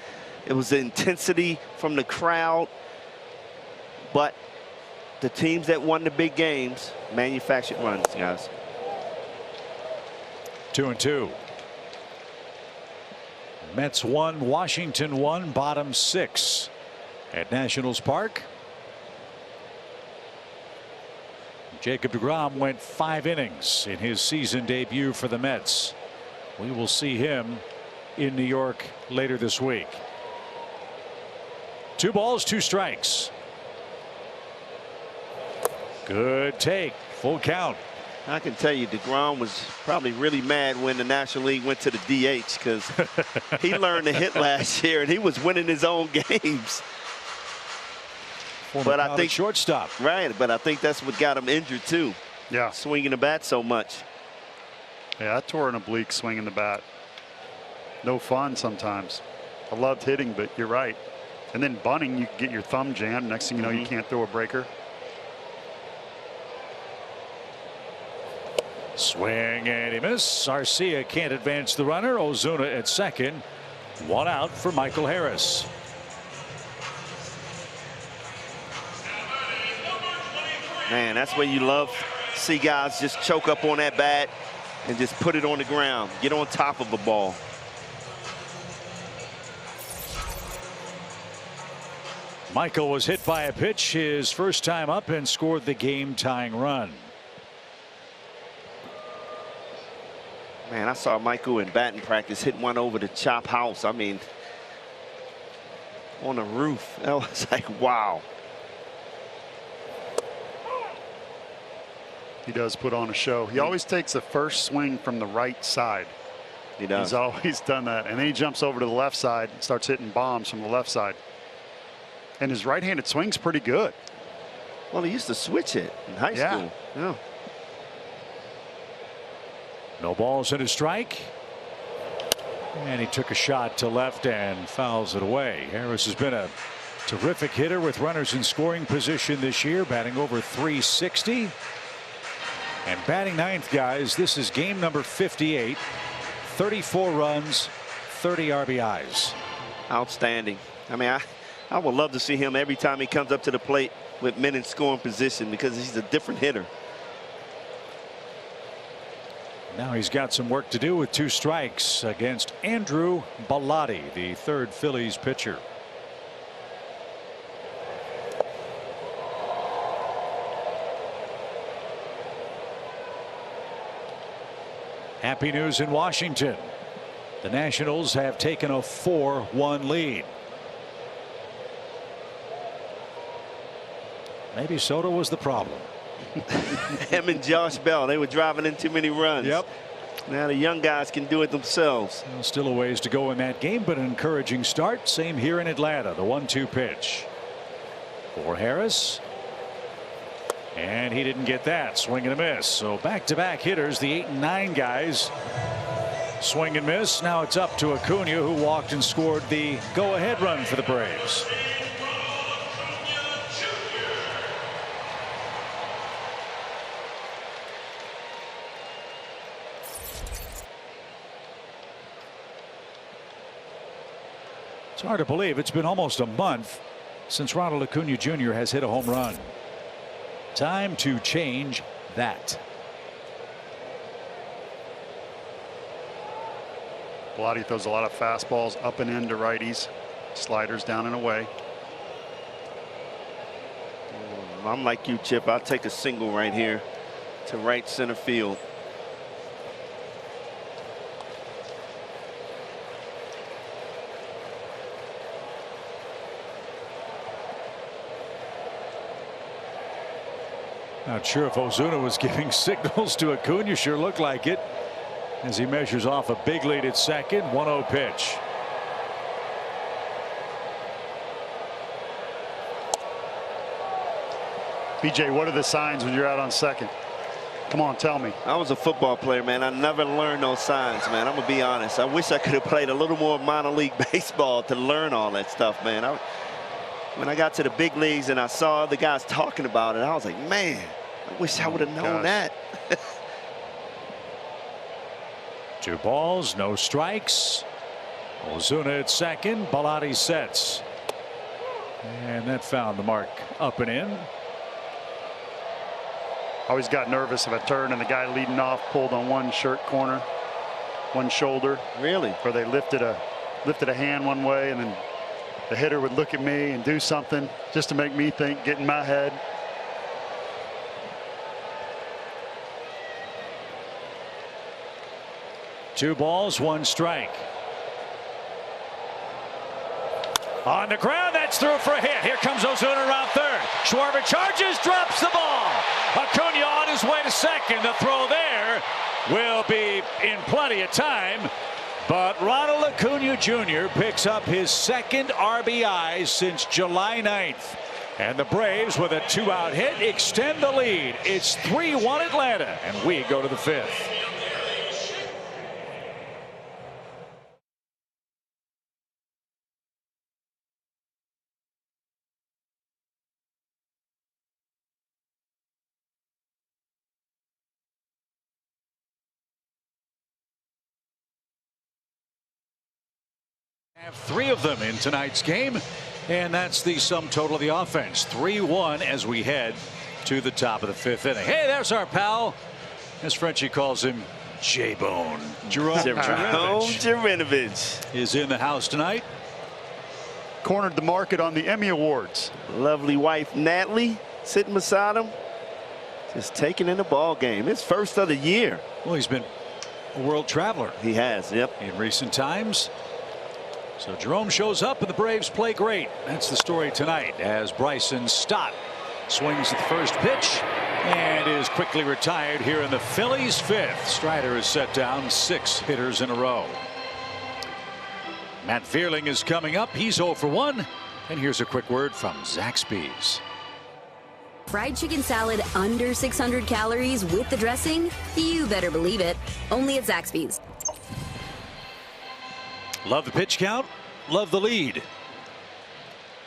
G: It was the intensity from the crowd. But the teams that won the big games manufactured runs, guys.
E: 2-2. Mets 1, Washington 1, bottom 6 at Nationals Park. Jacob deGrom went 5 innings in his season debut for the Mets. We will see him in New York later this week. 2 balls, 2 strikes. Good take. Full count.
G: I can tell you DeGrom was probably really mad when the National League went to the DH, because he learned to hit last year and he was winning his own games.
E: But I think shortstop.
G: Right, but I think that's what got him injured too.
F: Yeah.
G: Swinging the bat so much.
F: Yeah, I tore an oblique swinging the bat. No fun sometimes. I loved hitting, but you're right. And then bunting, you get your thumb jammed. Next thing you know, you can't throw a breaker.
E: Swing and a miss. Garcia can't advance the runner. Ozuna at second. 1 out for Michael Harris.
G: Man, that's where you love to see guys just choke up on that bat and just put it on the ground. Get on top of the ball.
E: Michael was hit by a pitch his first time up and scored the game-tying run.
G: Man, I saw Michael in batting practice hit one over the chop house. I mean, on the roof. That was like, wow.
F: He does put on a show. He always takes the first swing from the right side.
G: He does.
F: He's always done that. And then he jumps over to the left side and starts hitting bombs from the left side. And his right-handed swing's pretty good.
G: Well, he used to switch it in high school. Yeah.
E: No balls and a strike. And he took a shot to left and fouls it away. Harris has been a terrific hitter with runners in scoring position this year, batting over 360. And batting ninth, guys, this is game number 58. 34 runs, 30 RBIs.
G: Outstanding. I mean, I would love to see him every time he comes up to the plate with men in scoring position, because he's a different hitter.
E: Now he's got some work to do with 2 strikes against Andrew Bellotti, the third Phillies pitcher. Happy news in Washington. The Nationals have taken a 4-1 lead. Maybe Soto was the problem.
G: Him and Josh Bell, they were driving in too many runs.
E: Yep.
G: Now the young guys can do it themselves.
E: Well, still a ways to go in that game, but an encouraging start. Same here in Atlanta. The 1-2 pitch for Harris. And he didn't get that. Swing and a miss. So back-to-back hitters, the 8 and 9 guys. Swing and miss. Now it's up to Acuna, who walked and scored the go-ahead run for the Braves. It's hard to believe it's been almost a month since Ronald Acuna Jr. has hit a home run. Time to change that.
F: Bellotti throws a lot of fastballs up and in to righties, sliders down and away.
G: I'm like you, Chip. I'll take a single right here to right center field.
E: Not sure if Ozuna was giving signals to Acuna. Sure looked like it as he measures off a big lead at second. 1-0 pitch.
F: BJ, what are the signs when you're out on second? Come on, tell me.
G: I was a football player, man. I never learned those signs, man. I'm going to be honest. I wish I could have played a little more minor league baseball to learn all that stuff, man. When I got to the big leagues and I saw the guys talking about it, I was like, man, I wish I would have known that.
E: 2 balls, no strikes. Ozuna at second. Bellotti sets. And that found the mark up and in.
F: Always got nervous if I turned and the guy leading off pulled on one shirt corner, one shoulder.
G: Really?
F: Or they lifted a hand one way and then the hitter would look at me and do something just to make me think, get in my head.
E: Two balls, 1 strike. On the ground, that's through for a hit. Here comes Ozuna around third. Schwarber charges, drops the ball. Acuna on his way to second. The throw there will be in plenty of time. But Ronald Acuna Jr. picks up his second RBI since July 9th. And the Braves, with a 2-out hit, extend the lead. It's 3-1 Atlanta, and we go to the 5th. Have 3 of them in tonight's game, and that's the sum total of the offense. 3-1 as we head to the top of the 5th inning. Hey, there's our pal, as Frenchie calls him, J-Bone. Jerome
G: Jerinovich
E: is in the house tonight.
F: Cornered the market on the Emmy Awards.
G: Lovely wife Natalie sitting beside him, just taking in the ball game. His first of the year.
E: Well, he's been a world traveler.
G: He has, yep.
E: In recent times. So Jerome shows up and the Braves play great. That's the story tonight as Bryson Stott swings at the first pitch and is quickly retired here in the Phillies' 5th. Strider has set down 6 hitters in a row. Matt Vierling is coming up. He's 0 for 1. And here's a quick word from Zaxby's.
J: Fried chicken salad under 600 calories with the dressing? You better believe it. Only at Zaxby's.
E: Love the pitch count. Love the lead.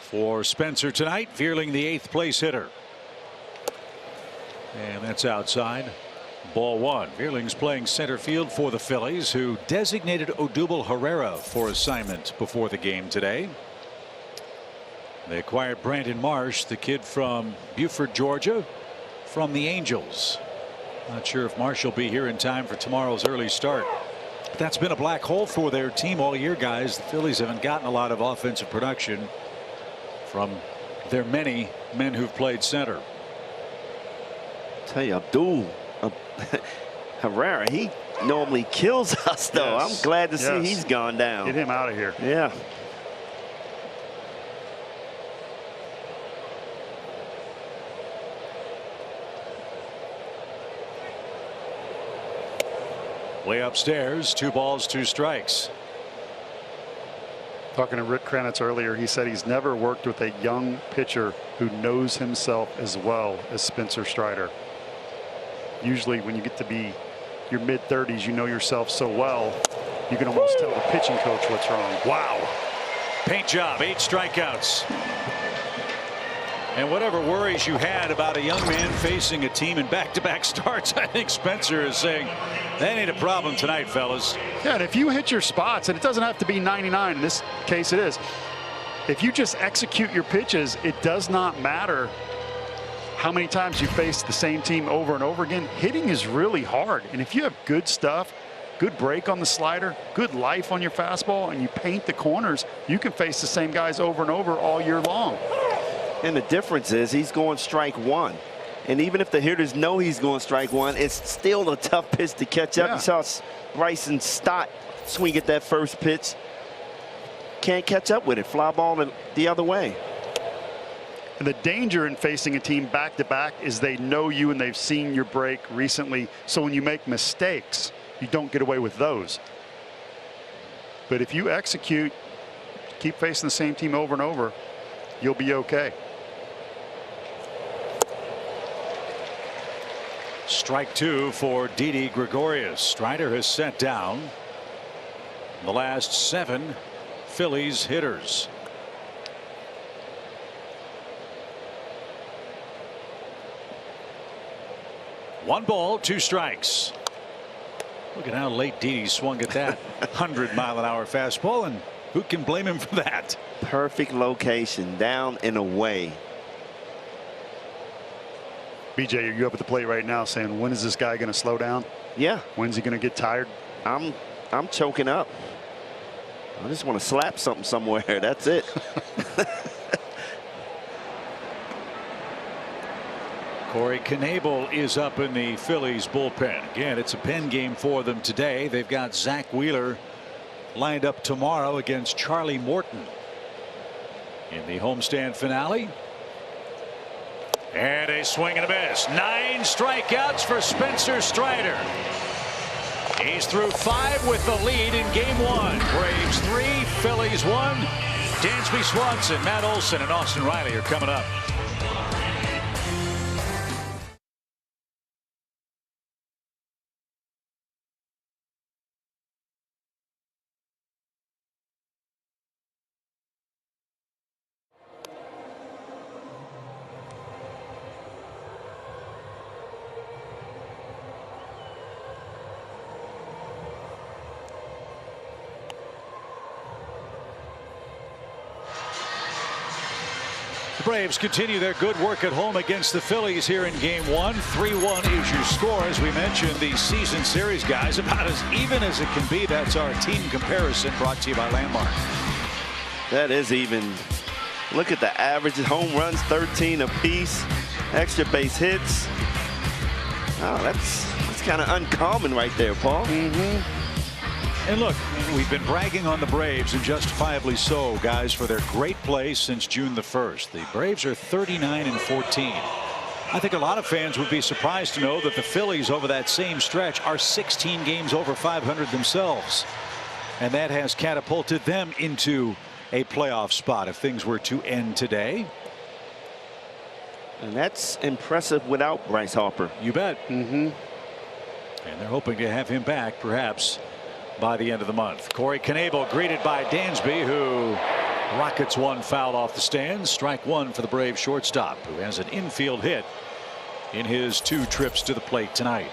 E: For Spencer tonight, Vierling the 8th place hitter. And that's outside. Ball 1. Vierling's playing center field for the Phillies, who designated Odubel Herrera for assignment before the game today. They acquired Brandon Marsh, the kid from Buford, Georgia, from the Angels. Not sure if Marsh will be here in time for tomorrow's early start. That's been a black hole for their team all year, guys. The Phillies haven't gotten a lot of offensive production from their many men who've played center.
G: Tell you, Abdul Herrera, he normally kills us, though.
F: Yes.
G: I'm glad to see he's gone down.
F: Get him out of here.
G: Yeah.
E: Way upstairs, 2 balls, 2 strikes.
F: Talking to Rick Kranitz earlier, he said he's never worked with a young pitcher who knows himself as well as Spencer Strider. Usually when you get to be your mid-30s, you know yourself so well, you can almost tell the pitching coach what's wrong.
E: Wow. Paint job, 8 strikeouts. And whatever worries you had about a young man facing a team in back-to-back starts, I think Spencer is saying that ain't a problem tonight, fellas.
F: Yeah, and if you hit your spots, and it doesn't have to be 99, in this case it is, if you just execute your pitches, it does not matter how many times you face the same team over and over again. Hitting is really hard. And if you have good stuff, good break on the slider, good life on your fastball, and you paint the corners, you can face the same guys over and over all year long.
G: And the difference is he's going strike one. And even if the hitters know he's going strike one, it's still a tough pitch to catch up.
F: Yeah.
G: You saw Bryson Stott swing at that first pitch. Can't catch up with it. Fly ball the other way.
F: And the danger in facing a team back-to-back is they know you and they've seen your break recently. So when you make mistakes, you don't get away with those. But if you execute, keep facing the same team over and over, you'll be okay.
E: Strike two for Didi Gregorius. Strider has set down the last 7 Phillies hitters. One ball, 2 strikes. Look at how late Didi swung at that 100-mile-an-hour fastball, and who can blame him for that?
G: Perfect location, down and away.
F: BJ, are you up at the plate right now saying, when is this guy going to slow down?
G: Yeah.
F: When's he going to get tired?
G: I'm choking up. I just want to slap something somewhere. That's it.
E: Corey Knebel is up in the Phillies bullpen. Again, it's a pen game for them today. They've got Zach Wheeler lined up tomorrow against Charlie Morton in the homestand finale. And a swing and a miss. 9 strikeouts for Spencer Strider. He's through 5 with the lead in game 1. Braves 3, Phillies 1. Dansby Swanson, Matt Olson, and Austin Riley are coming up. The Braves continue their good work at home against the Phillies here in game 1. 3-1 is your score. As we mentioned, the season series, guys, about as even as it can be. That's our team comparison brought to you by Landmark.
G: That is even. Look at the average. Home runs 13 apiece. Extra base hits. Oh, that's kind of uncommon right there, Paul.
E: And look, we've been bragging on the Braves, and justifiably so, guys, for their great play since June the 1st. The Braves are 39-14. I think a lot of fans would be surprised to know that the Phillies over that same stretch are 16 games over 500 themselves. And that has catapulted them into a playoff spot if things were to end today.
G: And that's impressive without Bryce Harper.
E: You bet. And they're hoping to have him back perhaps by the end of the month. Corey Knebel greeted by Dansby, who rockets one foul off the stands. Strike one for the Braves shortstop, who has an infield hit in his 2 trips to the plate tonight.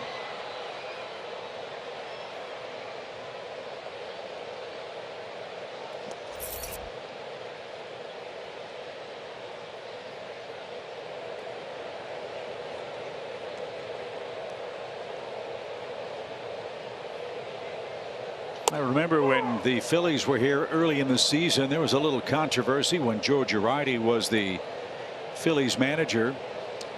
E: I remember when the Phillies were here early in the season, there was a little controversy when Joe Girardi was the Phillies manager.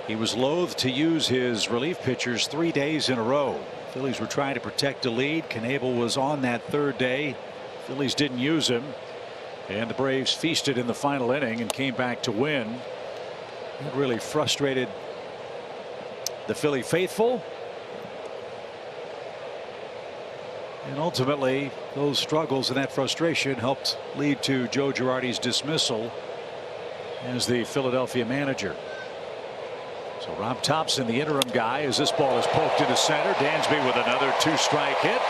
E: He was loath to use his relief pitchers 3 days in a row. Phillies were trying to protect a lead. Knebel was on that 3rd day. Phillies didn't use him, and the Braves feasted in the final inning and came back to win. It really frustrated the Philly faithful. And ultimately, those struggles and that frustration helped lead to Joe Girardi's dismissal as the Philadelphia manager. So Rob Thompson, the interim guy, as this ball is poked into center. Dansby with another 2-strike hit.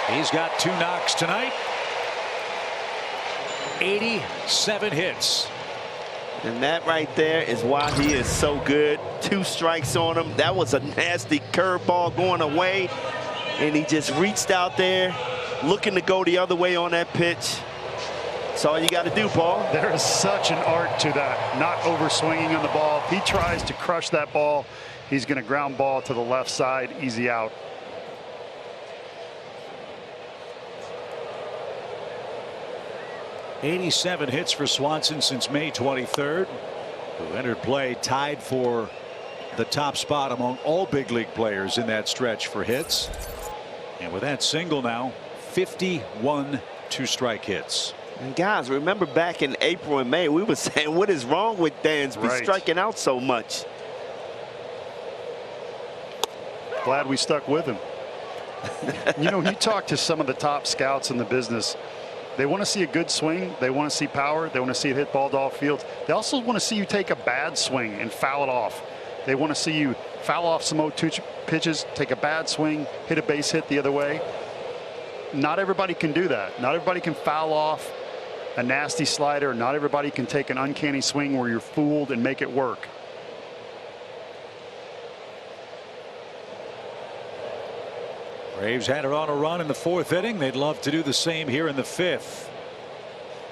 E: He's got 2 knocks tonight. 87 hits.
G: And that right there is why he is so good. 2 strikes on him. That was a nasty curveball going away. And he just reached out there looking to go the other way on that pitch. That's all you got to do, Paul.
F: There is such an art to that, not over swinging on the ball. If he tries to crush that ball, he's going to ground ball to the left side, easy out.
E: '87 hits for Swanson since May 23rd, who entered play tied for the top spot among all big league players in that stretch for hits. And with that single now, 51 two-strike hits.
G: And guys, remember back in April and May, we were saying, what is wrong with Dansby striking out so much?
F: Glad we stuck with him. You know, when you talk to some of the top scouts in the business, they want to see a good swing. They want to see power. They want to see it hit ball to all fields. They also want to see you take a bad swing and foul it off. They want to see you foul off some 0-2 pitches, take a bad swing, hit a base hit the other way. Not everybody can do that. Not everybody can foul off a nasty slider. Not everybody can take an uncanny swing where you're fooled and make it work.
E: Braves had it on a run in the 4th inning. They'd love to do the same here in the 5th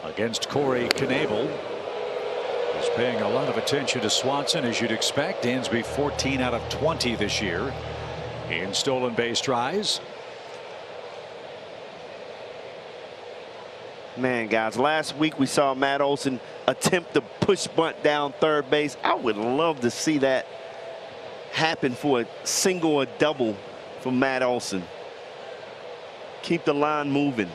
E: against Corey Knebel. He's paying a lot of attention to Swanson, as you'd expect. Dansby 14 out of 20 this year in stolen base tries.
G: Man, guys, last week we saw Matt Olson attempt to push bunt down third base. I would love to see that happen for a single or double from Matt Olson. Keep the line moving.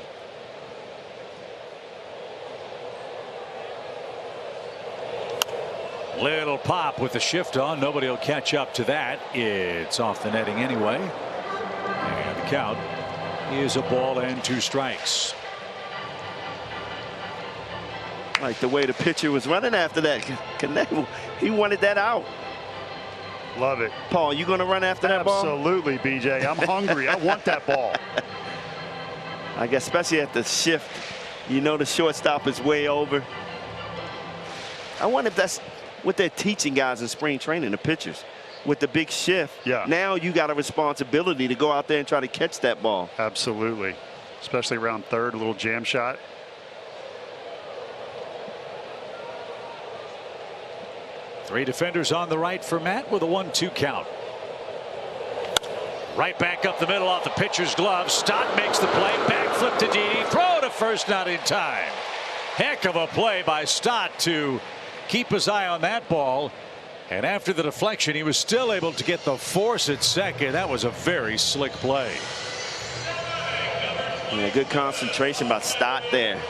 E: Little pop with the shift on. Nobody will catch up to that. It's off the netting anyway. And the count is a ball and 2 strikes.
G: Like the way the pitcher was running after that. Knebel, he wanted that out.
F: Love it.
G: Paul, you going to run after that ball?
F: Absolutely, BJ. I'm hungry. I want that ball.
G: I guess especially at the shift, you know the shortstop is way over. I wonder if that's what they're teaching guys in spring training, the pitchers. With the big shift, now you got a responsibility to go out there and try to catch that ball.
F: Absolutely. Especially around third, a little jam shot.
E: Three defenders on the right for Matt with a 1-2 count. Right back up the middle off the pitcher's glove. Stott makes the play. Backflip to Didi. Throw to first, not in time. Heck of a play by Stott to keep his eye on that ball. And after the deflection, he was still able to get the force at second. That was a very slick play.
G: Yeah, good concentration by Stott there.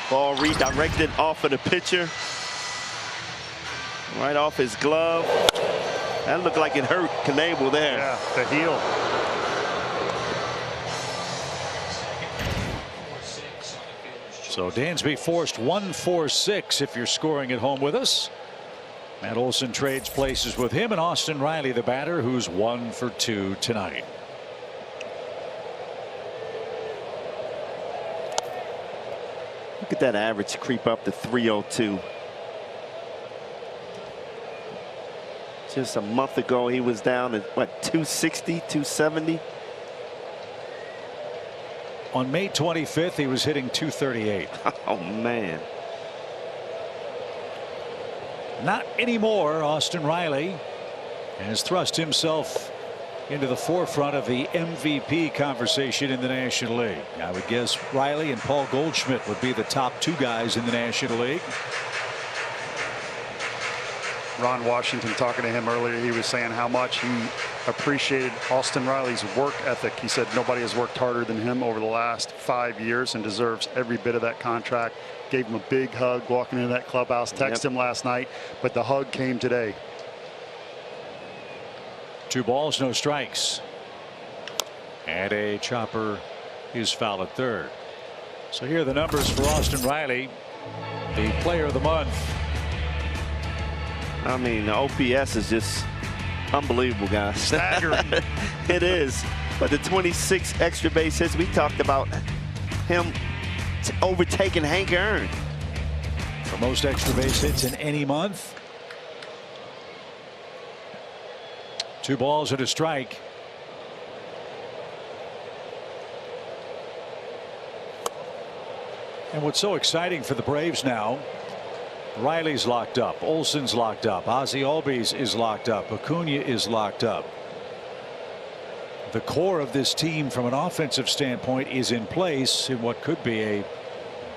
G: Ball redirected off of the pitcher. Right off his glove. That looked like it hurt Knebel there.
F: Yeah, the heel.
E: So Dansby forced 1-4-6 if you're scoring at home with us. Matt Olson trades places with him and Austin Riley, the batter, who's 1 for 2 tonight.
G: Look at that average creep up to 302. Just a month ago, he was down at what, 260, 270?
E: On May 25th, he was hitting 238.
G: Oh, man.
E: Not anymore. Austin Riley has thrust himself into the forefront of the MVP conversation in the National League. I would guess Riley and Paul Goldschmidt would be the top 2 guys in the National League.
F: Ron Washington talking to him earlier, he was saying how much he appreciated Austin Riley's work ethic. He said nobody has worked harder than him over the last 5 years and deserves every bit of that contract. Gave him a big hug walking into that clubhouse. Texted him last night, but the hug came today.
E: 2 balls, no strikes. And a chopper is foul at third. So here are the numbers for Austin Riley, the player of the month.
G: I mean, the OPS is just unbelievable, guys.
F: Staggering.
G: It is. But the 26 extra base hits, we talked about him overtaking Hank Aaron.
E: For most extra base hits in any month. 2 balls and a strike. And what's so exciting for the Braves now, Riley's locked up, Olson's locked up, Ozzie Albies is locked up, Acuna is locked up. The core of this team from an offensive standpoint is in place in what could be a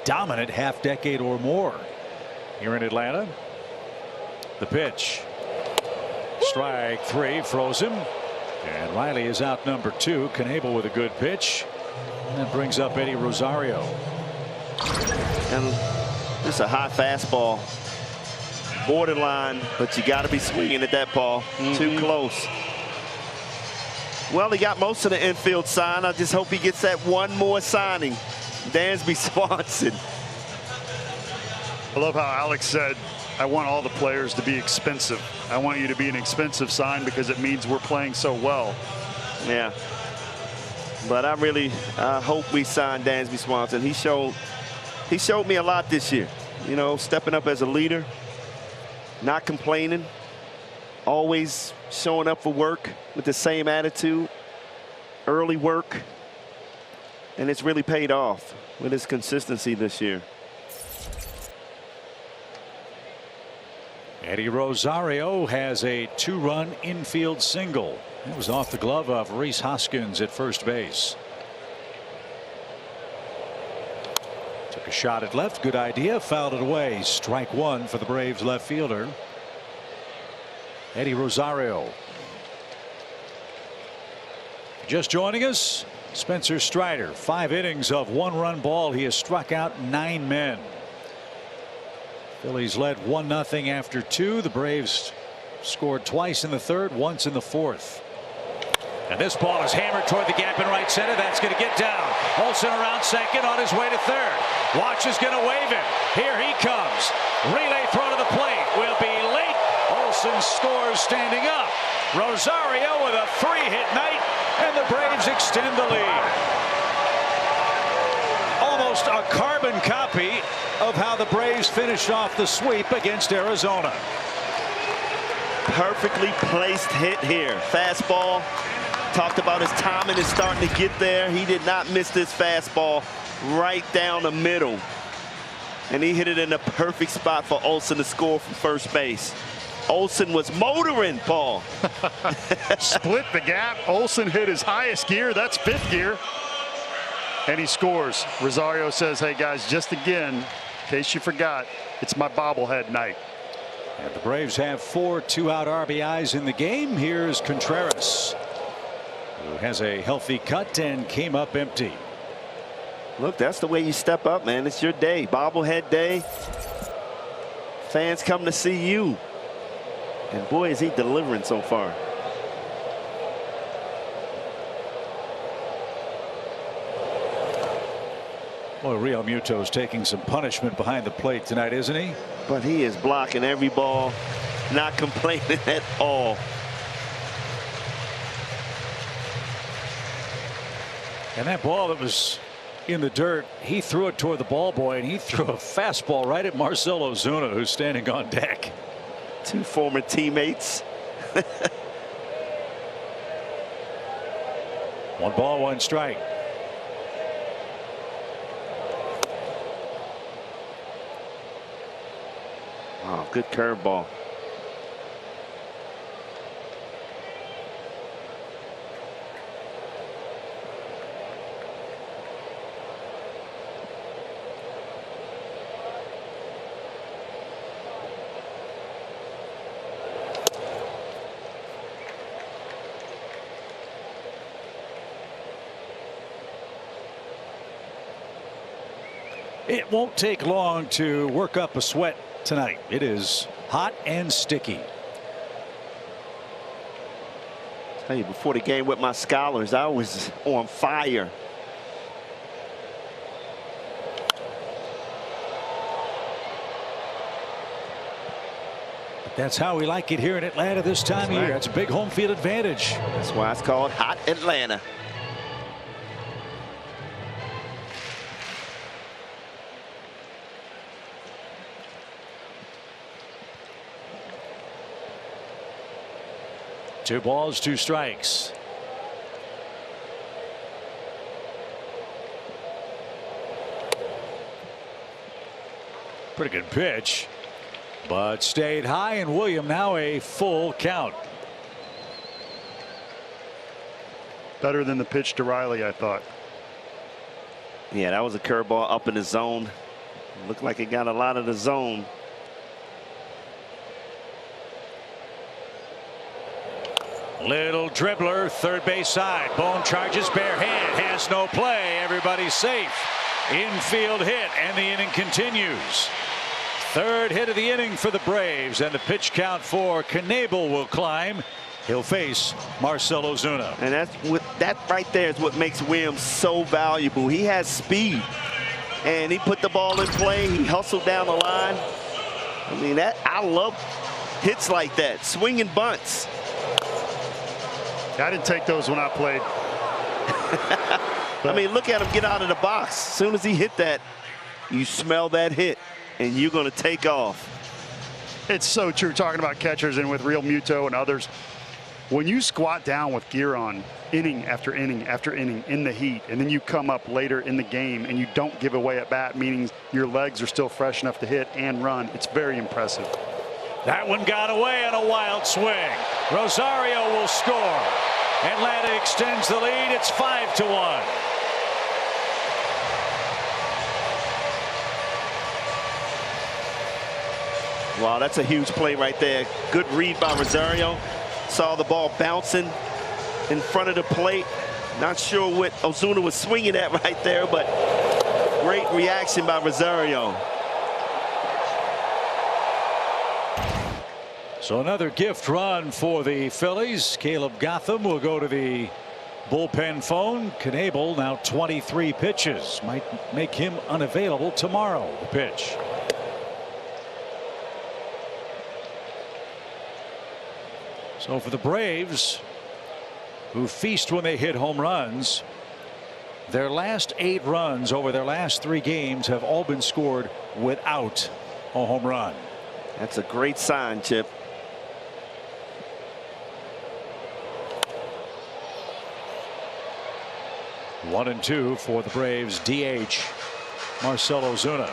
E: dominant half decade or more here in Atlanta. The pitch. Strike three, froze him. And Riley is out number 2. Knebel with a good pitch. And that brings up Eddie Rosario.
G: And just a high fastball. Borderline, but you got to be swinging at that ball. Too close. Well, he got most of the infield sign. I just hope he gets that one more signing. Dansby Swanson.
F: I love how Alex said, I want all the players to be expensive. I want you to be an expensive sign because it means we're playing so well.
G: Yeah. But I really hope we sign Dansby Swanson. He showed me a lot this year. You know, stepping up as a leader, not complaining, always showing up for work with the same attitude, early work, and it's really paid off with his consistency this year.
E: Eddie Rosario has a 2-run infield single. It was off the glove of Rhys Hoskins at first base. Took a shot at left. Good idea. Fouled it away. Strike one for the Braves left fielder, Eddie Rosario. Just joining us, Spencer Strider. 5 innings of 1-run ball. He has struck out 9 men. Phillies led 1-0 after 2. The Braves scored twice in the 3rd, once in the 4th. And this ball is hammered toward the gap in right center. That's going to get down. Olson around second, on his way to 3rd. Watch is going to wave him. Here he comes. Relay throw to the plate. Will be late. Olson scores standing up. Rosario with a 3-hit night, and the Braves extend the lead. Almost a carbon copy of how the Braves finished off the sweep against Arizona.
G: Perfectly placed hit here. Fastball. Talked about his timing is starting to get there. He did not miss this fastball right down the middle. And he hit it in the perfect spot for Olson to score from first base. Olson was motoring, Paul.
F: Split the gap. Olson hit his highest gear. That's 5th gear. And he scores. Rosario says, hey, guys, just again, in case you forgot, it's my bobblehead night.
E: And the Braves have 4 2-out RBIs in the game. Here's Contreras, who has a healthy cut and came up empty.
G: Look, that's the way you step up, man. It's your day. Bobblehead day. Fans come to see you. And boy, is he delivering so far.
E: Boy, Real Muto's taking some punishment behind the plate tonight, isn't he?
G: But he is blocking every ball, not complaining at all.
E: And that ball that was in the dirt, he threw it toward the ball boy, and he threw a fastball right at Marcell Ozuna, who's standing on deck.
G: 2 former teammates.
E: 1 ball, 1 strike.
G: Oh, good curveball.
E: It won't take long to work up a sweat tonight. It is hot and sticky.
G: Tell you, before the game with my scholars, I was on fire.
E: That's how we like it here in Atlanta this time of year. That's a big home field advantage.
G: That's why it's called Hot Atlanta.
E: Two balls, 2 strikes. Pretty good pitch, but stayed high, and William now a full count.
F: Better than the pitch to Riley, I thought.
G: Yeah, that was a curveball up in the zone. Looked like it got a lot of the zone.
E: Little dribbler, third base side. Bone charges bare hand, has no play. Everybody's safe. Infield hit, and the inning continues. Third hit of the inning for the Braves, and the pitch count for Knebel will climb. He'll face Marcell Ozuna.
G: And that right there is what makes Williams so valuable. He has speed, and he put the ball in play. He hustled down the line. I mean, I love hits like that, swinging bunts.
F: I didn't take those when I played.
G: I mean, look at him get out of the box. As soon as he hit that, you smell that hit, and you're going to take off.
F: It's so true, talking about catchers and with Real Muto and others. When you squat down with gear on inning after inning after inning in the heat, and then you come up later in the game and you don't give away at bat, meaning your legs are still fresh enough to hit and run, it's very impressive.
E: That one got away on a wild swing. Rosario will score. Atlanta extends the lead. It's 5-1.
G: Wow, that's a huge play right there. Good read by Rosario. Saw the ball bouncing in front of the plate. Not sure what Ozuna was swinging at right there, but great reaction by Rosario.
E: So another gift run for the Phillies. Caleb Gotham will go to the bullpen phone. Knebel now 23 pitches. Might make him unavailable tomorrow. The pitch. So for the Braves, who feast when they hit home runs, their last 8 runs over their last 3 games have all been scored without a home run.
G: That's a great sign, Chip.
E: One and 2 for the Braves DH Marcell Ozuna.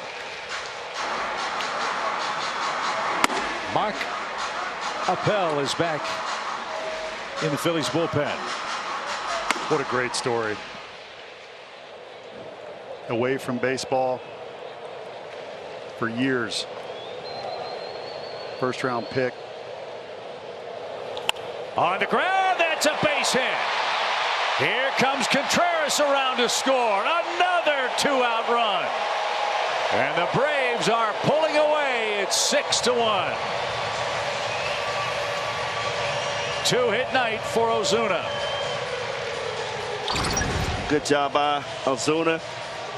E: Mark Appel is back in the Phillies bullpen.
F: What a great story. Away from baseball for years. First round pick.
E: On the ground, that's a base hit. Here comes Contreras around to score. Another 2-out run. And the Braves are pulling away. It's 6-1. 2-hit night for Ozuna.
G: Good job by Ozuna.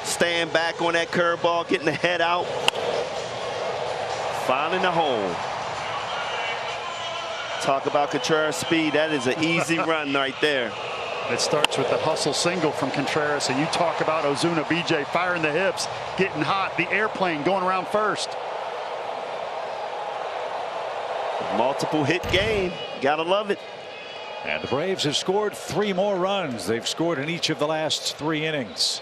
G: Staying back on that curveball, getting the head out. Finding the hole. Talk about Contreras' speed. That is an easy run right there.
F: It starts with the hustle single from Contreras, and you talk about Ozuna, BJ, firing the hips, getting hot, the airplane going around first.
G: Multiple hit game. Gotta love it.
E: And the Braves have scored 3 more runs. They've scored in each of the last 3 innings.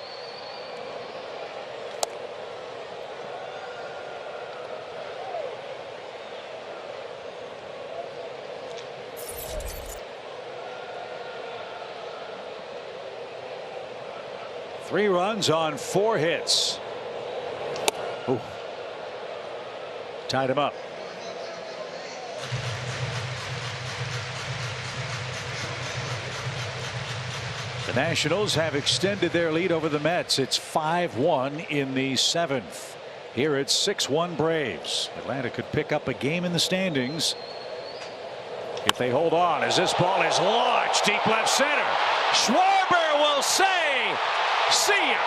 E: Three runs on 4 hits. Ooh. Tied him up. The Nationals have extended their lead over the Mets. It's 5-1 in the 7th. Here it's 6-1 Braves. Atlanta could pick up a game in the standings if they hold on, as this ball is launched deep left center. Schwarber will say, see ya.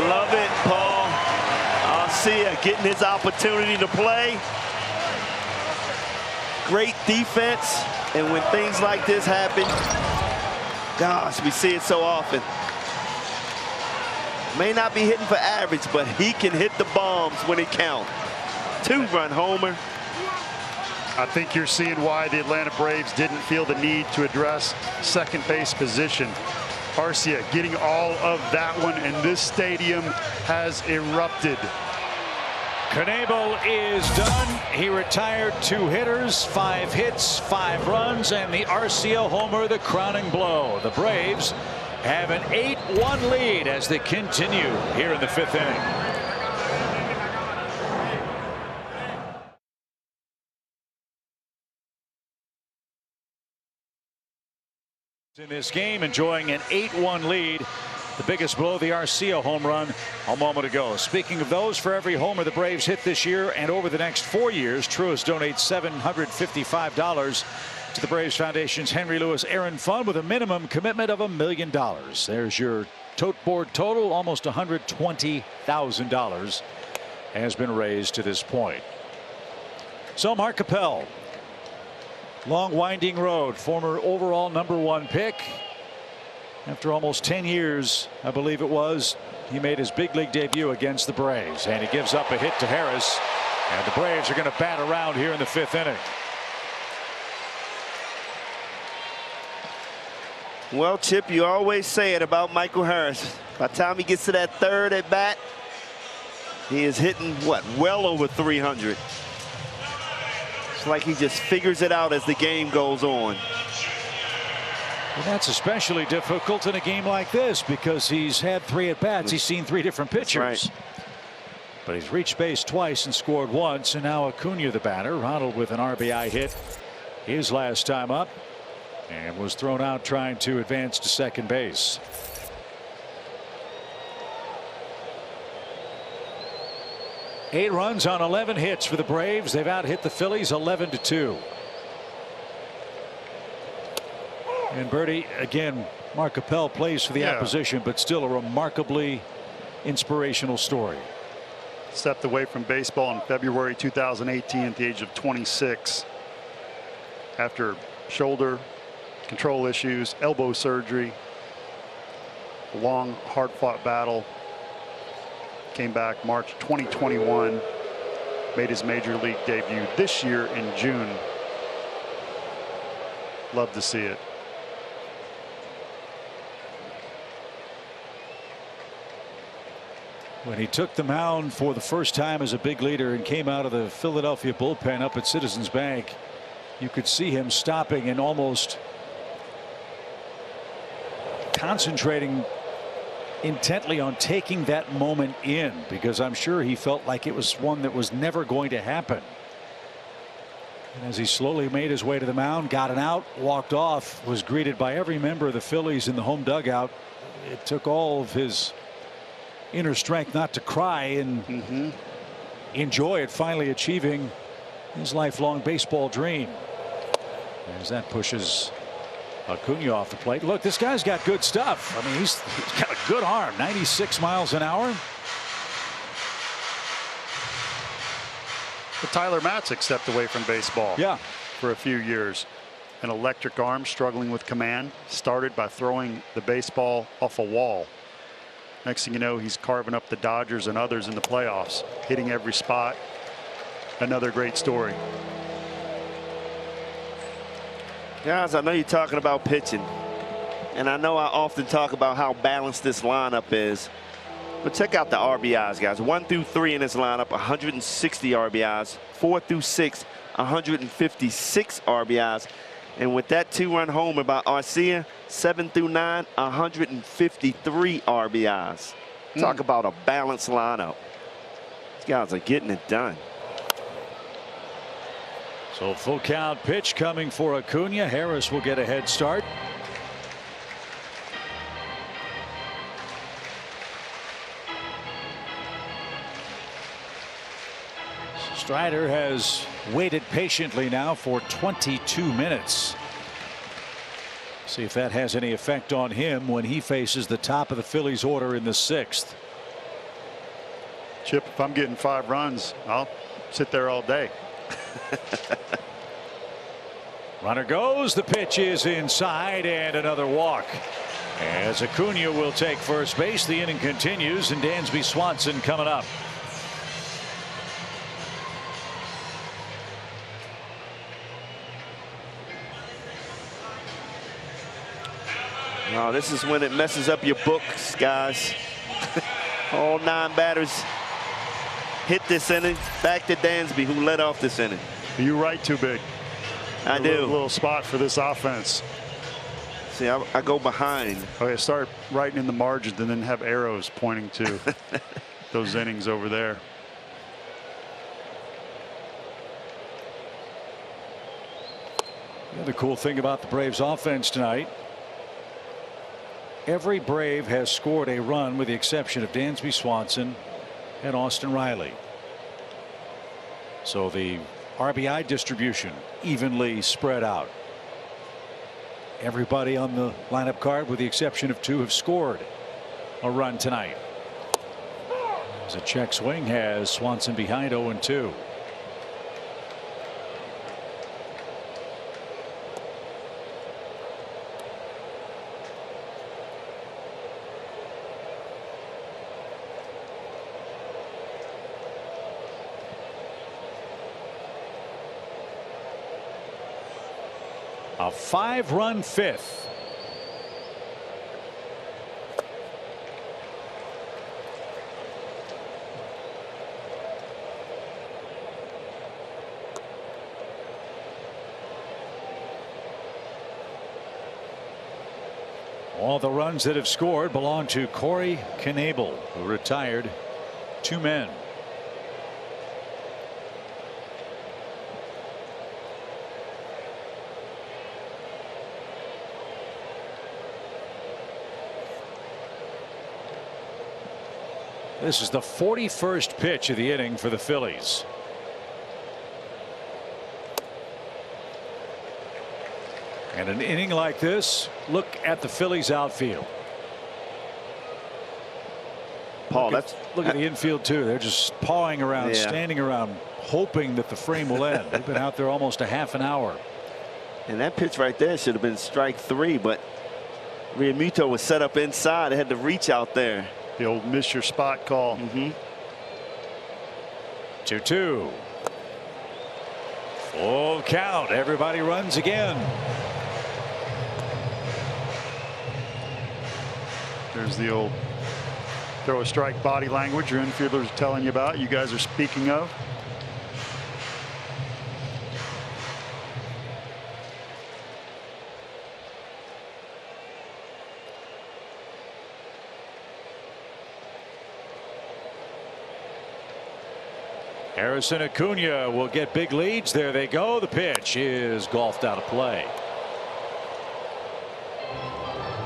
G: Love it, Paul. Arcia getting his opportunity to play. Great defense, and when things like this happen, Gosh, we see it so often. May not be hitting for average, but he can hit the bombs when it counts. 2-run homer.
F: I think you're seeing why the Atlanta Braves didn't feel the need to address second base position. Arcia getting all of that one, and this stadium has erupted.
E: Knebel is done. He retired 2 hitters, 5 hits, 5 runs, and the Arcia homer, the crowning blow. The Braves have an 8-1 lead as they continue here in the 5th inning. In this game, enjoying an 8-1 lead. The biggest blow, the Arcia home run a moment ago. Speaking of those, for every homer the Braves hit this year and over the next 4 years, Truist donates $755 to the Braves Foundation's Henry Louis Aaron Fund with a minimum commitment of $1 million. There's your tote board total. Almost $120,000 has been raised to this point. So Mark Appel, long winding road, former overall #1 pick. After almost 10 years, I believe it was, he made his big league debut against the Braves, and he gives up a hit to Harris, and the Braves are going to bat around here in the 5th inning.
G: Well, Chip, you always say it about Michael Harris. By the time he gets to that 3rd at bat, he is hitting, what, well over 300. It's like he just figures it out as the game goes on.
E: And that's especially difficult in a game like this because he's had 3 at-bats. He's seen 3 different pitchers.
G: Right.
E: But he's reached base twice and scored once, and now Acuna, the batter, Ronald with an RBI hit his last time up and was thrown out trying to advance to second base. Eight runs on 11 hits for the Braves. They've out-hit the Phillies 11-2. And Bertie, again, Mark Appel plays for the opposition, but still a remarkably inspirational story.
F: Stepped away from baseball in February 2018 at the age of 26 after shoulder control issues, elbow surgery, a long, hard-fought battle. Came back March 2021, made his major league debut this year in June. Love to see it.
E: When he took the mound for the first time as a big leaguer and came out of the Philadelphia bullpen up at Citizens Bank, you could see him stopping and almost concentrating intently on taking that moment in, because I'm sure he felt like it was one that was never going to happen. And as he slowly made his way to the mound, got an out, walked off, was greeted by every member of the Phillies in the home dugout. It took all of his inner strength not to cry and enjoy it, finally achieving his lifelong baseball dream. As that pushes Acuna off the plate. Look, this guy's got good stuff. I mean, he's got a good arm, 96 miles an hour.
F: But Tyler Matzik stepped away from baseball for a few years. An electric arm, struggling with command, started by throwing the baseball off a wall. Next thing you know, he's carving up the Dodgers and others in the playoffs, hitting every spot. Another great story.
G: Guys, I know you're talking about pitching, and I know I often talk about how balanced this lineup is, but check out the RBIs, guys. 1 through 3 in this lineup, 160 RBIs. 4 through 6, 156 RBIs. And with that 2-run homer by Arcia, 7 through 9, 153 RBIs. Talk about a balanced lineup. These guys are getting it done.
E: So full count pitch coming for Acuna. Harris will get a head start. Strider has waited patiently now for 22 minutes. See if that has any effect on him when he faces the top of the Phillies order in the 6th.
F: Chip, if I'm getting 5 runs, I'll sit there all day.
E: Runner goes. The pitch is inside, and another walk. As Acuna will take first base, the inning continues, and Dansby Swanson coming up.
G: Oh, this is when it messes up your books, guys. All 9 batters hit this inning. Back to Dansby, who led off this inning.
F: You right too big.
G: I do.
F: Little spot for this offense.
G: See, I go behind.
F: Okay, start writing in the margins and then have arrows pointing to those innings over there.
E: The other cool thing about the Braves offense tonight, every Brave has scored a run with the exception of Dansby Swanson and Austin Riley. So the RBI distribution evenly spread out. Everybody on the lineup card with the exception of 2 have scored a run tonight. As a check swing has Swanson behind 0-2. A 5-run 5th. All the runs that have scored belong to Corey Knebel, who retired 2 men. This is the 41st pitch of the inning for the Phillies. And an inning like this, look at the Phillies outfield.
G: Paul,
E: look at the infield too. They're just pawing around, standing around, hoping that the frame will end. They've been out there almost a half an hour.
G: And that pitch right there should have been strike 3, but Realmuto was set up inside. They had to reach out there.
F: The old miss your spot call.
E: 2-2. Full count. Everybody runs again.
F: There's the old throw a strike body language your infielders are telling you about. You guys are speaking of.
E: Harrison Acuna will get big leads. There they go. The pitch is golfed out of play.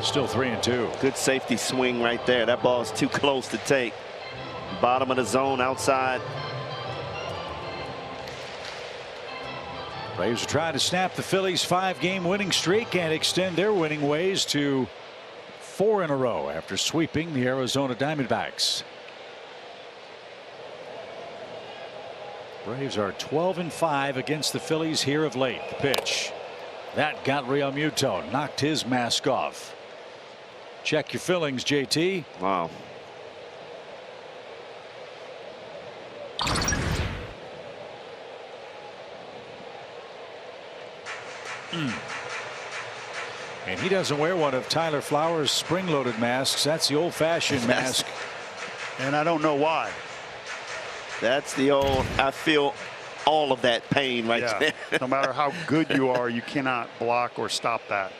E: Still 3-2.
G: Good safety swing right there. That ball is too close to take. Bottom of the zone outside.
E: Braves are trying to snap the Phillies' 5-game winning streak and extend their winning ways to 4 in a row after sweeping the Arizona Diamondbacks. Braves are 12-5 against the Phillies here of late. The pitch. That got Realmuto. Knocked his mask off. Check your fillings, JT.
G: Wow.
E: And he doesn't wear one of Tyler Flowers' spring-loaded masks. That's the old-fashioned mask.
F: And I don't know why.
G: That's the old, I feel all of that pain right there.
F: No matter how good you are, you cannot block or stop that.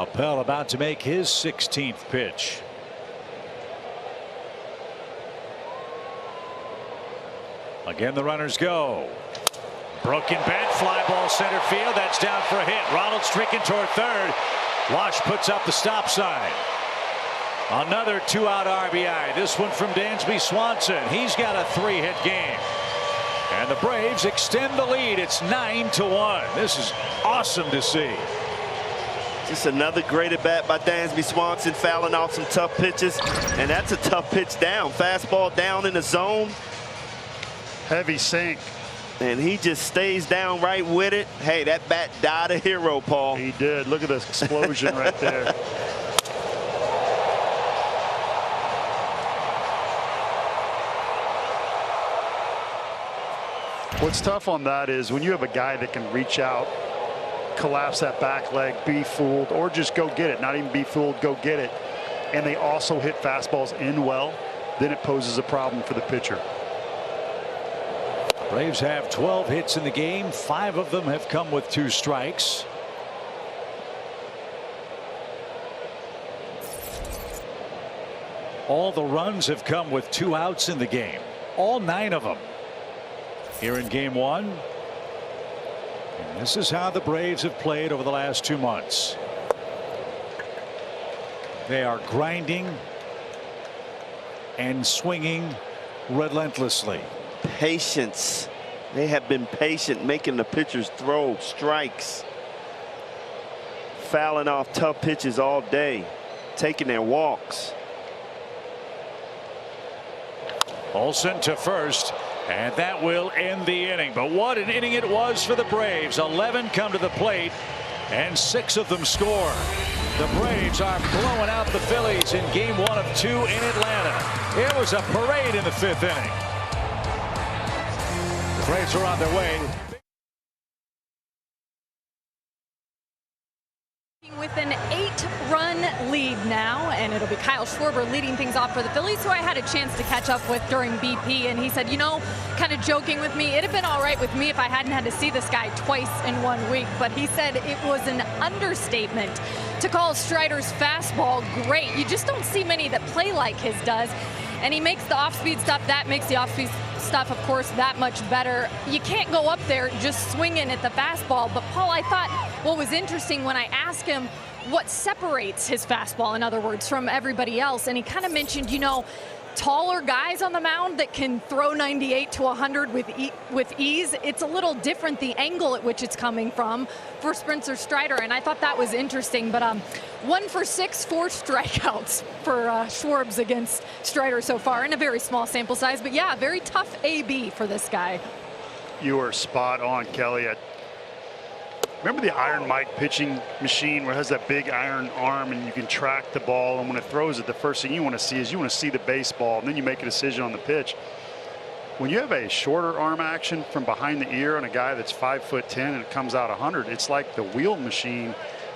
E: Appel about to make his 16th pitch. Again, the runners go. Broken bat, fly ball center field. That's down for a hit. Ronald streaking toward third. Wash puts up the stop sign. Another 2-out RBI. This one from Dansby Swanson. He's got a 3-hit game. And the Braves extend the lead. It's 9-1. This is awesome to see.
G: Just another great at bat by Dansby Swanson, fouling off some tough pitches. And that's a tough pitch down. Fastball down in the zone.
F: Heavy sink.
G: And he just stays down right with it. Hey, that bat died a hero, Paul.
F: He did. Look at this explosion right there. What's tough on that is when you have a guy that can reach out, collapse that back leg, be fooled, or just go get it. Not even be fooled, go get it. And they also hit fastballs in well, then it poses a problem for the pitcher.
E: Braves have 12 hits in the game. 5 of them have come with 2 strikes. All the runs have come with 2 outs in the game. All 9 of them here in game 1. And this is how the Braves have played over the last 2 months. They are grinding and swinging relentlessly.
G: Patience. They have been patient, making the pitchers throw strikes, fouling off tough pitches all day, taking their walks.
E: Olsen to first, and that will end the inning. But what an inning it was for the Braves. 11 come to the plate, and 6 of them score. The Braves are blowing out the Phillies in game 1 of 2 in Atlanta. It was a parade in the 5th inning. The Braves are on their way.
I: With an 8-run lead now, and it'll be Kyle Schwarber leading things off for the Phillies, who I had a chance to catch up with during BP, and he said, you know, kind of joking with me, it'd have been all right with me if I hadn't had to see this guy twice in 1 week, but he said it was an understatement to call Strider's fastball great. You just don't see many that play like his does, and he makes the off-speed stuff, that makes the off-speed stuff, of course, that much better. You can't go up there just swinging at the fastball. But Paul, I thought what was interesting when I asked him what separates his fastball, in other words, from everybody else, and he kind of mentioned, you know, taller guys on the mound that can throw 98 to 100 with ease. It's a little different, the angle at which it's coming from for Spencer Strider, and I thought that was interesting. But 1 for 6, 4 strikeouts for Schwarbs against Strider so far in a very small sample size. But yeah, very tough AB for this guy.
F: You are spot on, Kelly. Remember the Iron Mike pitching machine where it has that big iron arm and you can track the ball, and when it throws it, the first thing you want to see is you want to see the baseball, and then you make a decision on the pitch. When you have a shorter arm action from behind the ear on a guy that's 5'10" and it comes out 100, it's like the wheel machine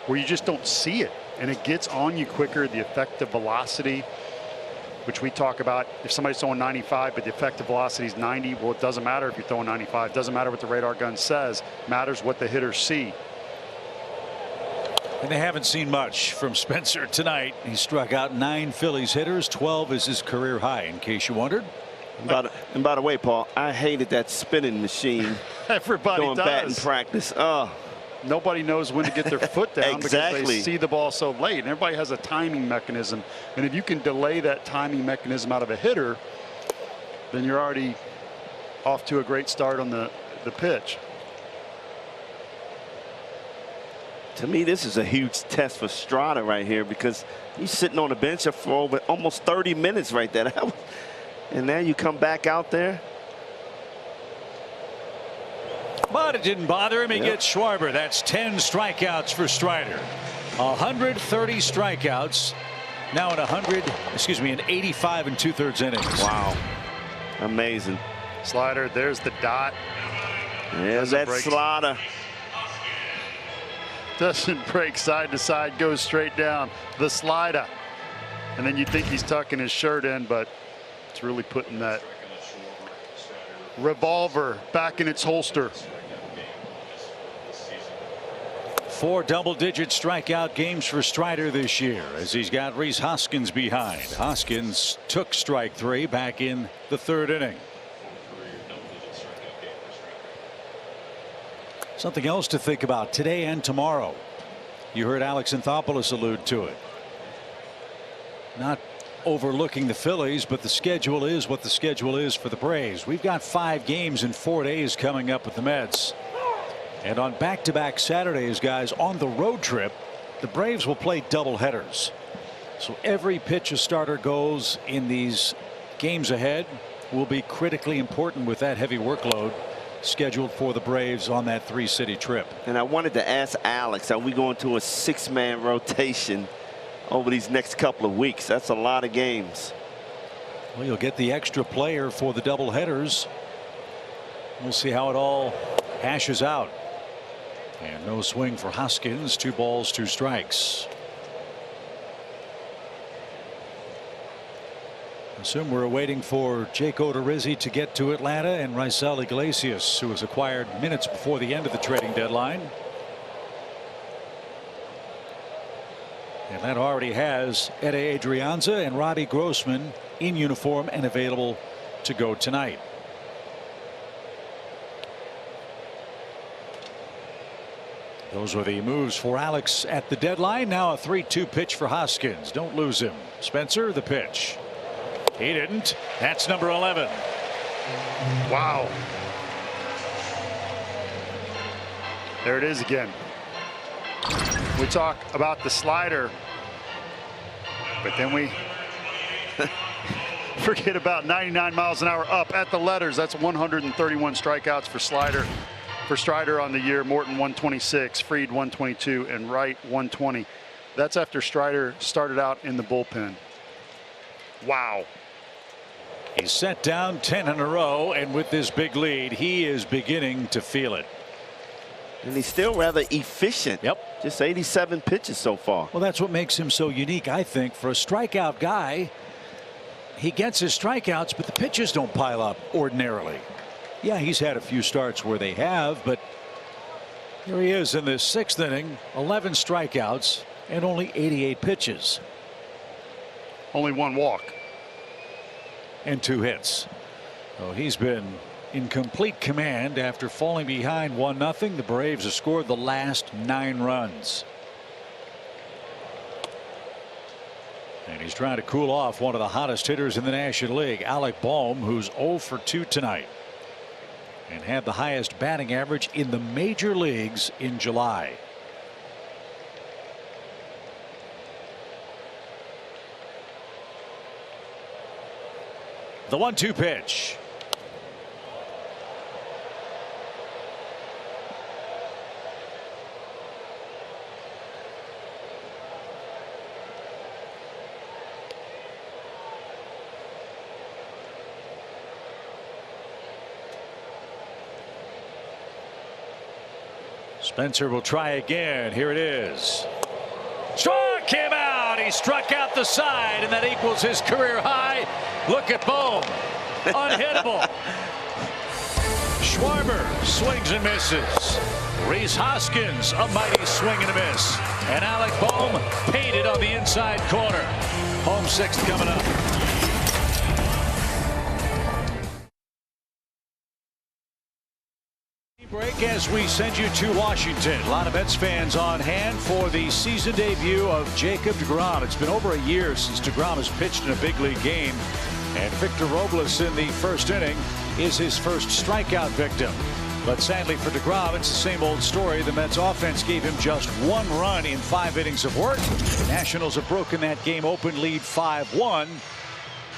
F: where you just don't see it, and it gets on you quicker. The effective velocity, which we talk about, if somebody's throwing 95 but the effective velocity is 90, well, it doesn't matter if you're throwing 95. It doesn't matter what the radar gun says. It matters what the hitters see.
E: And they haven't seen much from Spencer tonight. He struck out 9 Phillies hitters. 12 is his career high, in case you wondered.
G: And by the way, Paul, I hated that spinning machine.
F: Everybody
G: doing
F: does.
G: batting practice.
F: Nobody knows when to get their foot down
G: Exactly.
F: because they see the ball so late. And everybody has a timing mechanism. And if you can delay that timing mechanism out of a hitter, then you're already off to a great start on the pitch.
G: To me, this is a huge test for Strider right here, because he's sitting on the bench for over almost 30 minutes right there. And now you come back out there.
E: But it didn't bother him. He gets Schwarber. That's 10 strikeouts for Strider. 130 strikeouts. Now in 85 and 2/3 innings.
G: Wow. Amazing.
F: Slider, there's the dot.
G: There's that slider.
F: Doesn't break side to side, goes straight down. The slider. And then you think he's tucking his shirt in, but it's really putting that revolver back in its holster.
E: 4 double-digit strikeout games for Strider this year, as he's got Rhys Hoskins behind. Hoskins took strike 3 back in the 3rd inning. Something else to think about today and tomorrow. You heard Alex Anthopoulos allude to it. Not overlooking the Phillies, but the schedule is what the schedule is for the Braves. We've got 5 games in 4 days coming up with the Mets. And on back-to-back Saturdays, guys, on the road trip the Braves will play double headers. So every pitch a starter goes in these games ahead will be critically important with that heavy workload scheduled for the Braves on that 3-city trip.
G: And I wanted to ask Alex, are we going to a 6-man rotation over these next couple of weeks? That's a lot of games.
E: Well, you'll get the extra player for the double headers. We'll see how it all hashes out. And no swing for Hoskins. 2 balls, 2 strikes. Assume we're waiting for Jake Odorizzi to get to Atlanta and Raisel Iglesias, who was acquired minutes before the end of the trading deadline. Atlanta already has Ede Adrianza and Robbie Grossman in uniform and available to go tonight. Those were the moves for Alex at the deadline. Now a 3-2 pitch for Hoskins. Don't lose him. Spencer, the pitch. He didn't. That's number 11.
F: Wow. There it is again. We talk about the slider, but then we forget about 99 miles an hour up at the letters. That's 131 strikeouts for Strider. For Strider on the year. Morton 126, Fried 122, and Wright 120. That's after Strider started out in the bullpen. Wow.
E: He's set down 10 in a row, and with this big lead, he is beginning to feel it.
G: And he's still rather efficient.
E: Yep.
G: Just 87 pitches so far.
E: Well, that's what makes him so unique, I think. For a strikeout guy, he gets his strikeouts, but the pitches don't pile up ordinarily. Yeah, he's had a few starts where they have, but here he is in the 6th inning, 11 strikeouts, and only 88 pitches.
F: Only 1 walk.
E: And 2 hits. So he's been in complete command after falling behind 1-0. The Braves have scored the last 9 runs. And he's trying to cool off one of the hottest hitters in the National League, Alec Bohm, who's 0 for 2 tonight. And had the highest batting average in the major leagues in July. The 1-2 pitch. Spencer will try again. Here it is. Struck him out. He struck out the side, and that equals his career high. Look at Bohm. Unhittable. Schwarber swings and misses. Rhys Hoskins, a mighty swing and a miss. And Alec Bohm painted on the inside corner. Home 6th coming up. Break as we send you to Washington. A lot of Mets fans on hand for the season debut of Jacob deGrom. It's been over a year since deGrom has pitched in a big league game. And Victor Robles in the 1st inning is his first strikeout victim. But sadly for deGrom, it's the same old story. The Mets offense gave him just 1 run in 5 innings of work. The Nationals have broken that game open lead 5-1.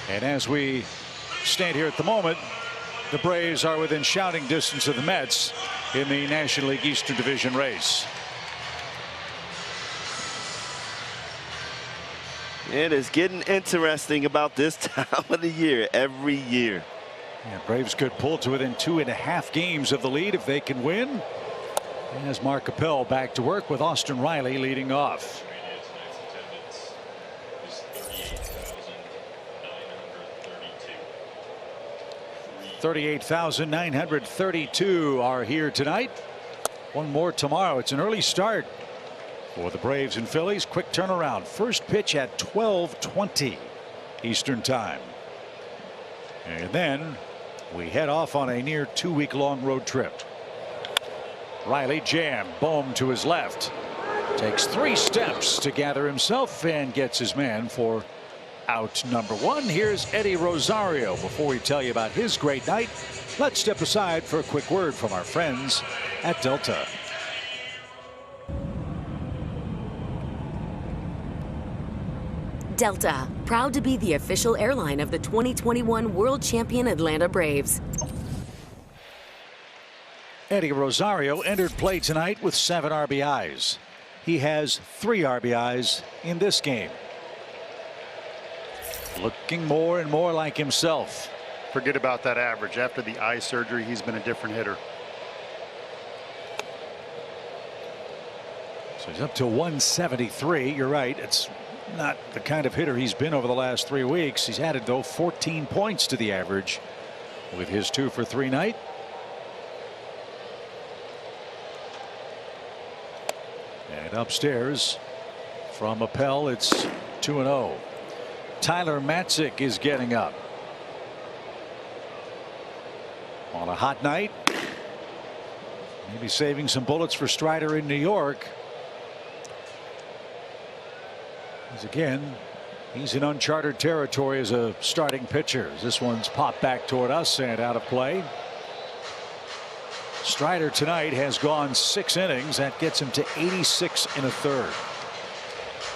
E: And as we stand here at the moment, the Braves are within shouting distance of the Mets in the National League Eastern Division race.
G: It is getting interesting about this time of the year every year.
E: Yeah, Braves could pull to within 2.5 games of the lead if they can win. And as Mark Appel back to work with Austin Riley leading off. 38,932 are here tonight. 1 more tomorrow. It's an early start for the Braves and Phillies. Quick turnaround. First pitch at 12:20 Eastern time. And then we head off on a near 2-week-long road trip. Riley jammed. Bohm to his left. Takes 3 steps to gather himself and gets his man for out number 1. Here's Eddie Rosario. Before we tell you about his great night, let's step aside for a quick word from our friends at Delta.
J: Delta, proud to be the official airline of the 2021 World Champion Atlanta Braves.
E: Eddie Rosario entered play tonight with 7 RBIs. He has 3 RBIs in this game. Looking more and more like himself.
F: Forget about that average. After the eye surgery, he's been a different hitter.
E: So he's up to 173. You're right. It's not the kind of hitter he's been over the last 3 weeks. He's added, though, 14 points to the average with his 2 for 3 night. And upstairs from Appel, it's 2-0. Tyler Matzik is getting up. On a hot night. Maybe saving some bullets for Strider in New York. As again, he's in uncharted territory as a starting pitcher. This one's popped back toward us and out of play. Strider tonight has gone 6 innings. That gets him to 86 1/3.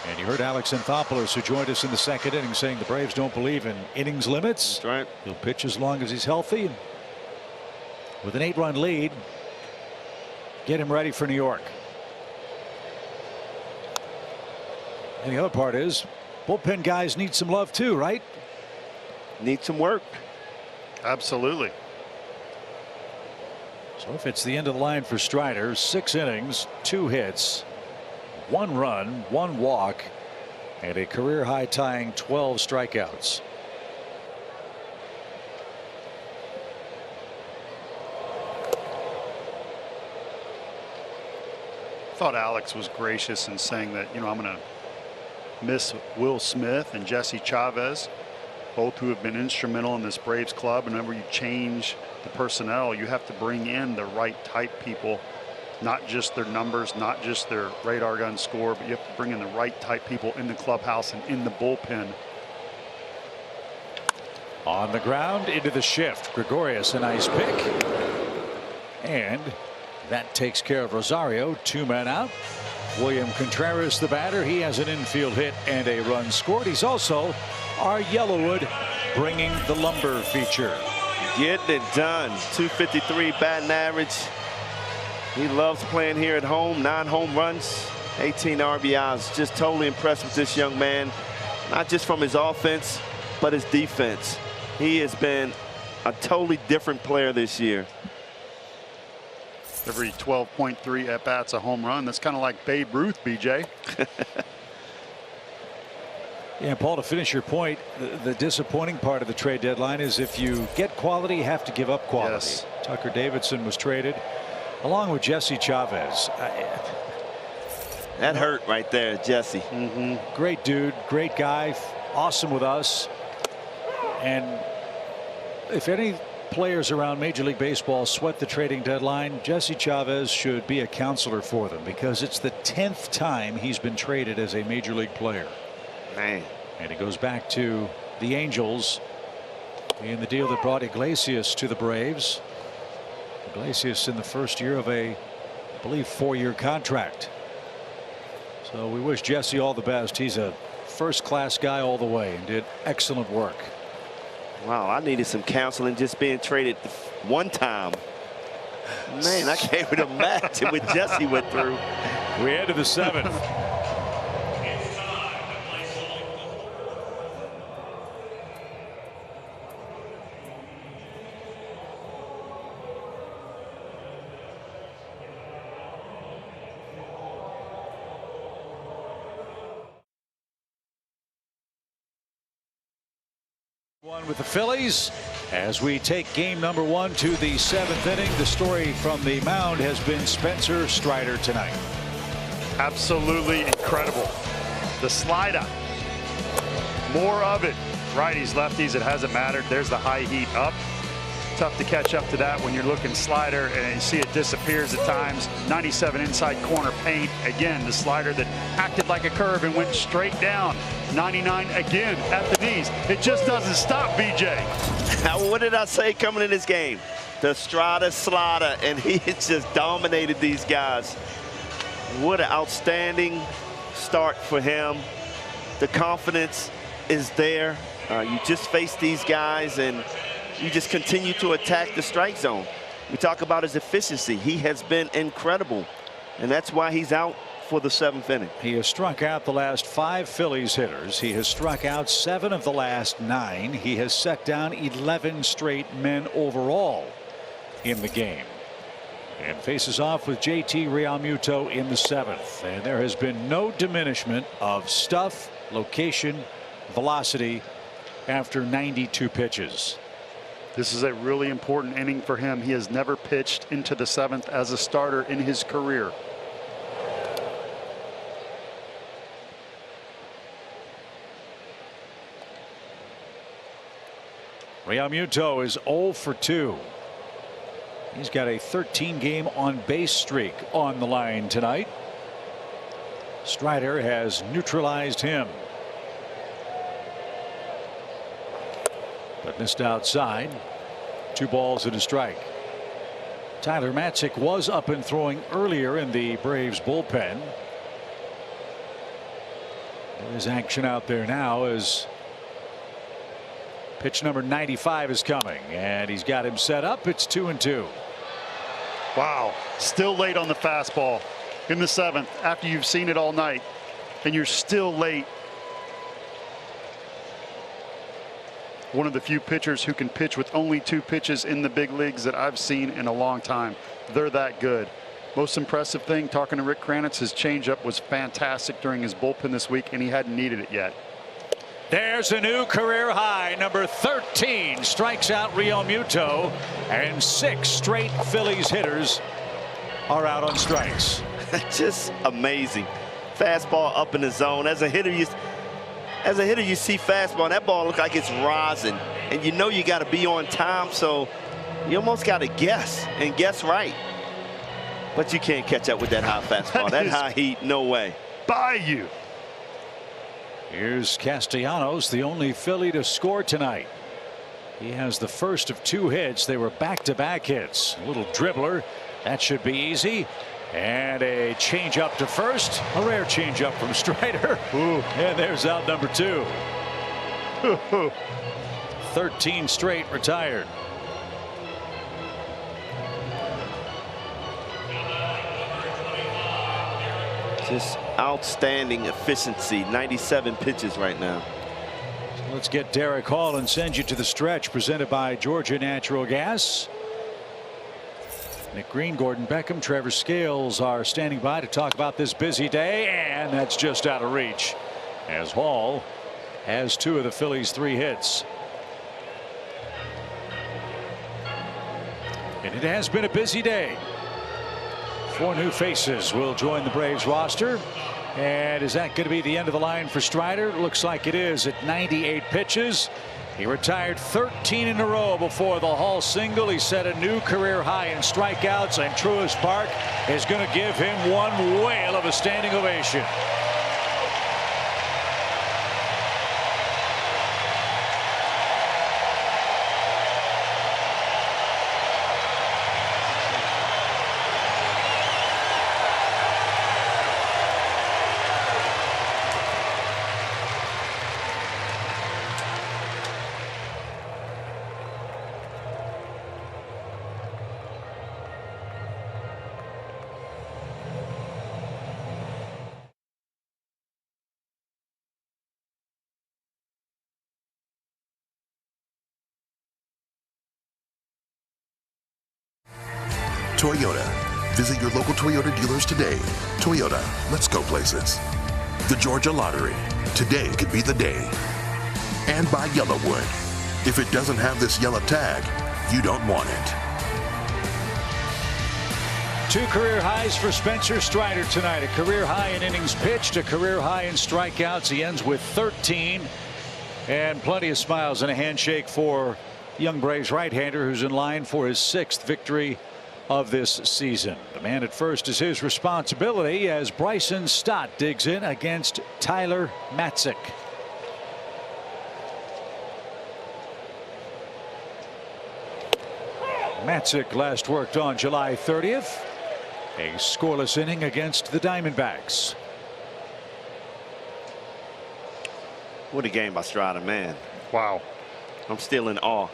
E: And you heard Alex Anthopoulos, who joined us in the 2nd inning, saying the Braves don't believe in innings limits.
G: That's right.
E: He'll pitch as long as he's healthy. With an 8-run lead, get him ready for New York. And the other part is, bullpen guys need some love too, right?
G: Need some work.
F: Absolutely.
E: So if it's the end of the line for Strider, 6 innings, 2 hits, 1 run, 1 walk, and a career high tying 12 strikeouts.
F: I thought Alex was gracious in saying that, I'm going to miss Will Smith and Jesse Chavez, both who have been instrumental in this Braves club. And whenever you change the personnel, you have to bring in the right type people, not just their numbers, not just their radar gun score, but you have to bring in the right type people in the clubhouse and in the bullpen.
E: On the ground into the shift. Gregorius, a nice pick. And that takes care of Rosario. 2 men out. William Contreras, the batter. He has an infield hit and a run scored. He's also our Yellowwood, bringing the lumber feature.
G: Getting it done. 253 batting average. He loves playing here at home. 9 home runs, 18 RBIs. Just totally impressed with this young man, not just from his offense, but his defense. He has been a totally different player this year.
F: Every 12.3 at-bats a home run. That's kind of like Babe Ruth, BJ.
E: Yeah, Paul, to finish your point, the disappointing part of the trade deadline is if you get quality, you have to give up quality.
F: Yes.
E: Tucker Davidson was traded along with Jesse Chavez.
G: That hurt right there, Jesse.
E: Great dude, great guy, awesome with us. And if any players around Major League Baseball sweat the trading deadline, Jesse Chavez should be a counselor for them, because it's the 10th time he's been traded as a Major League player.
G: Man.
E: And it goes back to the Angels in the deal that brought Iglesias to the Braves. Iglesias in the first year of a, I believe, 4-year contract. So we wish Jesse all the best. He's a first-class guy all the way and did excellent work.
G: Wow, I needed some counseling just being traded one time. Man, I can't even imagine what Jesse went through.
E: We head to the 7th. One with the Phillies as we take game number 1 to the 7th inning. The story from the mound has been Spencer Strider tonight.
F: Absolutely incredible. The slider. More of it. Righties, lefties, it hasn't mattered. There's the high heat up. Tough to catch up to that when you're looking slider and you see it disappears at times. 97 inside corner paint. Again, the slider that acted like a curve and went straight down. 99 again at the knees. It just doesn't stop, BJ.
G: What did I say coming in this game? The Strider slider, and he has just dominated these guys. What an outstanding start for him. The confidence is there. You just face these guys and you just continue to attack the strike zone. We talk about his efficiency. He has been incredible, and that's why he's out for the 7th inning.
E: He has struck out the last 5 Phillies hitters. He has struck out 7 of the last 9. He has set down 11 straight men overall in the game, and faces off with JT Realmuto in the 7th. And there has been no diminishment of stuff, location, velocity after 92 pitches.
F: This is a really important inning for him. He has never pitched into the 7th as a starter in his career.
E: Realmuto is 0 for 2. He's got a 13-game on-base streak on the line tonight. Strider has neutralized him. But missed outside. 2 balls and a strike. Tyler Matzik was up and throwing earlier in the Braves bullpen. There is action out there now as pitch number 95 is coming, and he's got him set up. It's 2-2.
F: Wow, still late on the fastball in the 7th after you've seen it all night, and you're still late. One of the few pitchers who can pitch with only 2 pitches in the big leagues that I've seen in a long time. They're that good. Most impressive thing, talking to Rick Kranitz, his changeup was fantastic during his bullpen this week, and he hadn't needed it yet.
E: There's a new career high. Number 13 strikes out Realmuto, and 6 straight Phillies hitters are out on strikes.
G: Just amazing. Fastball up in the zone. As a hitter, you see fastball, and that ball looks like it's rising, and you know you got to be on time, so you almost got to guess and guess right. But you can't catch up with that high fastball. That high heat, no way.
F: By you.
E: Here's Castellanos, the only Philly to score tonight. He has the first of 2 hits. They were back-to-back hits. A little dribbler. That should be easy. And a change up to first. A rare change up from Strider.
F: Ooh.
E: And there's out number 2. 13 straight retired.
G: Just outstanding efficiency. 97 pitches right now.
E: So let's get Derek Hall and send you to the stretch, presented by Georgia Natural Gas. Nick Green, Gordon Beckham, Trevor Scales are standing by to talk about this busy day, and that's just out of reach as Hall has 2 of the Phillies' 3 hits. And it has been a busy day. 4 new faces will join the Braves roster. And is that going to be the end of the line for Strider? Looks like it is at 98 pitches. He retired 13 in a row before the Hall single. He set a new career high in strikeouts, and Truist Park is going to give him one whale of a standing ovation.
D: Toyota. Visit your local Toyota dealers today. Toyota, let's go places. The Georgia Lottery. Today could be the day. And by Yellowwood. If it doesn't have this yellow tag, you don't want it.
E: 2 career highs for Spencer Strider tonight. A career high in innings pitched, a career high in strikeouts. He ends with 13. And plenty of smiles and a handshake for young Braves right-hander who's in line for his 6th victory of this season. The man at first is his responsibility as Bryson Stott digs in against Tyler Matzik. Matzik last worked on July 30th. A scoreless inning against the Diamondbacks.
G: What a game by Strider, man.
F: Wow.
G: I'm still in awe.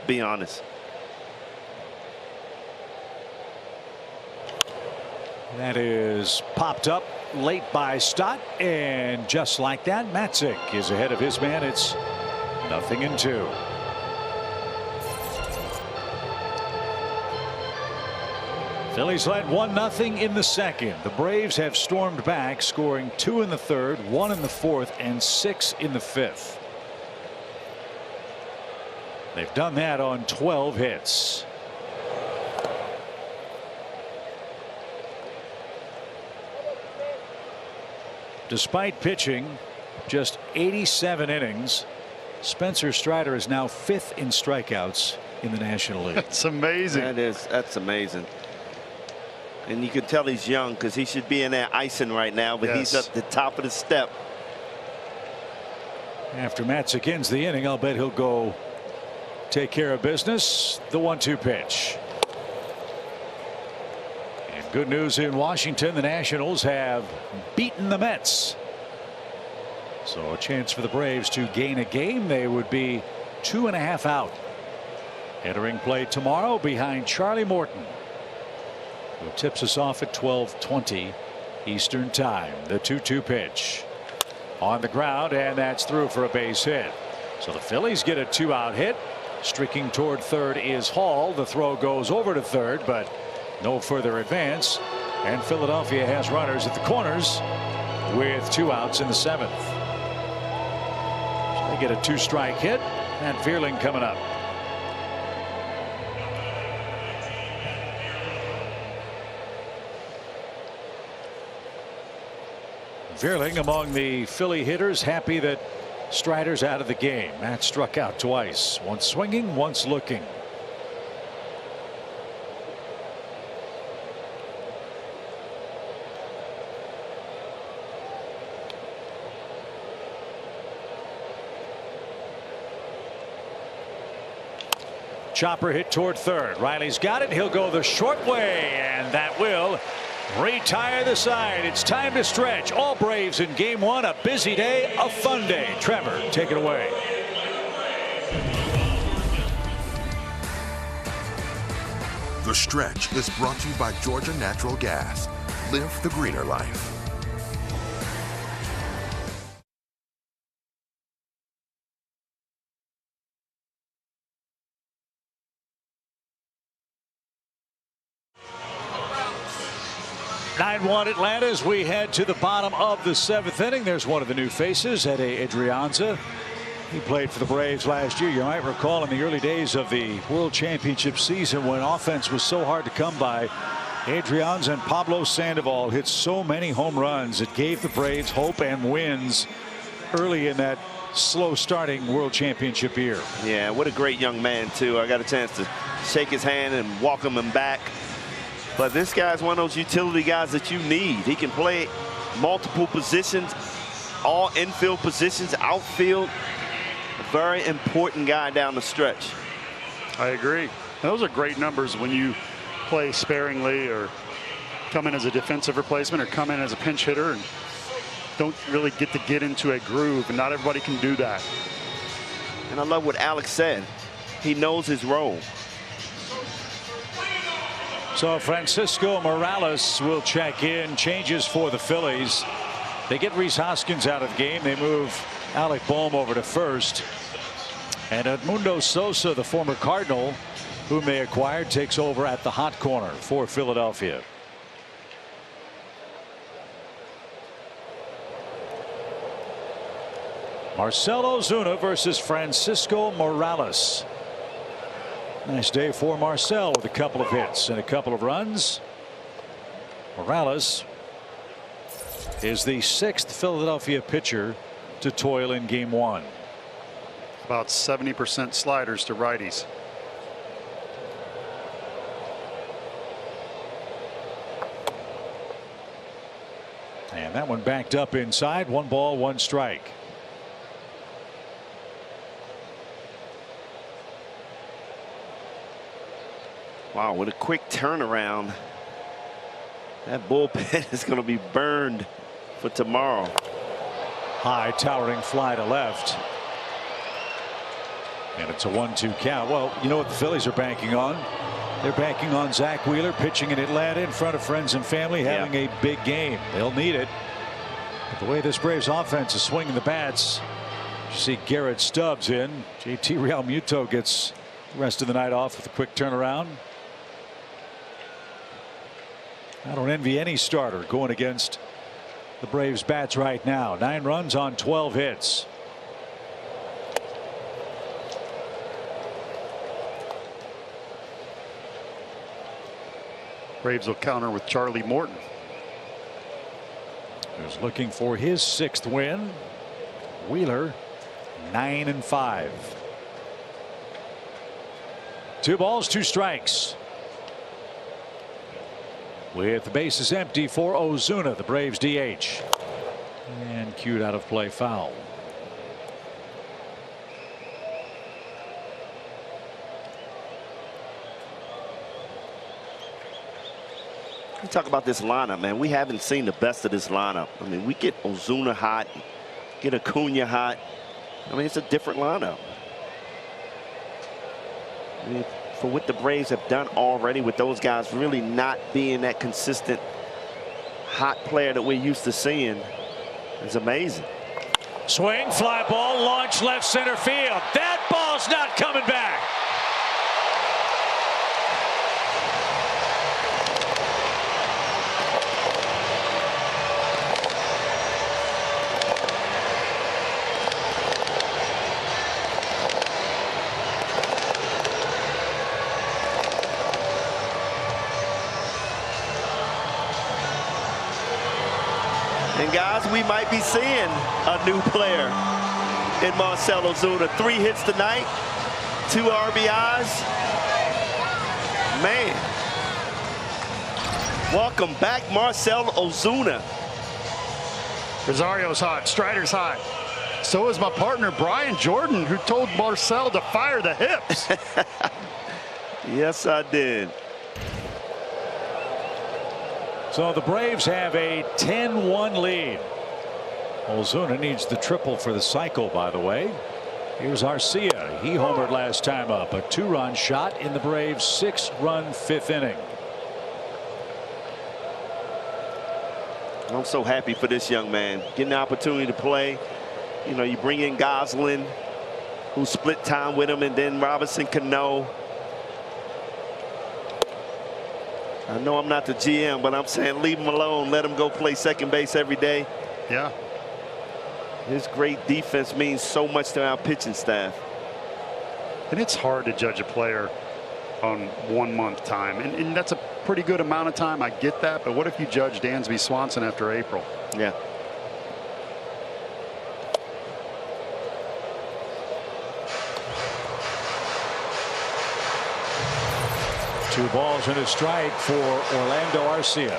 G: Be honest.
E: That is popped up late by Stott, and just like that, Matzik is ahead of his man. It's 0-2. Phillies led 1-0 in the second. The Braves have stormed back, scoring 2 in the third, 1 in the fourth, and 6 in the fifth. They've done that on 12 hits. Despite pitching just 87 innings, Spencer Strider is now 5th in strikeouts in the National League.
F: That's amazing.
G: That's amazing. And you can tell he's young because he should be in there icing right now, but
F: Yes.
G: he's at the top of the step.
E: After Matzik ends the inning, I'll bet he'll go take care of business. The 1-2 pitch. And good news in Washington, the Nationals have beaten the Mets. So a chance for the Braves to gain a game. They would be 2.5 out. Entering play tomorrow behind Charlie Morton, who tips us off at 12:20 Eastern Time. The 2-2 pitch on the ground, and that's through for a base hit. So the Phillies get a 2-out hit. Streaking toward third is Hall. The throw goes over to third, but no further advance. And Philadelphia has runners at the corners with 2 outs in the 7th. So they get a 2-strike hit, and Vierling coming up. Vierling among the Philly hitters, happy that Strider's out of the game. Matt struck out twice, once swinging, once looking. Chopper hit toward third. Riley's got it. He'll go the short way, and that will retire the side. It's time to stretch. All Braves in game 1. A busy day, a fun day. Trevor, take it away.
D: The Stretch is brought to you by Georgia Natural Gas. Live the greener life.
E: Nine-1 Atlanta as we head to the bottom of the 7th inning. There's one of the new faces, Ede Adrianza. He played for the Braves last year. You might recall in the early days of the World Championship season when offense was so hard to come by. Adrianza and Pablo Sandoval hit so many home runs. It gave the Braves hope and wins early in that slow starting World Championship year.
G: Yeah, what a great young man, too. I got a chance to shake his hand and welcome him back. But this guy's one of those utility guys that you need. He can play multiple positions, all infield positions, outfield. A very important guy down the stretch.
F: I agree. Those are great numbers when you play sparingly or come in as a defensive replacement or come in as a pinch hitter and don't really get into a groove, and not everybody can do that.
G: And I love what Alex said. He knows his role.
E: So Francisco Morales will check in. Changes for the Phillies. They get Rhys Hoskins out of the game. They move Alec Bohm over to first. And Edmundo Sosa, the former Cardinal, whom they acquired, takes over at the hot corner for Philadelphia. Marcell Ozuna versus Francisco Morales. Nice day for Marcell with a couple of hits and a couple of runs. Morales is the 6th Philadelphia pitcher to toil in game 1.
F: About 70% sliders to righties.
E: And that one backed up inside. 1 ball, 1 strike.
G: Wow, what a quick turnaround. That bullpen is going to be burned for tomorrow.
E: High towering fly to left. And it's a 1-2 count. Well, you know what the Phillies are banking on? They're banking on Zach Wheeler pitching in Atlanta in front of friends and family, having a big game. They'll need it. But the way this Braves offense is swinging the bats, you see Garrett Stubbs in. JT Realmuto gets the rest of the night off with a quick turnaround. I don't envy any starter going against the Braves bats right now. 9 runs on 12 hits.
F: Braves will counter with Charlie Morton.
E: Who's looking for his 6th win. Wheeler 9-5. 2 balls, 2 strikes. With the bases empty for Ozuna, the Braves DH. And cued out of play foul.
G: We talk about this lineup, man. We haven't seen the best of this lineup. I mean, we get Ozuna hot, get Acuna hot. I mean, it's a different lineup. I mean, for what the Braves have done already with those guys really not being that consistent hot player that we're used to seeing, is amazing.
E: Swing, fly ball, launch left center field. That ball's not coming back.
G: And guys, we might be seeing a new player in Marcell Ozuna. 3 hits tonight, 2 RBIs. Man. Welcome back, Marcell Ozuna.
F: Rosario's hot. Strider's hot. So is my partner, Brian Jordan, who told Marcell to fire the hips.
G: Yes, I did.
E: So the Braves have a 10-1 lead. Ozuna needs the triple for the cycle, by the way. Here's Arcia. He homered last time up. A 2-run shot in the Braves' 6-run 5th inning.
G: I'm so happy for this young man. Getting the opportunity to play. You know, you bring in Goslin, who split time with him, and then Robinson Cano. I know I'm not the GM, but I'm saying leave him alone. Let him go play second base every day.
F: Yeah.
G: His great defense means so much to our pitching staff.
F: And it's hard to judge a player on 1 month time. And that's a pretty good amount of time. I get that. But what if you judge Dansby Swanson after April?
G: Yeah.
E: Two balls and a strike for Orlando Arcia.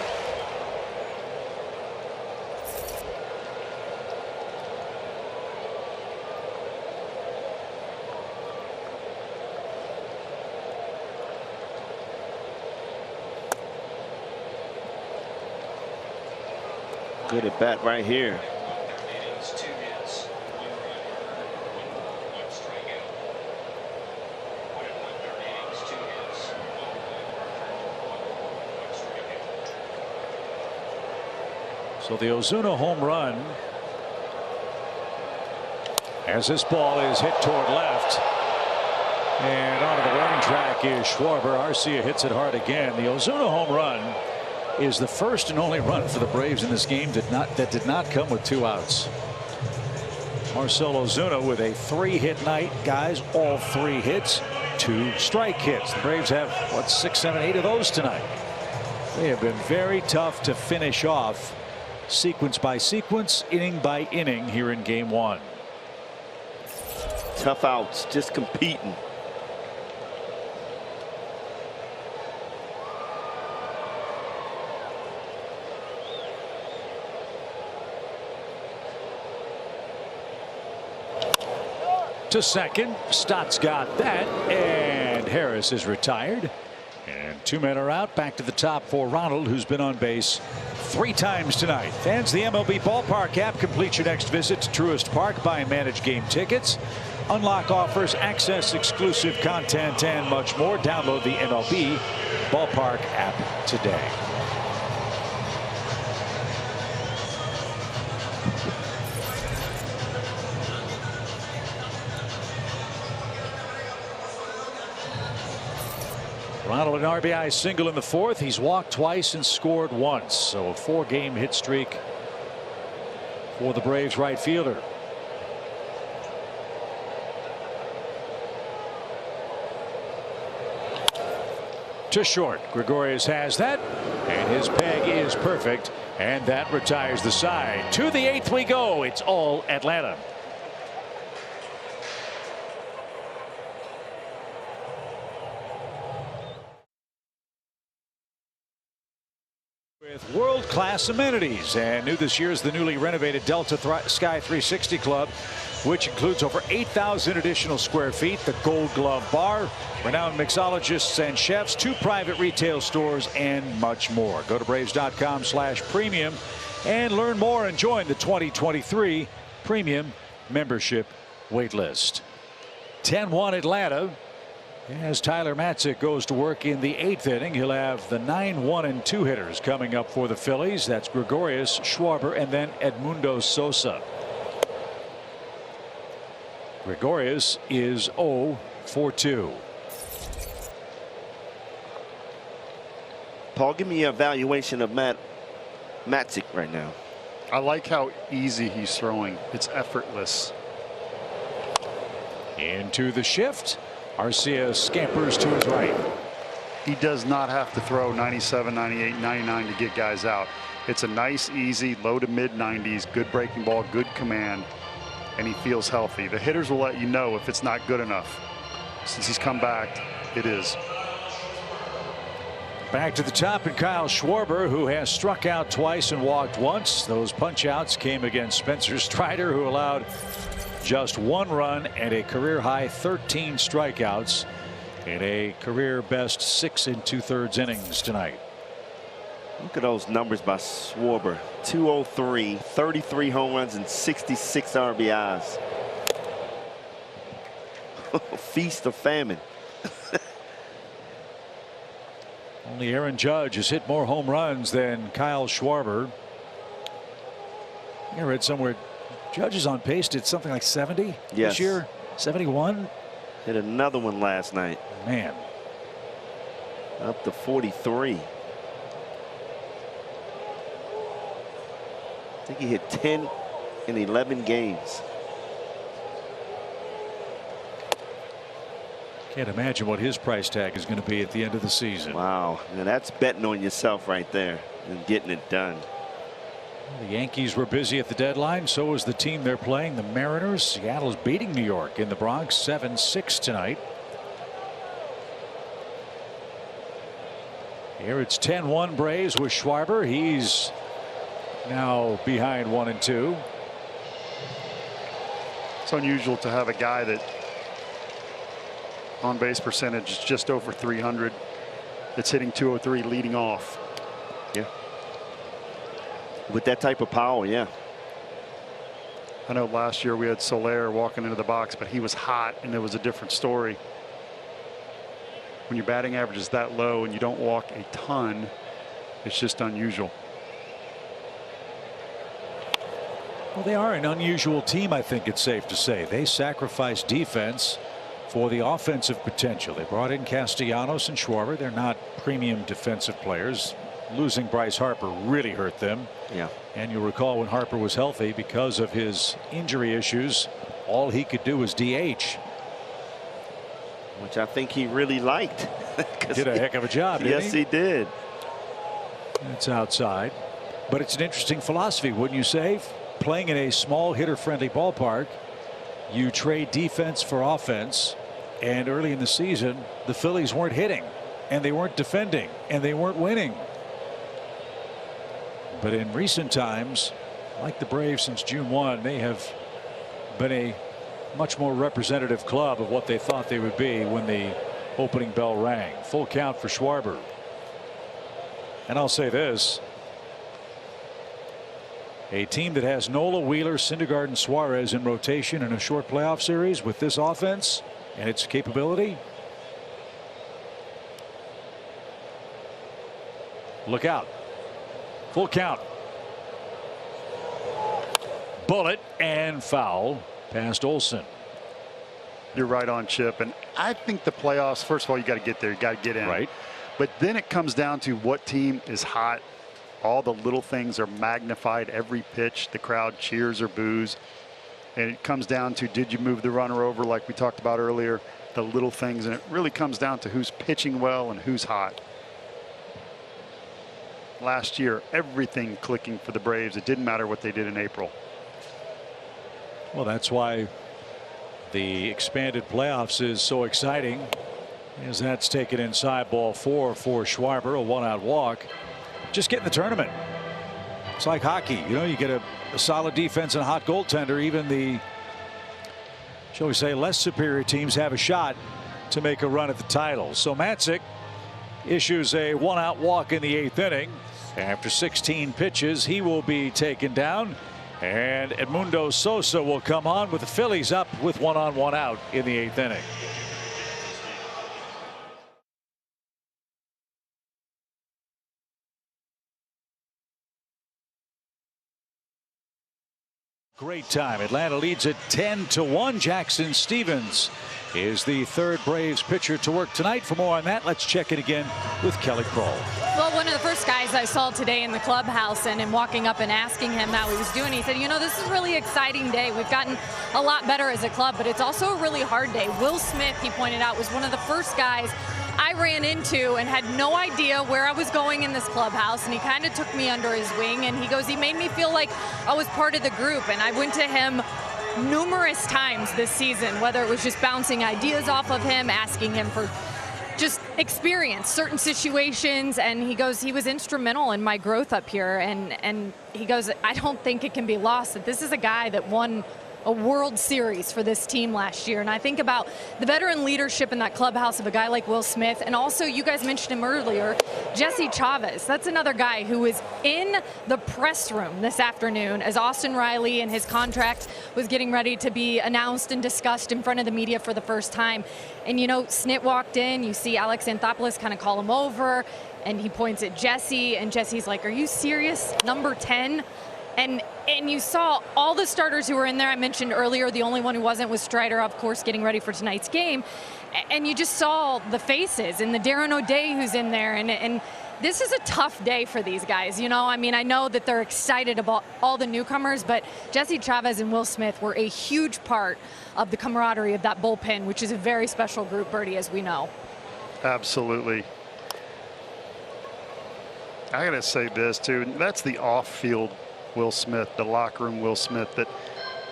G: Good at bat right here.
E: So the Ozuna home run, as this ball is hit toward left, and onto the running track is Schwarber. Arcia hits it hard again. The Ozuna home run is the first and only run for the Braves in this game that did not come with 2 outs. Marcell Ozuna with a 3-hit night, guys. All 3 hits, 2 strike hits. The Braves have what, 6, 7, 8 of those tonight. They have been very tough to finish off, sequence by sequence, inning by inning here in game 1.
G: Tough outs, just competing.
E: To second. Stott's got that, and Harris is retired. And 2 men are out. Back to the top for Ronald, who's been on base 3 times tonight. Fans, the MLB Ballpark app. Complete your next visit to Truist Park. Buy and manage game tickets. Unlock offers, access exclusive content, and much more. Download the MLB Ballpark app today. Ronald, an RBI single in the 4th. He's walked twice and scored once. So a 4-game hit streak for the Braves right fielder. To short. Gregorius has that, and his peg is perfect, and that retires the side. To the 8th we go. It's all Atlanta. With world-class amenities, and new this year is the newly renovated Delta Sky 360 Club, which includes over 8,000 additional square feet, the Gold Glove Bar, renowned mixologists and chefs, 2 private retail stores, and much more. Go to Braves.com/premium and learn more and join the 2023 Premium Membership waitlist. 10-1 Atlanta. As Tyler Matzik goes to work in the 8th inning, he'll have the 9, 1, and 2 hitters coming up for the Phillies. That's Gregorius, Schwarber, and then Edmundo Sosa. Gregorius is 0 for 2.
G: Paul, give me your evaluation of Matzik right now.
F: I like how easy he's throwing. It's effortless.
E: Into the shift. Arcia scampers to his right.
F: He does not have to throw 97, 98, 99 to get guys out. It's a nice, easy, low to mid 90s, good breaking ball, good command, and he feels healthy. The hitters will let you know if it's not good enough. Since he's come back, it is.
E: Back to the top, and Kyle Schwarber, who has struck out twice and walked once. Those punch outs came against Spencer Strider, who allowed just 1 run and a career high 13 strikeouts in a career best 6 2/3 innings tonight.
G: Look at those numbers by Schwarber. 203, 33 home runs, and 66 RBIs. Feast or famine.
E: Only Aaron Judge has hit more home runs than Kyle Schwarber. I read somewhere Judge is on pace to something like 70 this year. 71.
G: Hit another one last night.
E: Man.
G: Up to 43. I think he hit 10 in 11 games.
E: Can't imagine what his price tag is going to be at the end of the season.
G: Wow. Now that's betting on yourself right there and getting it done.
E: The Yankees were busy at the deadline. So was the team they're playing, the Mariners. Seattle's beating New York in the Bronx 7-6 tonight. Here it's 10-1 Braves with Schwarber. He's now behind 1 and 2.
F: It's unusual to have a guy that on base percentage is just over 300. That's hitting 203 leading off.
G: Yeah. With that type of power, yeah.
F: I know last year we had Soler walking into the box, but he was hot and it was a different story. When your batting average is that low and you don't walk a ton, it's just unusual.
E: Well, they are an unusual team, I think it's safe to say. They sacrifice defense for the offensive potential. They brought in Castellanos and Schwarber. They're not premium defensive players. Losing Bryce Harper really hurt them.
G: Yeah.
E: And you'll recall when Harper was healthy, because of his injury issues, all he could do was DH.
G: Which I think he really liked.
E: Did a heck of a job, didn't
G: he? Yes, he did.
E: It's outside. But it's an interesting philosophy, wouldn't you say? Playing in a small hitter-friendly ballpark, you trade defense for offense. And early in the season, the Phillies weren't hitting, and they weren't defending, and they weren't winning. But in recent times, like the Braves since June 1, they have been a much more representative club of what they thought they would be when the opening bell rang. Full count for Schwarber. And I'll say this, A team that has Nola, Wheeler, Syndergaard, Suarez in rotation in a short playoff series with this offense and its capability. Look out. Full count. Bullet and foul past Olsen.
F: You're right on, Chip. And I think the playoffs, first of all, you got to get there. You got to get in.
E: Right.
F: But then it comes down to what team is hot. All the little things are magnified. Every pitch, the crowd cheers or boos. And it comes down to, did you move the runner over like we talked about earlier? The little things. And it really comes down to who's pitching well and who's hot. Last year, everything clicking for the Braves. It didn't matter what they did in April.
E: Well, that's why the expanded playoffs is so exciting, as that's taken inside ball 4 for Schwarber, a 1-out walk. Just get in the tournament. It's like hockey. You know, you get a solid defense and a hot goaltender. Even the, shall we say, less superior teams have a shot to make a run at the title. So Matzik issues a 1-out walk in the 8th inning. After 16 pitches, he will be taken down. And Edmundo Sosa will come on with the Phillies up with 1 on 1 out in the 8th inning. Great time. Atlanta leads it 10-1. Jackson Stevens is the third Braves pitcher to work tonight. For more on that, let's check it again with Kelly Kroll.
I: Well, one of the first guys I saw today in the clubhouse and walking up and asking him how he was doing, he said, you know, this is a really exciting day. We've gotten a lot better as a club, but it's also a really hard day. Will Smith, he pointed out, was one of the first guys I ran into and had no idea where I was going in this clubhouse, and he kind of took me under his wing, and he goes, he made me feel like I was part of the group. And I went to him numerous times this season, whether it was just bouncing ideas off of him, asking him for just experience certain situations, and he goes, he was instrumental in my growth up here. And he goes, I don't think it can be lost that this is a guy that won a World Series for this team last year. And I think about the veteran leadership in that clubhouse of a guy like Will Smith, and also, you guys mentioned him earlier, Jesse Chavez. That's another guy who was in the press room this afternoon as Austin Riley and his contract was getting ready to be announced and discussed in front of the media for the first time. And you know, Snit walked in, you see Alex Anthopoulos kind of call him over, and he points at Jesse, and Jesse's like, are you serious? Number 10? And you saw all the starters who were in there. I mentioned earlier the only one who wasn't was Strider, of course, getting ready for tonight's game. And you just saw the faces, and the Darren O'Day who's in there. And this is a tough day for these guys. You know, I mean, I know that they're excited about all the newcomers, but Jesse Chavez and Will Smith were a huge part of the camaraderie of that bullpen, which is a very special group, Bertie, as we know.
F: Absolutely. I got to say this, too. That's the off-field Will Smith, the locker room Will Smith, that,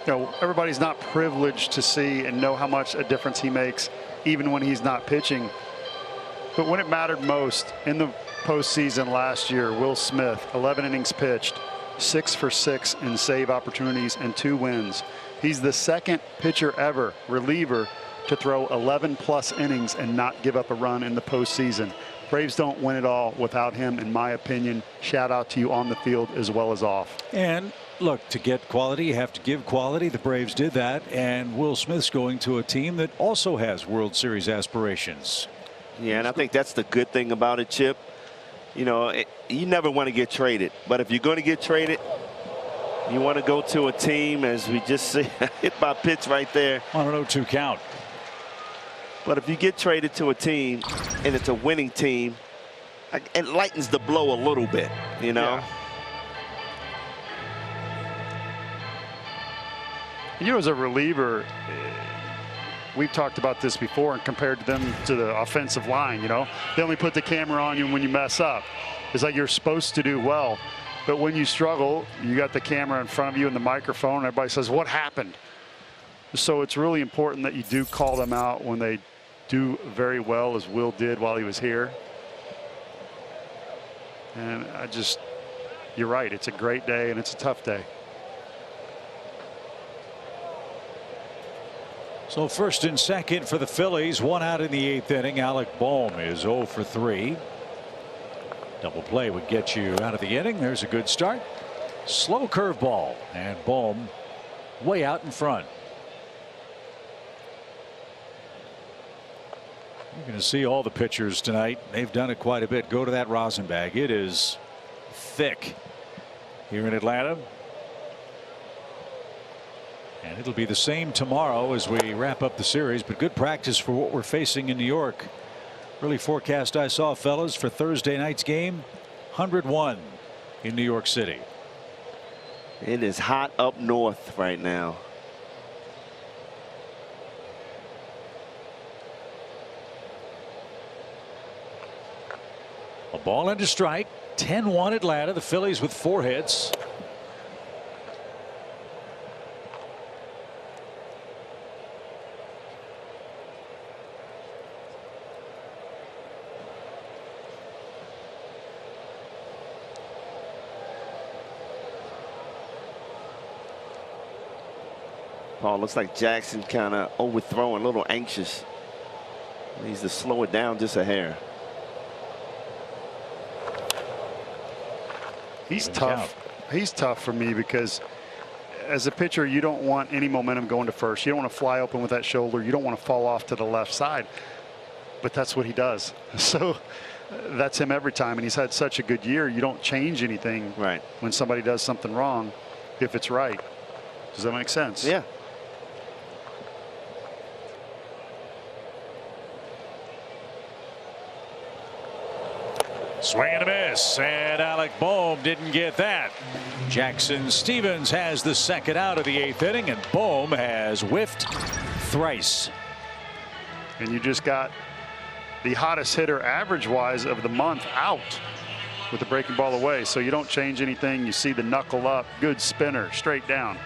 F: you know, everybody's not privileged to see and know how much a difference he makes even when he's not pitching. But when it mattered most in the postseason last year, Will Smith, 11 innings pitched, 6 for 6 in save opportunities and 2 wins. He's the second pitcher ever, reliever, to throw 11-plus innings and not give up a run in the postseason. Braves don't win it all without him, in my opinion. Shout out to you on the field as well as off.
E: And look, to get quality, you have to give quality. The Braves did that, and Will Smith's going to a team that also has World Series aspirations.
G: Yeah, and I think that's the good thing about it, Chip. You know, you never want to get traded, but if you're going to get traded, you want to go to a team, as we just see, hit by pitch right there.
E: On an 0-2 count.
G: But if you get traded to a team and it's a winning team, it lightens the blow a little bit, you know.
F: Yeah. You know, as a reliever, we've talked about this before and compared them to the offensive line. You know, they only put the camera on you when you mess up. It's like you're supposed to do well, but when you struggle, you got the camera in front of you and the microphone, and everybody says, what happened? So it's really important that you do call them out when they do very well, as Will did while he was here. And you're right, it's a great day and it's a tough day.
E: So first and second for the Phillies, 1 out in the 8th inning. Alec Bohm is 0 for 3. Double play would get you out of the inning. There's a good start. Slow curveball, and Bohm way out in front. You're going to see all the pitchers tonight. They've done it quite a bit. Go to that rosin bag. It is thick here in Atlanta. And it'll be the same tomorrow as we wrap up the series, but good practice for what we're facing in New York. Early forecast I saw, fellas, for Thursday night's game, 101 in New York City.
G: It is hot up north right now.
E: A ball and a strike. 10-1 Atlanta. The Phillies with 4 hits.
G: Paul, looks like Jackson kind of overthrowing, a little anxious. Needs to slow it down just a hair.
F: He's tough. He's tough for me because as a pitcher, you don't want any momentum going to first. You don't want to fly open with that shoulder. You don't want to fall off to the left side. But that's what he does. So that's him every time. And he's had such a good year. You don't change anything when somebody does something wrong if it's right. Does that make sense?
G: Yeah.
E: Swing and a miss, and Alec Bohm didn't get that. Jackson Stevens has the second out of the 8th inning, and Bohm has whiffed thrice.
F: And you just got the hottest hitter average-wise of the month out with the breaking ball away. So you don't change anything. You see the knuckle up, good spinner, straight down.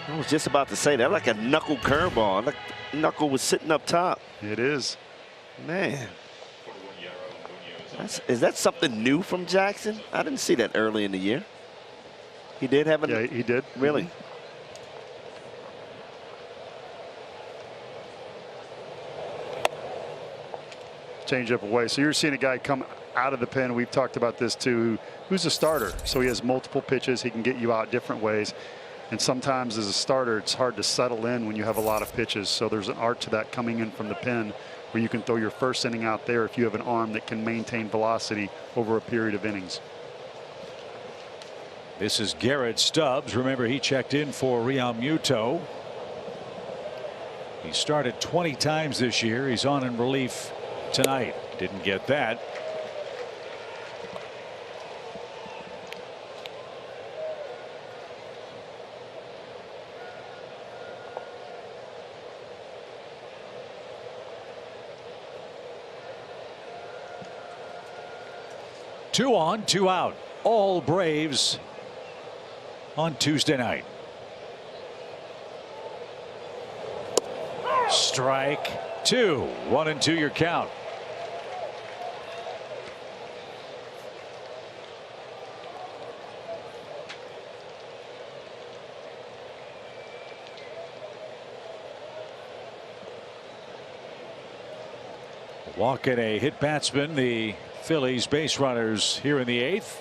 G: I was just about to say that, like a knuckle curveball. Like the knuckle was sitting up top.
F: It is.
G: Man. Is that something new from Jackson? I didn't see that early in the year. He did have
F: Yeah, he did.
G: Really?
F: Change up away. So you're seeing a guy come out of the pen. We've talked about this too. Who's a starter? So he has multiple pitches. He can get you out different ways. And sometimes as a starter, it's hard to settle in when you have a lot of pitches. So there's an art to that coming in from the pen, where you can throw your first inning out there if you have an arm that can maintain velocity over a period of innings.
E: This is Garrett Stubbs. Remember, he checked in for Realmuto. He started 20 times this year. He's on in relief tonight. Didn't get that. Two on, 2 out. All Braves on Tuesday night. Strike 2. 1-2 your count. Walk and a hit batsman. The Phillies base runners here in the 8th.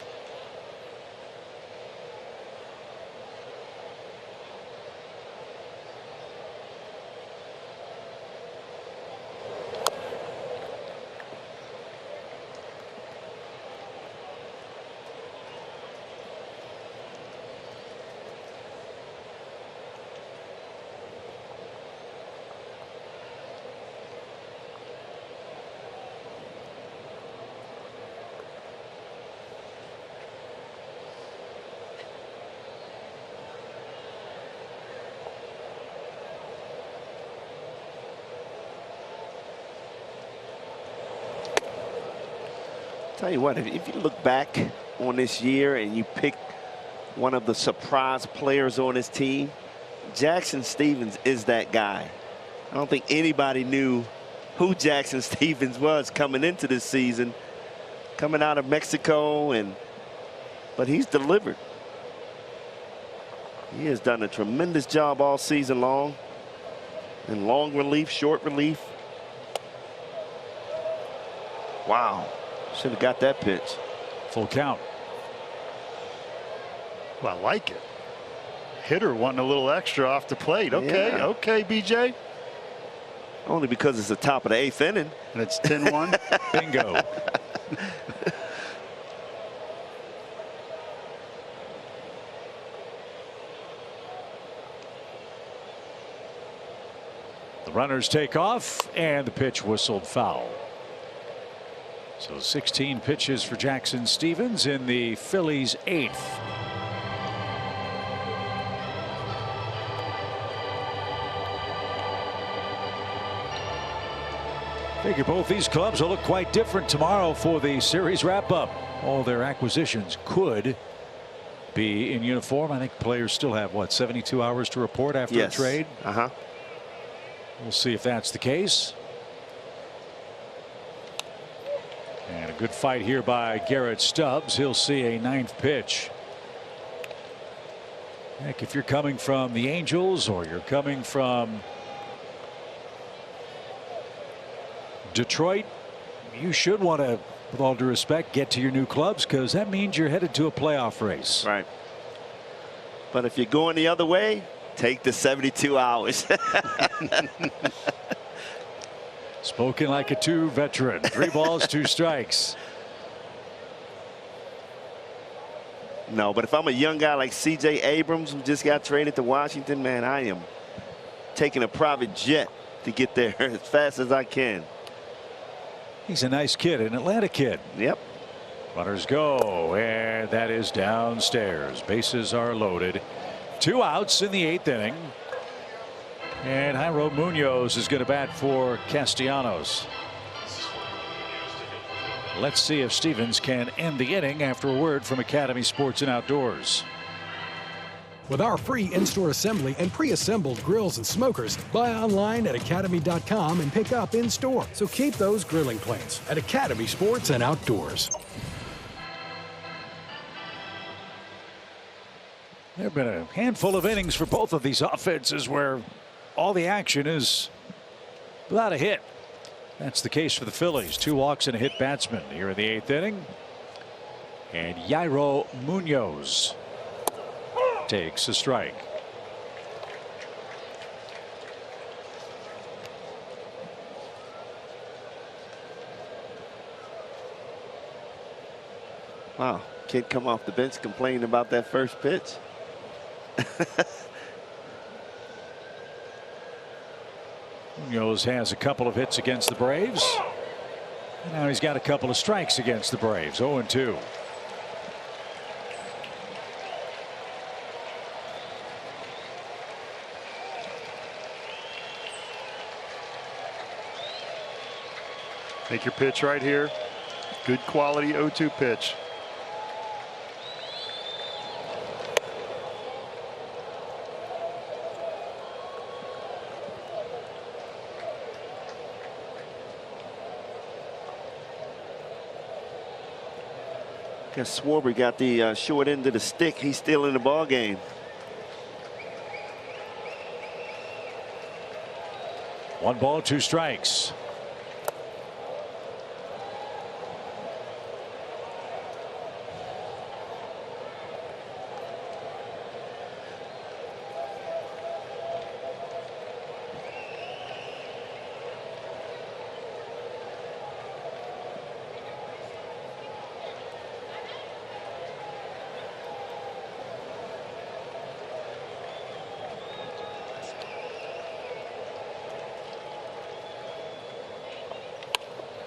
G: Tell you what, if you look back on this year and you pick one of the surprise players on his team, Jackson Stevens is that guy. I don't think anybody knew who Jackson Stevens was coming into this season, coming out of Mexico, but he's delivered. He has done a tremendous job all season long, in long relief, short relief. Wow. Should have got that pitch.
E: Full count.
F: Well, I like it. Hitter wanting a little extra off the plate. Okay,
G: Yeah.
F: okay, BJ.
G: Only because it's the top of the 8th inning.
F: And it's 10-1.
E: Bingo. The runners take off, and the pitch whistled foul. So 16 pitches for Jackson Stevens in the Phillies' 8th. Figure both these clubs will look quite different tomorrow for the series wrap-up. All their acquisitions could be in uniform. I think players still have, what, 72 hours to report after a trade?
G: Uh-huh.
E: We'll see if that's the case. And a good fight here by Garrett Stubbs. He'll see a 9th pitch. Heck, if you're coming from the Angels or you're coming from Detroit, you should want to, with all due respect, get to your new clubs, because that means you're headed to a playoff race.
G: Right. But if you're going the other way, take the 72 hours.
E: Spoken like a true veteran. 3 balls, 2 strikes.
G: No, but if I'm a young guy like C.J. Abrams, who just got traded to Washington, man, I am taking a private jet to get there as fast as I can.
E: He's a nice kid, an Atlanta kid.
G: Yep.
E: Runners go, and that is downstairs. Bases are loaded. 2 outs in the 8th inning. And Jairo Munoz is going to bat for Castellanos. Let's see if Stevens can end the inning after a word from Academy Sports and Outdoors.
K: With our free in-store assembly and pre-assembled grills and smokers, buy online at academy.com and pick up in-store. So keep those grilling plans at Academy Sports and Outdoors.
E: There have been a handful of innings for both of these offenses where all the action is without a hit. That's the case for the Phillies. 2 walks and a hit batsman here in the 8th inning. And Jairo Munoz takes a strike.
G: Wow. Kid come off the bench complaining about that first pitch.
E: Munoz has a couple of hits against the Braves. And now he's got a couple of strikes against the Braves. 0-2.
F: Take your pitch right here. Good quality 0-2 pitch.
G: Guess Schwarber got the short end of the stick. He's still in the ball game.
E: One ball, 2 strikes.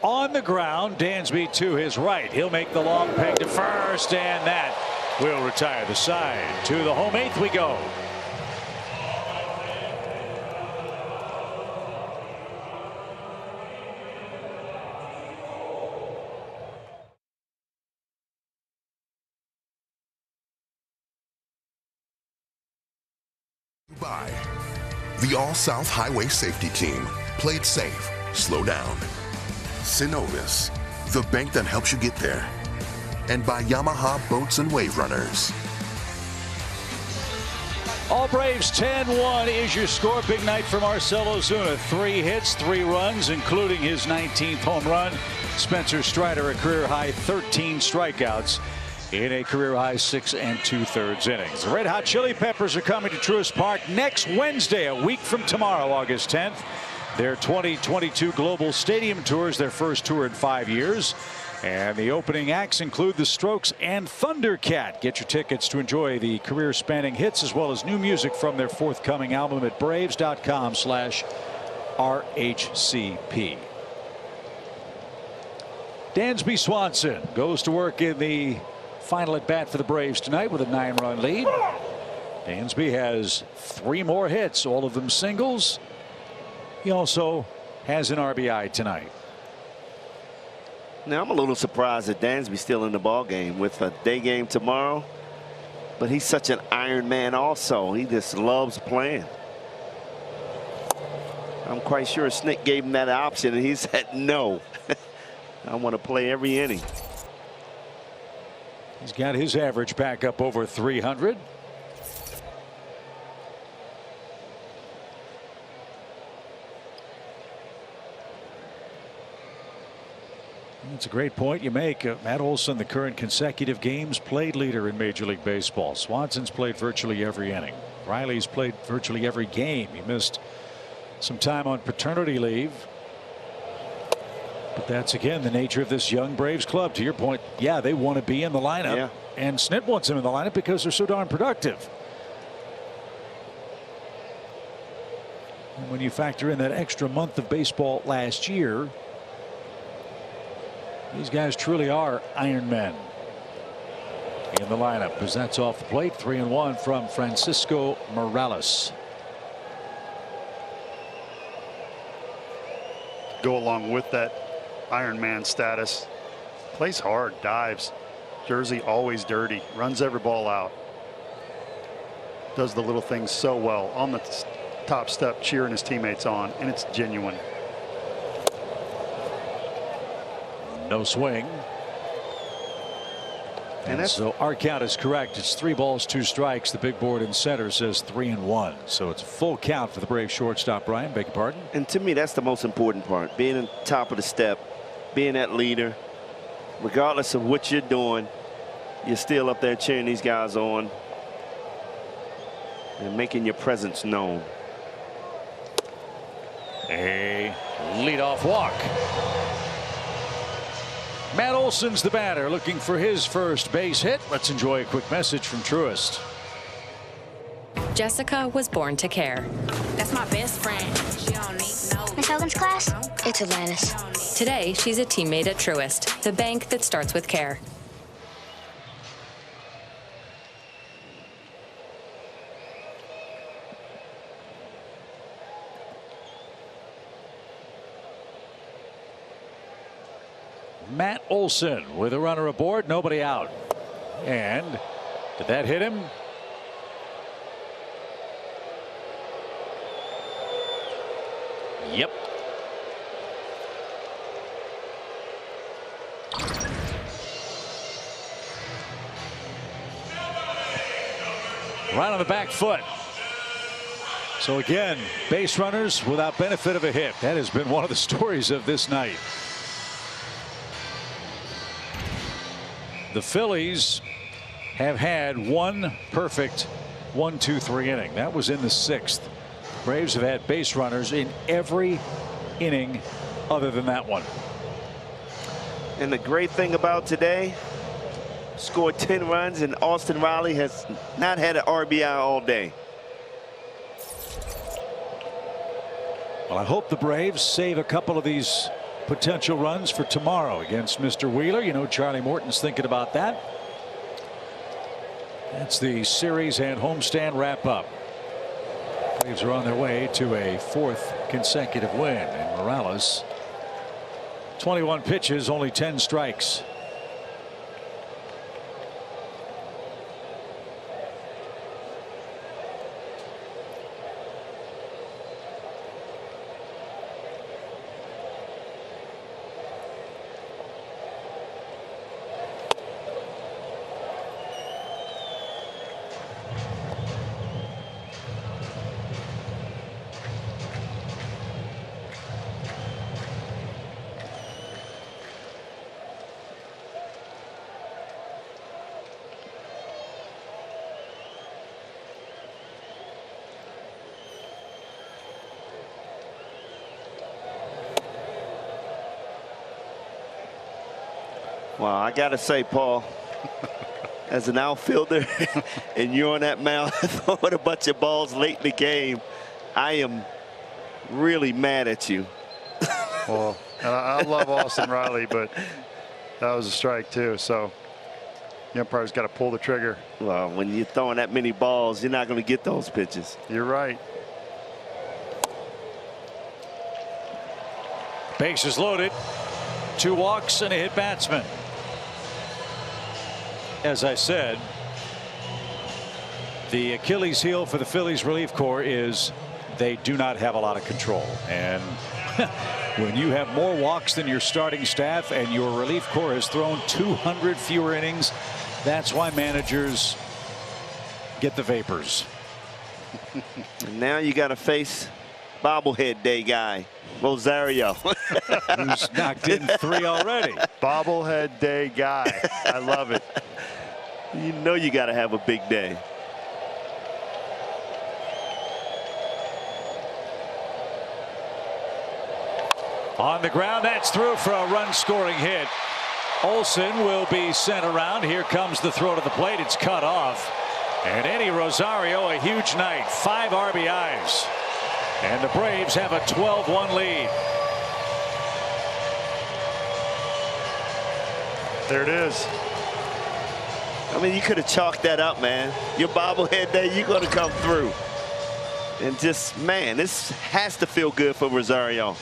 E: On the ground, Dansby to his right. He'll make the long peg to first, and that will retire the side. To the home 8th we go.
D: By the All-South Highway Safety Team. Play it safe. Slow down. Synovus, the bank that helps you get there. And by Yamaha Boats and Wave Runners.
E: All Braves 10-1 is your score. Big night for Marcell Ozuna. 3 hits, 3 runs, including his 19th home run. Spencer Strider, a career high 13 strikeouts. in a career-high 6 2/3 innings. The Red Hot Chili Peppers are coming to Truist Park next Wednesday, a week from tomorrow, August 10th. Their 2022 Global Stadium Tour is their first tour in 5 years. And the opening acts include The Strokes and Thundercat. Get your tickets to enjoy the career-spanning hits as well as new music from their forthcoming album at braves.com/RHCP. Dansby Swanson goes to work in the final at bat for the Braves tonight with a 9-run lead. Dansby has 3 more hits, all of them singles. He also has an RBI tonight.
G: Now, I'm a little surprised that Dansby's still in the ball game with a day game tomorrow. But he's such an Iron Man also. He just loves playing. I'm quite sure Snick gave him that option, and he said no. I want to play every inning.
E: He's got his average back up over 300. That's a great point you make. Matt Olson, the current consecutive games played leader in Major League Baseball. Swanson's played virtually every inning. Riley's played virtually every game. He missed some time on paternity leave. But that's, again, the nature of this young Braves club. To your point, yeah, they want to be in the lineup.
G: Yeah.
E: And Snit wants them in the lineup because they're so darn productive. And when you factor in that extra month of baseball last year, these guys truly are Iron Men in the lineup as that's off the plate. 3-1 from Francisco Morales.
F: Go along with that Iron Man status. Plays hard, dives. Jersey always dirty. Runs every ball out. Does the little things so well. On the top step, cheering his teammates on, and it's genuine.
E: No swing. And so our count is correct. It's 3 balls, 2 strikes. The big board in center says 3-1. So it's a full count for the Brave shortstop. Brian, beg your pardon.
G: And to me, that's the most important part. Being on top of the step, being that leader, regardless of what you're doing, you're still up there cheering these guys on and making your presence known.
E: A leadoff walk. Matt Olson's the batter, looking for his first base hit. Let's enjoy a quick message from Truist.
L: Jessica was born to care.
M: That's my best friend. She don't need no. Miss Hogan's class? It's Atlantis.
L: Today, she's a teammate at Truist, the bank that starts with care.
E: Matt Olson with a runner aboard, nobody out. And did that hit him? Yep. Right on the back foot. So again, base runners without benefit of a hit. That has been one of the stories of this night. The Phillies have had one perfect 1-2-3 inning. That was in the 6th. Braves have had base runners in every inning other than that one.
G: And the great thing about today, scored 10 runs, and Austin Riley has not had an RBI all day.
E: Well, I hope the Braves save a couple of these potential runs for tomorrow against Mr. Wheeler. You know, Charlie Morton's thinking about that. That's the series and homestand wrap up. Braves are on their way to a 4th consecutive win, and Morales 21 pitches, only 10 strikes.
G: Well, I got to say, Paul, as an outfielder and you're on that mound throwing a bunch of balls late in the game, I am really mad at you.
F: Well, and I love Austin Riley, but that was a strike too. So the umpire's got to pull the trigger.
G: Well, when you're throwing that many balls, you're not going to get those pitches.
F: You're right.
E: Bases loaded. 2 walks and a hit batsman. As I said, the Achilles heel for the Phillies relief corps is they do not have a lot of control. And when you have more walks than your starting staff and your relief corps has thrown 200 fewer innings, that's why managers get the vapors.
G: And now you got to face bobblehead day guy Rosario,
E: who's knocked in 3 already.
F: Bobblehead day guy. I love it.
G: You know you got to have a big day.
E: On the ground, that's through for a run-scoring hit. Olsen will be sent around. Here comes the throw to the plate. It's cut off. And Eddie Rosario, a huge night. 5 RBIs. And the Braves have a 12-1 lead.
F: There it is.
G: I mean, you could have chalked that up, man. Your bobblehead day, you're going to come through. And just, man, this has to feel good for Rosario.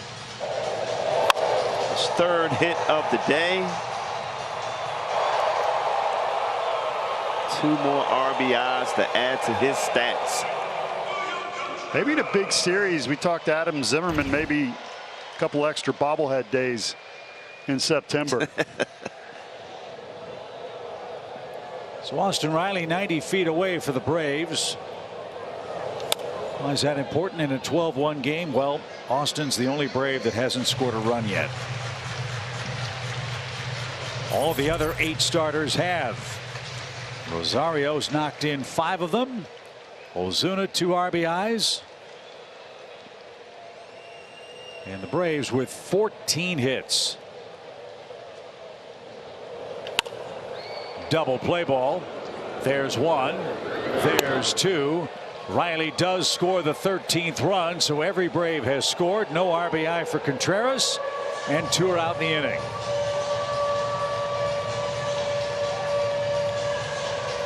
G: His 3rd hit of the day. 2 more RBIs to add to his stats.
F: Maybe in a big series, we talked to Adam Zimmerman, maybe a couple extra bobblehead days in September.
E: So Austin Riley 90 feet away for the Braves. Why is that important in a 12-1 game? Well, Austin's the only Brave that hasn't scored a run yet. All the other 8 starters have. Rosario's knocked in 5 of them. Ozuna 2 RBIs. And the Braves with 14 hits. Double play ball. There's 1. There's 2. Riley does score the 13th run, so every Brave has scored. No RBI for Contreras, and 2 are out in the inning.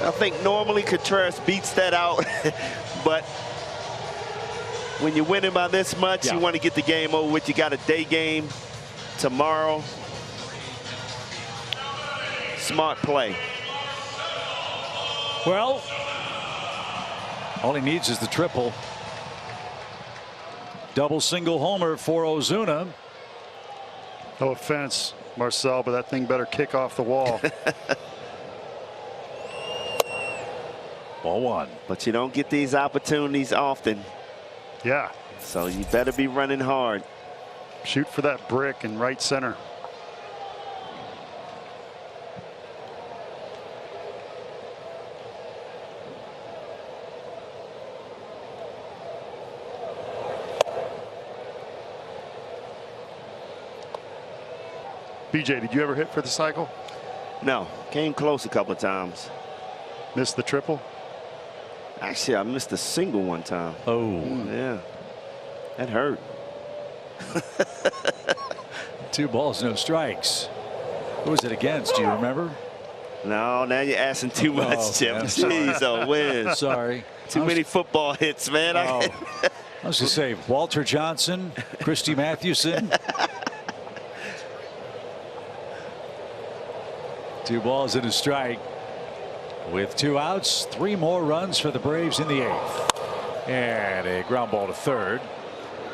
G: I think normally Contreras beats that out, but when you're winning by this much, you want to get the game over with. You got a day game tomorrow. Smart play.
E: Well, all he needs is the triple. Double single homer for Ozuna.
F: No offense, Marcel, but that thing better kick off the wall.
E: Ball 1.
G: But you don't get these opportunities often.
F: Yeah.
G: So you better be running hard.
F: Shoot for that brick in right center. BJ, did you ever hit for the cycle?
G: No, came close a couple of times.
F: Missed the triple?
G: Actually, I missed a single one time.
E: Oh.
G: Yeah. That hurt.
E: 2 balls, no strikes. Who was it against? Do you remember?
G: No, now you're asking too much, Chip. Jeez, oh, Wiz.
E: Sorry.
G: Too many football hits, man.
E: I was going to say Walter Johnson, Christy Mathewson. 2 balls and a strike. With 2 outs, 3 more runs for the Braves in the 8th. And a ground ball to 3rd.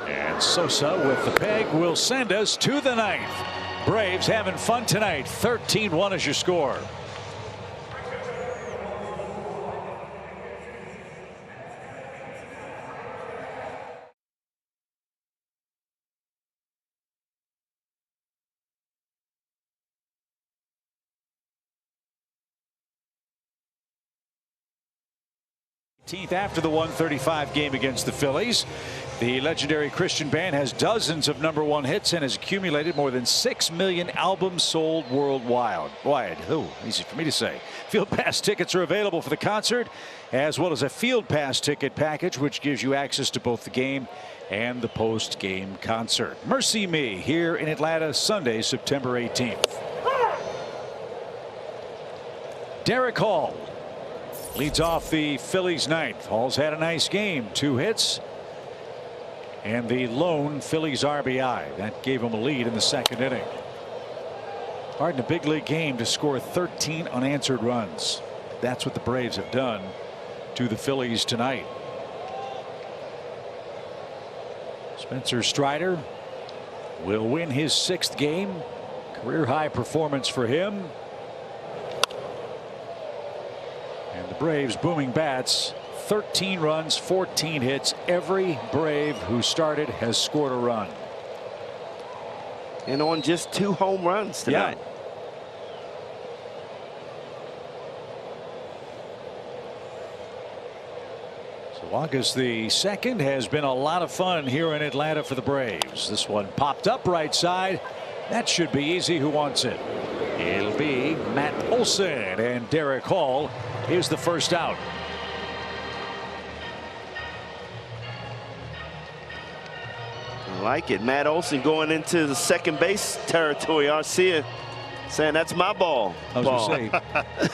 E: And Sosa with the peg will send us to the 9th. Braves having fun tonight. 13-1 is your score. After the 135 game against the Phillies. The legendary Christian band has dozens of #1 hits and has accumulated more than 6 million albums sold worldwide. Oh, easy for me to say. Field Pass tickets are available for the concert, as well as a Field Pass ticket package, which gives you access to both the game and the post-game concert. Mercy Me here in Atlanta, Sunday, September 18th. Derek Hall leads off the Phillies ninth. Hall's had a nice game, 2 hits. And the lone Phillies RBI. That gave him a lead in the 2nd inning. Hard in a big league game to score 13 unanswered runs. That's what the Braves have done to the Phillies tonight. Spencer Strider will win his 6th game. Career high performance for him. And the Braves booming bats. 13 runs, 14 hits. Every Brave who started has scored a run.
G: And on just 2 home runs tonight.
E: Yeah. So August the 2nd has been a lot of fun here in Atlanta for the Braves. This one popped up right side. That should be easy. Who wants it? It'll be Matt Olson, and Derek Hall is the first out.
G: I like it. Matt Olson going into the second base territory. Arcia saying that's my ball.
E: I was going to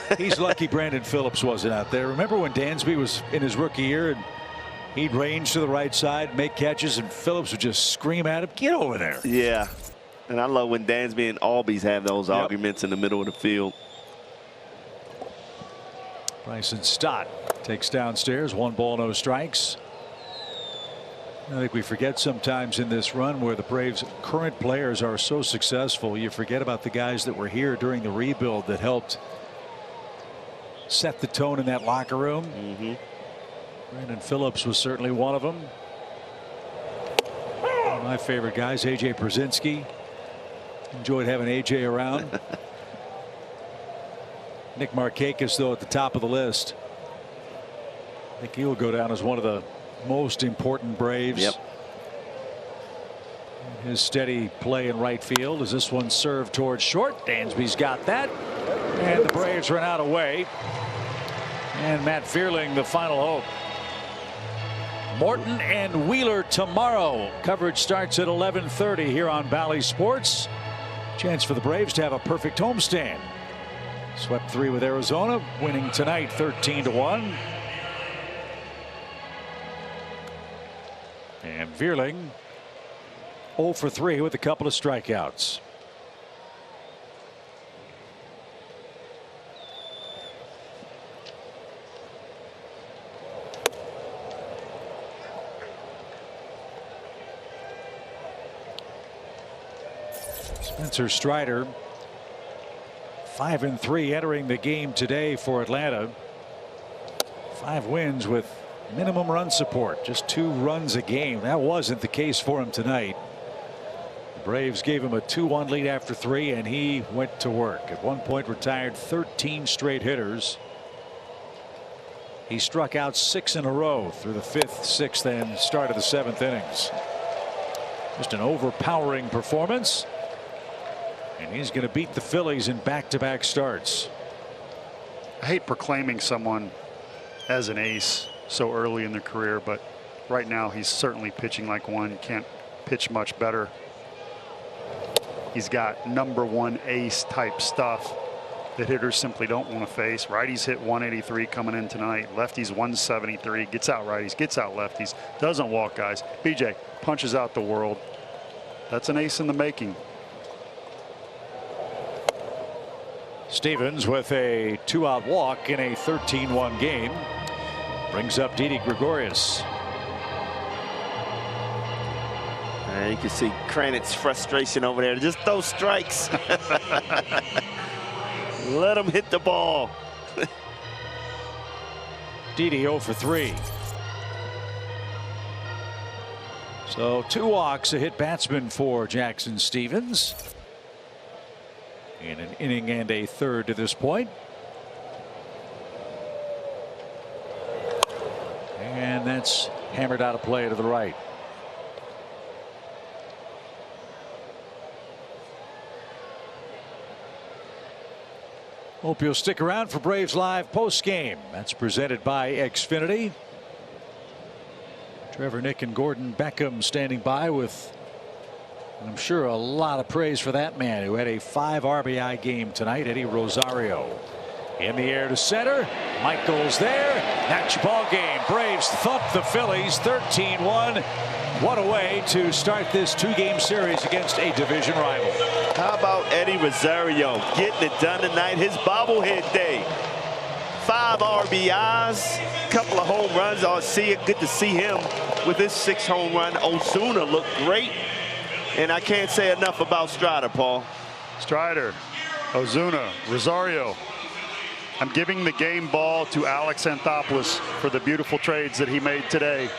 E: say, he's lucky Brandon Phillips wasn't out there. Remember when Dansby was in his rookie year and he'd range to the right side, make catches, and Phillips would just scream at him, get over there.
G: Yeah. And I love when Dansby and Albies have those arguments in the middle of the field.
E: Bryson Stott takes downstairs. 1 ball, no strikes. I think we forget sometimes in this run where the Braves current players are so successful. You forget about the guys that were here during the rebuild that helped set the tone in that locker room. Brandon Phillips was certainly one of them. One of my favorite guys, A.J. Brzezinski. Enjoyed having A.J. around. Nick Markakis, though, at the top of the list. I think he'll go down as one of the most important Braves.
G: Yep.
E: His steady play in right field as this one served towards short. Dansby's got that, and the Braves run out away. And Matt Fearling, the final hope. Morton and Wheeler tomorrow. Coverage starts at 11:30 here on Bally Sports. Chance for the Braves to have a perfect homestand. Swept 3 with Arizona, winning tonight 13-1. And Fearling 0 for 3 with a couple of strikeouts. Spencer Strider 5-3 entering the game today for Atlanta. 5 wins with minimum run support, just 2 runs a game. That wasn't the case for him tonight. The Braves gave him a 2-1 lead after 3, and he went to work. At one point retired 13 straight hitters. He struck out 6 in a row through the 5th, 6th, and start of the 7th innings. Just an overpowering performance. And he's going to beat the Phillies in back-to-back starts.
F: I hate proclaiming someone as an ace so early in their career, but right now he's certainly pitching like one. Can't pitch much better. He's got #1 ace type stuff that hitters simply don't want to face. Righties hit 183 coming in tonight. Lefties 173. Gets out righties, gets out lefties. Doesn't walk guys. BJ punches out the world. That's an ace in the making.
E: Stevens with a 2-out walk in a 13-1 game. Brings up Didi Gregorius.
G: You can see Kranitz's frustration over there. Just those strikes. Let him hit the ball.
E: Didi 0 for 3. So 2 walks, a hit batsman for Jackson Stevens. In an inning and a third to this point. And that's hammered out of play to the right. Hope you'll stick around for Braves Live post-game. That's presented by Xfinity. Trevor, Nick, and Gordon Beckham standing by with, I'm sure, a lot of praise for that man who had a 5 RBI game tonight, Eddie Rosario. In the air to center. Michael's there. That's your ball game. Braves thump the Phillies 13-1. What a way to start this 2-game series against a division rival.
G: How about Eddie Rosario getting it done tonight? His bobblehead day. 5 RBIs, couple of home runs. I'll see it. Good to see him with his 6th home run. Ozuna looked great. And I can't say enough about Strider, Paul.
F: Strider, Ozuna, Rosario. I'm giving the game ball to Alex Anthopoulos for the beautiful trades that he made today.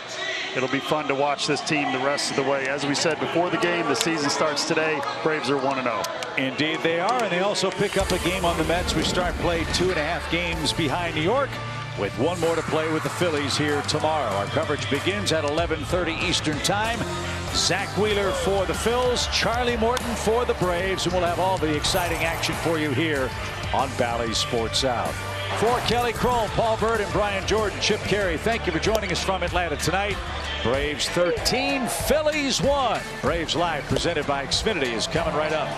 F: It'll be fun to watch this team the rest of the way. As we said before the game, the season starts today. Braves are 1-0.
E: Indeed they are, and they also pick up a game on the Mets. We start play 2.5 games behind New York, with 1 more to play with the Phillies here tomorrow. Our coverage begins at 11:30 Eastern Time. Zach Wheeler for the Phils, Charlie Morton for the Braves, and we'll have all the exciting action for you here on Bally Sports South. For Kelly Kroll, Paul Bird, and Brian Jordan, Chip Carey, thank you for joining us from Atlanta tonight. Braves 13, Phillies 1. Braves Live presented by Xfinity is coming right up.